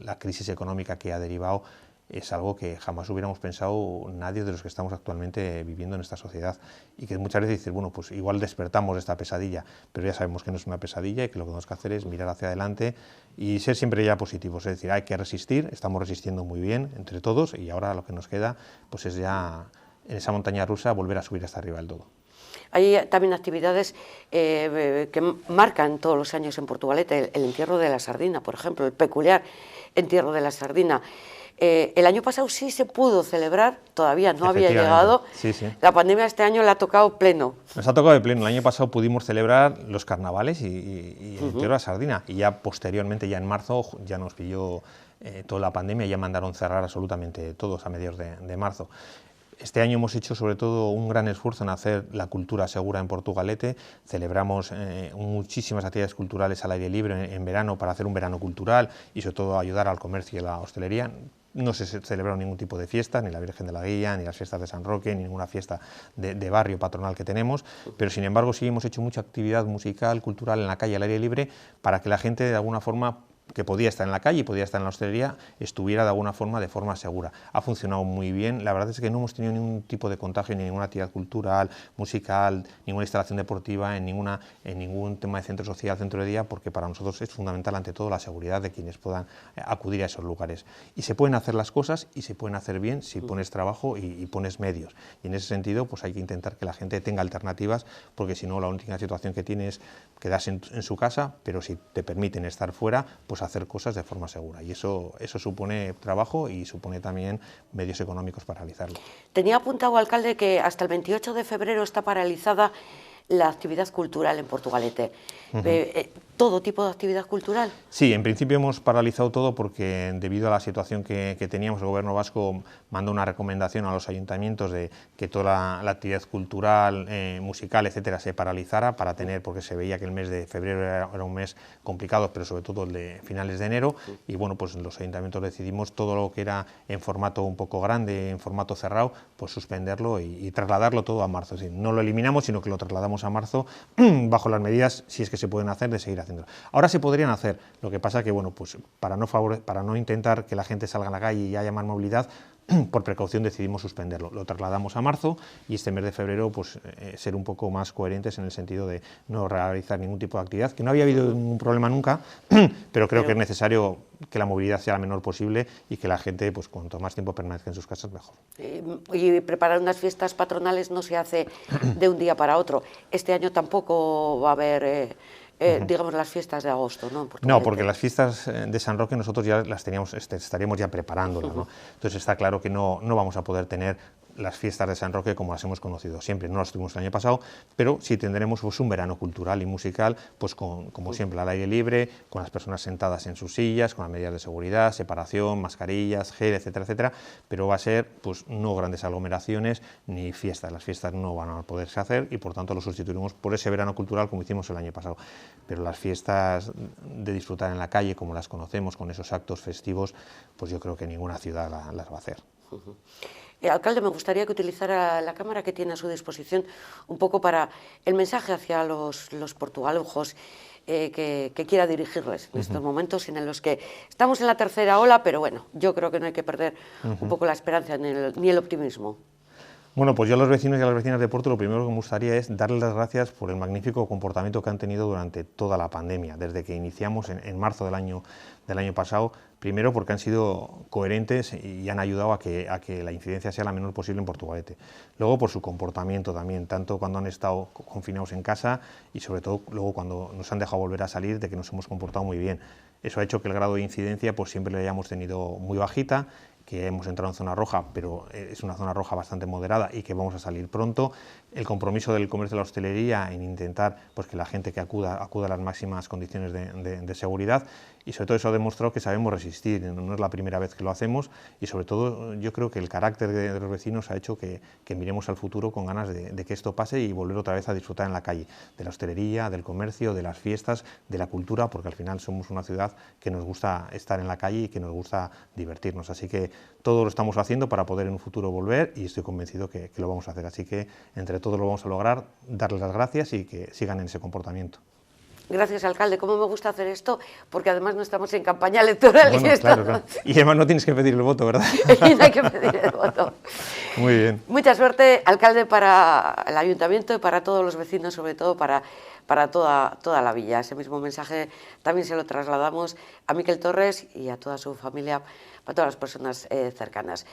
la crisis económica que ha derivado, es algo que jamás hubiéramos pensado nadie de los que estamos actualmente viviendo en esta sociedad, y que muchas veces dices, bueno, pues igual despertamos de esta pesadilla, pero ya sabemos que no es una pesadilla y que lo que tenemos que hacer es mirar hacia adelante y ser siempre ya positivos, es decir, hay que resistir, estamos resistiendo muy bien entre todos, y ahora lo que nos queda pues es ya en esa montaña rusa volver a subir hasta arriba del todo. Hay también actividades que marcan todos los años en Portugalete, el entierro de la sardina, por ejemplo, el peculiar entierro de la sardina. El año pasado sí se pudo celebrar, todavía no había llegado. Sí, sí. La pandemia este año le ha tocado pleno. Nos ha tocado de pleno. El año pasado pudimos celebrar los carnavales y el entierro de la sardina, y ya posteriormente, ya en marzo, ya nos pilló toda la pandemia y ya mandaron cerrar absolutamente todos a mediados de marzo. Este año hemos hecho sobre todo un gran esfuerzo en hacer la cultura segura en Portugalete. Celebramos muchísimas actividades culturales al aire libre en verano, para hacer un verano cultural y sobre todo ayudar al comercio y a la hostelería. No se celebraron ningún tipo de fiesta, ni la Virgen de la Guía, ni las fiestas de San Roque, ni ninguna fiesta de barrio patronal que tenemos, pero sin embargo sí hemos hecho mucha actividad musical, cultural en la calle al aire libre, para que la gente de alguna forma, que podía estar en la calle y podía estar en la hostelería, estuviera de alguna forma de forma segura. Ha funcionado muy bien. La verdad es que no hemos tenido ningún tipo de contagio, ni ninguna actividad cultural, musical, ninguna instalación deportiva, en ningún tema de centro social, centro de día, porque para nosotros es fundamental ante todo la seguridad de quienes puedan acudir a esos lugares. Y se pueden hacer las cosas y se pueden hacer bien si pones trabajo y pones medios. Y en ese sentido pues hay que intentar que la gente tenga alternativas, porque si no la única situación que tiene es quedarse en su casa, pero si te permiten estar fuera, pues hacer cosas de forma segura, y eso supone trabajo y supone también medios económicos para realizarlo. Tenía apuntado, alcalde, que hasta el 28 de febrero está paralizada la actividad cultural en Portugalete. ¿Todo tipo de actividad cultural? Sí, en principio hemos paralizado todo porque debido a la situación que teníamos, el Gobierno vasco mandó una recomendación a los ayuntamientos de que toda la actividad cultural, musical, etcétera, se paralizara para tener, porque se veía que el mes de febrero era un mes complicado, pero sobre todo el de finales de enero, y bueno, pues los ayuntamientos decidimos todo lo que era en formato un poco grande, en formato cerrado, pues suspenderlo y trasladarlo todo a marzo. Es decir, no lo eliminamos, sino que lo trasladamos a marzo bajo las medidas, si es que se pueden hacer, de seguir haciéndolo. Ahora se podrían hacer, lo que pasa que, bueno, pues para no intentar que la gente salga a la calle y haya más movilidad, por precaución decidimos suspenderlo. Lo trasladamos a marzo, y este mes de febrero pues ser un poco más coherentes en el sentido de no realizar ningún tipo de actividad, que no había habido ningún problema nunca, pero creo que es necesario que la movilidad sea la menor posible y que la gente, pues cuanto más tiempo permanezca en sus casas, mejor. Y preparar unas fiestas patronales no se hace de un día para otro. Este año tampoco va a haber digamos, las fiestas de agosto, ¿no? No, porque las fiestas de San Roque nosotros ya las teníamos, estaríamos ya preparándolas, ¿no? Entonces está claro que no vamos a poder tener las fiestas de San Roque como las hemos conocido siempre. No las tuvimos el año pasado, pero sí tendremos pues un verano cultural y musical, pues como siempre, al aire libre, con las personas sentadas en sus sillas, con las medidas de seguridad, separación, mascarillas, gel, etcétera, etcétera, pero va a ser pues no grandes aglomeraciones ni fiestas. Las fiestas no van a poderse hacer y por tanto lo sustituiremos por ese verano cultural como hicimos el año pasado. Pero las fiestas de disfrutar en la calle, como las conocemos, con esos actos festivos, pues yo creo que ninguna ciudad las va a hacer. Alcalde, me gustaría que utilizara la cámara que tiene a su disposición un poco para el mensaje hacia los portugalujos que quiera dirigirles en estos momentos en los que estamos en la tercera ola, pero bueno, yo creo que no hay que perder un poco la esperanza ni el optimismo. Bueno, pues yo a los vecinos y a las vecinas de Porto lo primero que me gustaría es darles las gracias por el magnífico comportamiento que han tenido durante toda la pandemia, desde que iniciamos en marzo del año pasado. Primero porque han sido coherentes y han ayudado a que la incidencia sea la menor posible en Portugalete. Luego por su comportamiento también, tanto cuando han estado confinados en casa y sobre todo luego cuando nos han dejado volver a salir, de que nos hemos comportado muy bien. Eso ha hecho que el grado de incidencia pues siempre lo hayamos tenido muy bajita, que hemos entrado en zona roja, pero es una zona roja bastante moderada y que vamos a salir pronto. El compromiso del comercio de la hostelería en intentar pues, que la gente que acuda a las máximas condiciones de seguridad, y sobre todo eso ha demostrado que sabemos resistir, no es la primera vez que lo hacemos, y sobre todo yo creo que el carácter de los vecinos ha hecho que miremos al futuro con ganas de que esto pase y volver otra vez a disfrutar en la calle, de la hostelería, del comercio, de las fiestas, de la cultura, porque al final somos una ciudad que nos gusta estar en la calle y que nos gusta divertirnos, así que todo lo estamos haciendo para poder en un futuro volver y estoy convencido que lo vamos a hacer, así que entre todos lo vamos a lograr, darles las gracias y que sigan en ese comportamiento. Gracias, alcalde. ¿Cómo me gusta hacer esto? Porque además no estamos en campaña electoral. Bueno, claro. Y además no tienes que pedir el voto, ¿verdad? Y no hay que pedir el voto. Muy bien. Mucha suerte, alcalde, para el ayuntamiento y para todos los vecinos, sobre todo para toda la villa. Ese mismo mensaje también se lo trasladamos a Miquel Torres y a toda su familia, a todas las personas cercanas.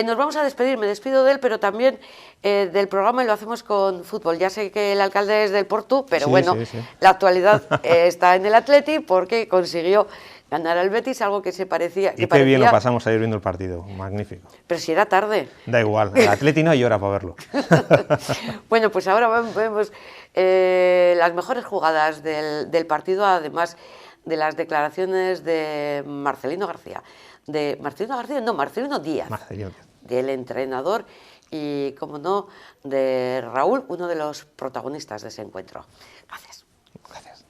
Nos vamos a despedir, me despido de él, pero también del programa, y lo hacemos con fútbol. Ya sé que el alcalde es del Portu, pero sí, bueno, sí. La actualidad está en el Atleti porque consiguió ganar al Betis, algo que se parecía... Y qué bien lo pasamos ayer viendo el partido, magnífico. Pero si era tarde. Da igual, el Atleti no hay hora para verlo. Bueno, pues ahora vemos las mejores jugadas del partido, además de las declaraciones de Marcelino Díaz, del entrenador y, como no, de Raúl, uno de los protagonistas de ese encuentro. Gracias. Gracias.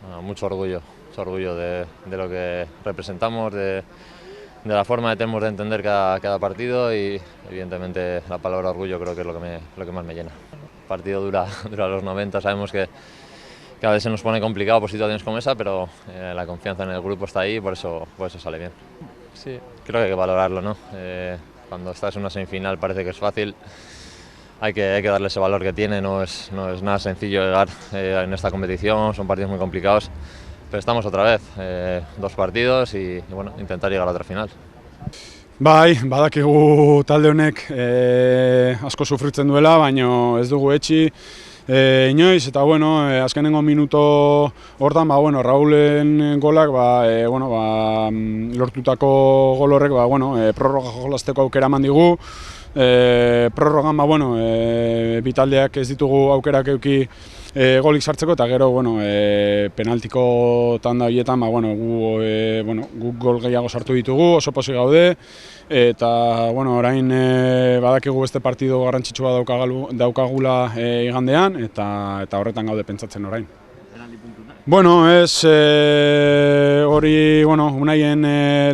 Bueno, mucho orgullo de lo que representamos, de la forma que tenemos de entender cada partido y, evidentemente, la palabra orgullo creo que es lo que más me llena. El partido dura los 90, sabemos que a veces nos pone complicado por situaciones como esa, pero la confianza en el grupo está ahí y por eso sale bien. Sí, creo que hay que valorarlo, ¿no? Cuando estás en una semifinal parece que es fácil, hay que darle ese valor que tiene, no es nada sencillo llegar en esta competición, son partidos muy complicados, pero estamos otra vez, 2 partidos y bueno, intentar llegar a otra final. Bai, badakigu talde honek asko sufritzen duela, baina ez dugu etxi inoiz, eta bueno, azkenengo minuto hortan, Raulen golak, lortutako gol horrek, prorroga jolasteko aukera eman digu. Prorrogan, bi taldeak ez ditugu aukerak eduki golik sartzeko, eta gero, penaltiko tanda horietan, guk gol gehiago sartu ditugu, oso pozik gaude, eta orain badakigu beste partido garrantzitsua daukagula igandean, eta horretan gaude pentsatzen orain. Bueno, ez hori, unaien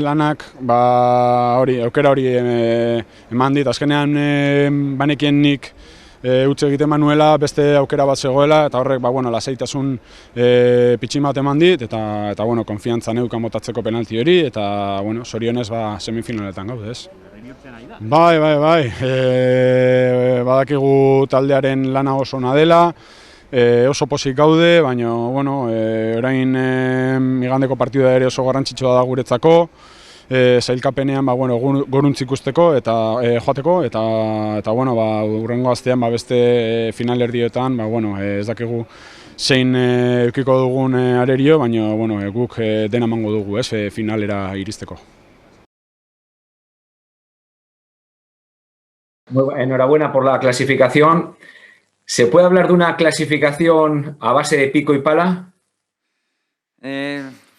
lanak, aukera hori eman dit, azkenean banekien nik utzi egiten manuela, beste aukera bat zegoela, eta horrek lasaitasun pitxin bat eman dit, eta konfiantza neukan botatzeko penalti hori, eta zorionez semifinaletan gaude, ez? Bai, badakigu taldearen lana oso ona dela, oso pozik gaude, baina orain igandeko partida ere oso garrantzitsua da guretzako, sailkapenean goruntz ikusteko eta joateko, eta hurrengo astean beste finalerdietan ez dakigu zein edukiko dugun arerio, baina guk dena emango dugu finalera iristeko. Enhorabuena por la clasificación. ¿Se puede hablar de una clasificación a base de pico y pala?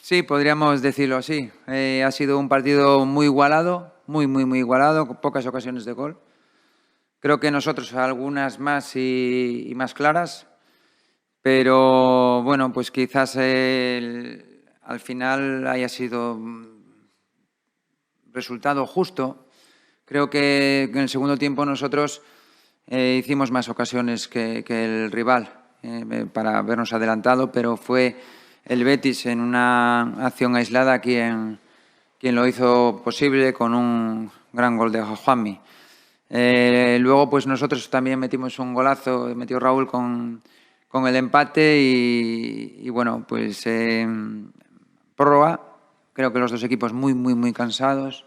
Sí, podríamos decirlo así. Ha sido un partido muy igualado, muy igualado, con pocas ocasiones de gol. Creo que nosotros algunas más y más claras, pero bueno, pues quizás al final haya sido resultado justo. Creo que en el segundo tiempo nosotros hicimos más ocasiones que el rival para habernos adelantado, pero fue el Betis en una acción aislada quien lo hizo posible con un gran gol de Juanmi. Luego pues nosotros también metimos un golazo, metió Raúl con el empate y bueno, pues prórroga, creo que los dos equipos muy cansados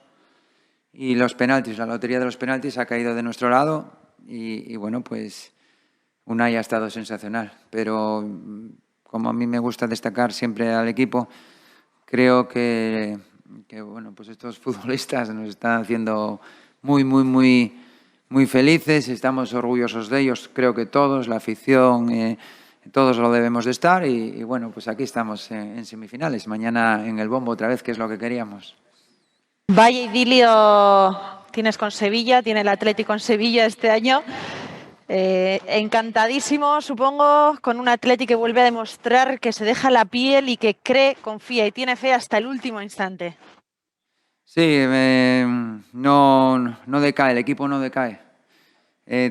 y los penaltis, la lotería de los penaltis ha caído de nuestro lado. Y bueno, pues Unai ha estado sensacional, pero como a mí me gusta destacar siempre al equipo, creo que que bueno, pues estos futbolistas nos están haciendo muy felices, estamos orgullosos de ellos, creo que todos, la afición, todos lo debemos de estar y bueno, pues aquí estamos en semifinales, mañana en el bombo otra vez, que es lo que queríamos. Vaya idilio tienes con Sevilla, tiene el Atlético en Sevilla este año. Encantadísimo, supongo, con un Atlético que vuelve a demostrar que se deja la piel y que cree, confía y tiene fe hasta el último instante. Sí, no decae, el equipo no decae.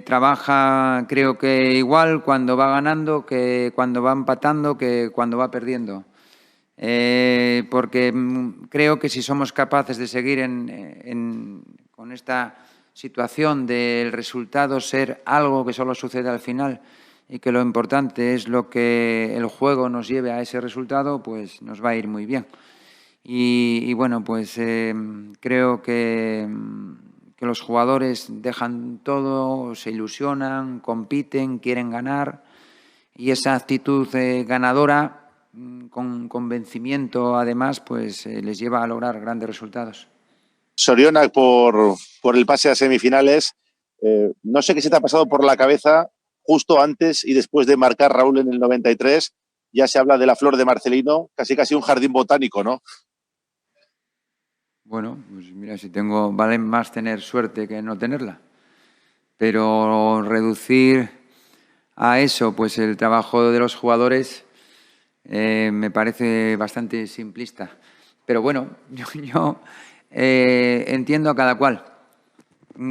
Trabaja, creo que igual cuando va ganando que cuando va empatando que cuando va perdiendo. Porque creo que si somos capaces de seguir con esta situación del resultado ser algo que solo sucede al final y que lo importante es lo que el juego nos lleve a ese resultado, pues nos va a ir muy bien. Y bueno, pues creo que los jugadores dejan todo, se ilusionan, compiten, quieren ganar y esa actitud ganadora con convencimiento además pues les lleva a lograr grandes resultados. Sorionak por el pase a semifinales. No sé qué se te ha pasado por la cabeza justo antes y después de marcar Raúl en el 93. Ya se habla de la flor de Marcelino, casi un jardín botánico, ¿no? Bueno, pues mira, vale más tener suerte que no tenerla. Pero reducir a eso pues el trabajo de los jugadores me parece bastante simplista. Pero bueno, yo entiendo a cada cual.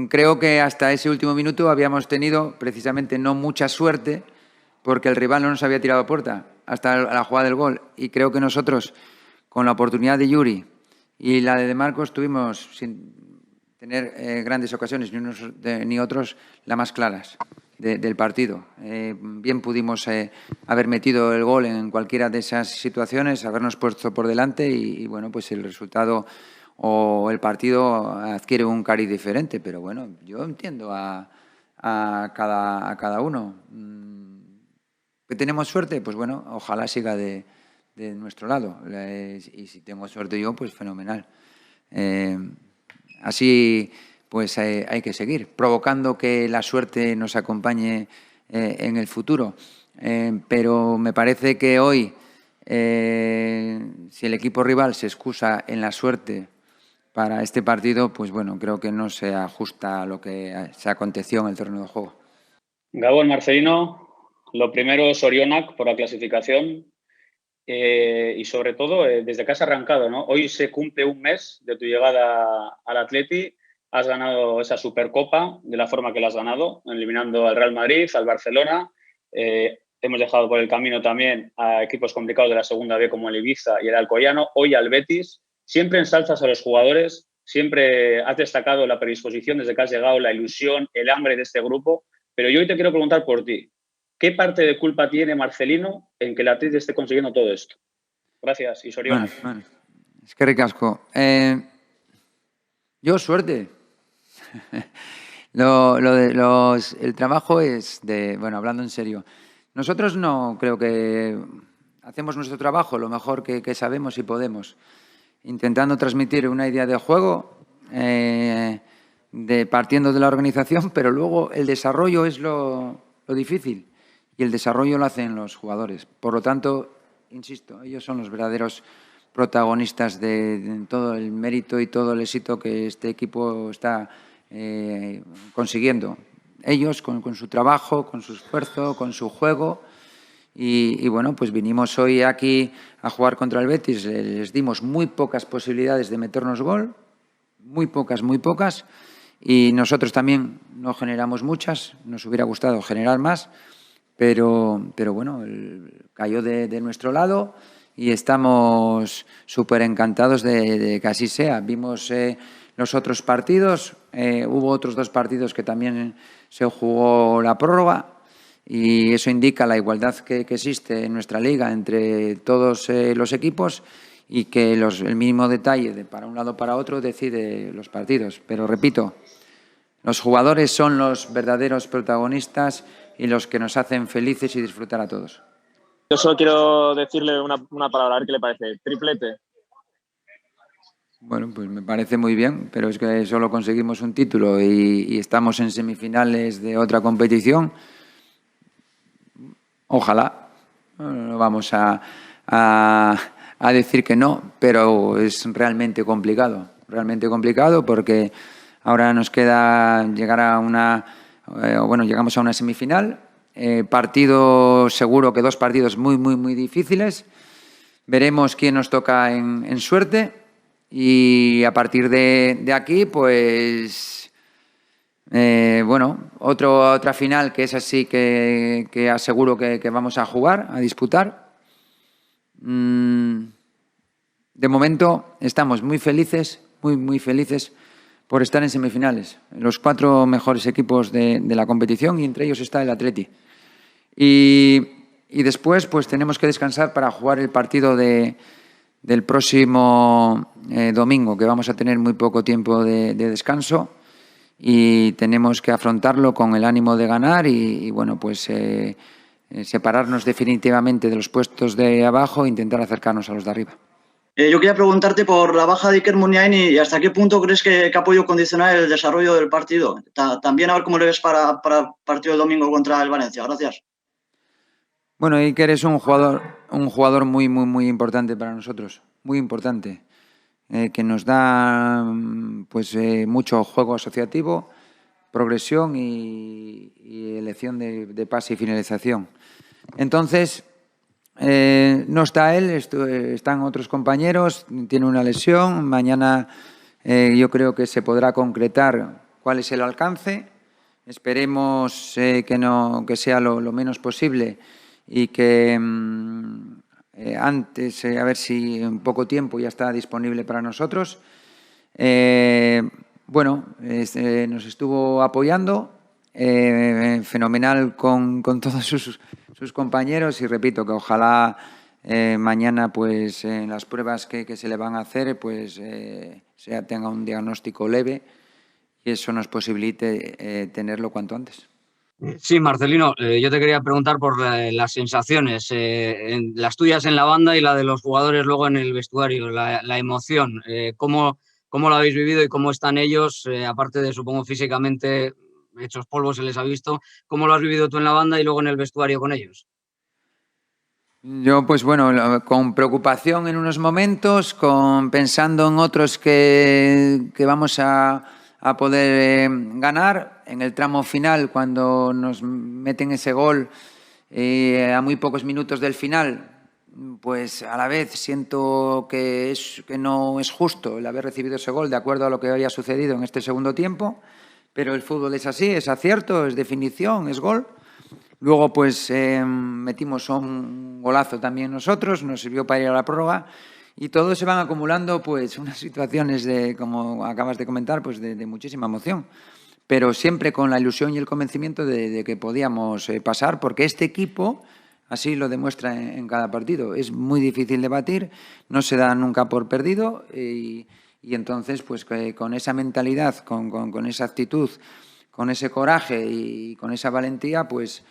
Creo que hasta ese último minuto habíamos tenido precisamente no mucha suerte porque el rival no nos había tirado a puerta hasta la jugada del gol. Y creo que nosotros, con la oportunidad de Yuri y la de Marcos, tuvimos, sin tener grandes ocasiones, ni unos ni otros, las más claras del partido. Bien pudimos haber metido el gol en cualquiera de esas situaciones, habernos puesto por delante y bueno, pues el resultado o el partido adquiere un cariz diferente, pero bueno, yo entiendo a cada uno. ¿Que tenemos suerte? Pues bueno, ojalá siga de nuestro lado. Y si tengo suerte yo, pues fenomenal. Así pues hay que seguir, provocando que la suerte nos acompañe en el futuro. Pero me parece que hoy, si el equipo rival se excusa en la suerte para este partido, pues bueno, creo que no se ajusta a lo que se aconteció en el terreno de juego. Gabón, Marcelino, lo primero es Sorionak por la clasificación y sobre todo desde que has arrancado, ¿no? Hoy se cumple un mes de tu llegada al Atleti, has ganado esa Supercopa de la forma que la has ganado, eliminando al Real Madrid, al Barcelona, hemos dejado por el camino también a equipos complicados de la segunda B como el Ibiza y el Alcoyano, hoy al Betis. Siempre ensalzas a los jugadores, siempre has destacado la predisposición desde que has llegado, la ilusión, el hambre de este grupo, pero yo hoy te quiero preguntar por ti. ¿Qué parte de culpa tiene Marcelino en que el Atleti esté consiguiendo todo esto? Gracias, y Sorionak. Bueno, es que ricasco. Yo, suerte. El trabajo es de, bueno, hablando en serio, nosotros no creo que hacemos nuestro trabajo lo mejor que sabemos y podemos, intentando transmitir una idea de juego, partiendo de la organización, pero luego el desarrollo es lo difícil y el desarrollo lo hacen los jugadores. Por lo tanto, insisto, ellos son los verdaderos protagonistas de todo el mérito y todo el éxito que este equipo está consiguiendo. Ellos con su trabajo, con su esfuerzo, con su juego. Y bueno, pues vinimos hoy aquí a jugar contra el Betis. Les dimos muy pocas posibilidades de meternos gol, muy pocas. Y nosotros también no generamos muchas. Nos hubiera gustado generar más, pero bueno, cayó de nuestro lado y estamos súper encantados de que así sea. Vimos los otros partidos, hubo otros 2 partidos que también se jugó la prórroga. Y eso indica la igualdad que existe en nuestra liga entre todos los equipos y que el mínimo detalle de para un lado o para otro decide los partidos. Pero repito, los jugadores son los verdaderos protagonistas y los que nos hacen felices y disfrutar a todos. Yo solo quiero decirle una palabra, a ver qué le parece. Triplete. Bueno, pues me parece muy bien, pero es que solo conseguimos un título y estamos en semifinales de otra competición. Ojalá. No vamos a decir que no, pero es realmente complicado porque ahora nos queda llegar a llegamos a una semifinal, partido seguro que 2 partidos muy difíciles, veremos quién nos toca en suerte y a partir de aquí pues otra final que es así que aseguro que vamos a jugar, a disputar. De momento estamos muy felices por estar en semifinales. Los 4 mejores equipos de la competición y entre ellos está el Atleti. Y después pues tenemos que descansar para jugar el partido del próximo domingo, que vamos a tener muy poco tiempo de descanso y tenemos que afrontarlo con el ánimo de ganar y separarnos definitivamente de los puestos de abajo e intentar acercarnos a los de arriba. Yo quería preguntarte por la baja de Iker Muniain y hasta qué punto crees que ha podido condicionar el desarrollo del partido. También a ver cómo le ves para el partido del domingo contra el Valencia. Gracias. Bueno, Iker es un jugador muy importante para nosotros, muy importante, que nos da mucho juego asociativo, progresión y elección de pase y finalización. Entonces, no está él, están otros compañeros, tiene una lesión. Mañana yo creo que se podrá concretar cuál es el alcance. Esperemos que sea lo menos posible y que antes, a ver si en poco tiempo ya está disponible para nosotros. Nos estuvo apoyando, fenomenal con todos sus compañeros y repito que ojalá mañana pues en las pruebas que se le van a hacer pues tenga un diagnóstico leve y eso nos posibilite tenerlo cuanto antes. Sí, Marcelino, yo te quería preguntar por las sensaciones, las tuyas en la banda y la de los jugadores luego en el vestuario, la emoción, ¿cómo lo habéis vivido y cómo están ellos, aparte de, supongo, físicamente hechos polvo se les ha visto, ¿cómo lo has vivido tú en la banda y luego en el vestuario con ellos? Yo, pues bueno, con preocupación en unos momentos, pensando en otros que vamos a poder ganar. En el tramo final, cuando nos meten ese gol a muy pocos minutos del final, pues a la vez siento que no es justo el haber recibido ese gol de acuerdo a lo que había sucedido en este segundo tiempo, pero el fútbol es así, es acierto, es definición, es gol. Luego pues metimos un golazo también nosotros, nos sirvió para ir a la prórroga y todos se van acumulando pues unas situaciones como acabas de comentar, pues de muchísima emoción, pero siempre con la ilusión y el convencimiento de que podíamos pasar, porque este equipo así lo demuestra en cada partido. Es muy difícil de batir, no se da nunca por perdido y entonces pues con esa mentalidad, con esa actitud, con ese coraje y con esa valentía pues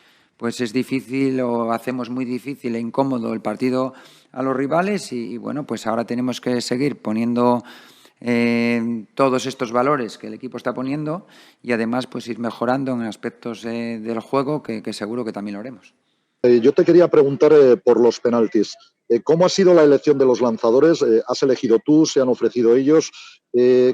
es difícil o hacemos muy difícil e incómodo el partido a los rivales y bueno, pues ahora tenemos que seguir poniendo todos estos valores que el equipo está poniendo y además pues ir mejorando en aspectos del juego que seguro que también lo haremos. Yo te quería preguntar por los penaltis. ¿Cómo ha sido la elección de los lanzadores? ¿Has elegido tú? ¿Se han ofrecido ellos?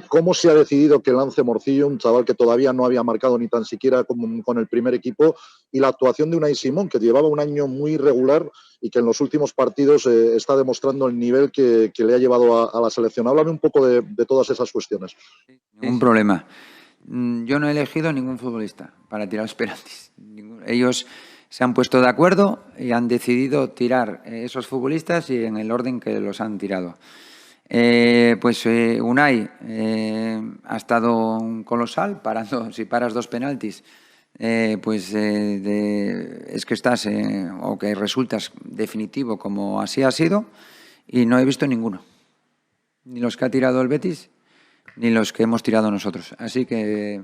¿Cómo se ha decidido que lance Morcillo, un chaval que todavía no había marcado ni tan siquiera con el primer equipo? Y la actuación de Unai Simón, que llevaba un año muy regular y que en los últimos partidos está demostrando el nivel que le ha llevado a la selección. Háblame un poco de todas esas cuestiones. Ningún problema. Yo no he elegido ningún futbolista para tirar los penaltis. Ellos se han puesto de acuerdo y han decidido tirar esos futbolistas y en el orden que los han tirado. Unai ha estado un colosal, si paras 2 penaltis, es que estás o que resultas definitivo como así ha sido y no he visto ninguno. Ni los que ha tirado el Betis, ni los que hemos tirado nosotros. Así que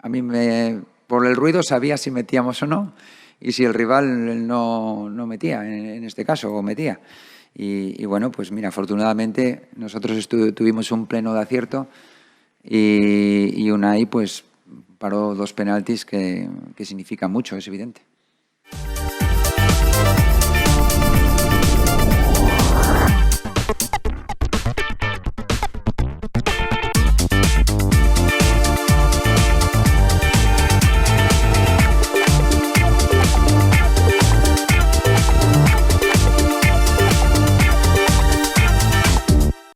a mí por el ruido sabía si metíamos o no y si el rival no metía, en este caso, o metía. Y bueno, pues mira, afortunadamente nosotros tuvimos un pleno de acierto y Unai pues paró 2 penaltis que significan mucho, es evidente.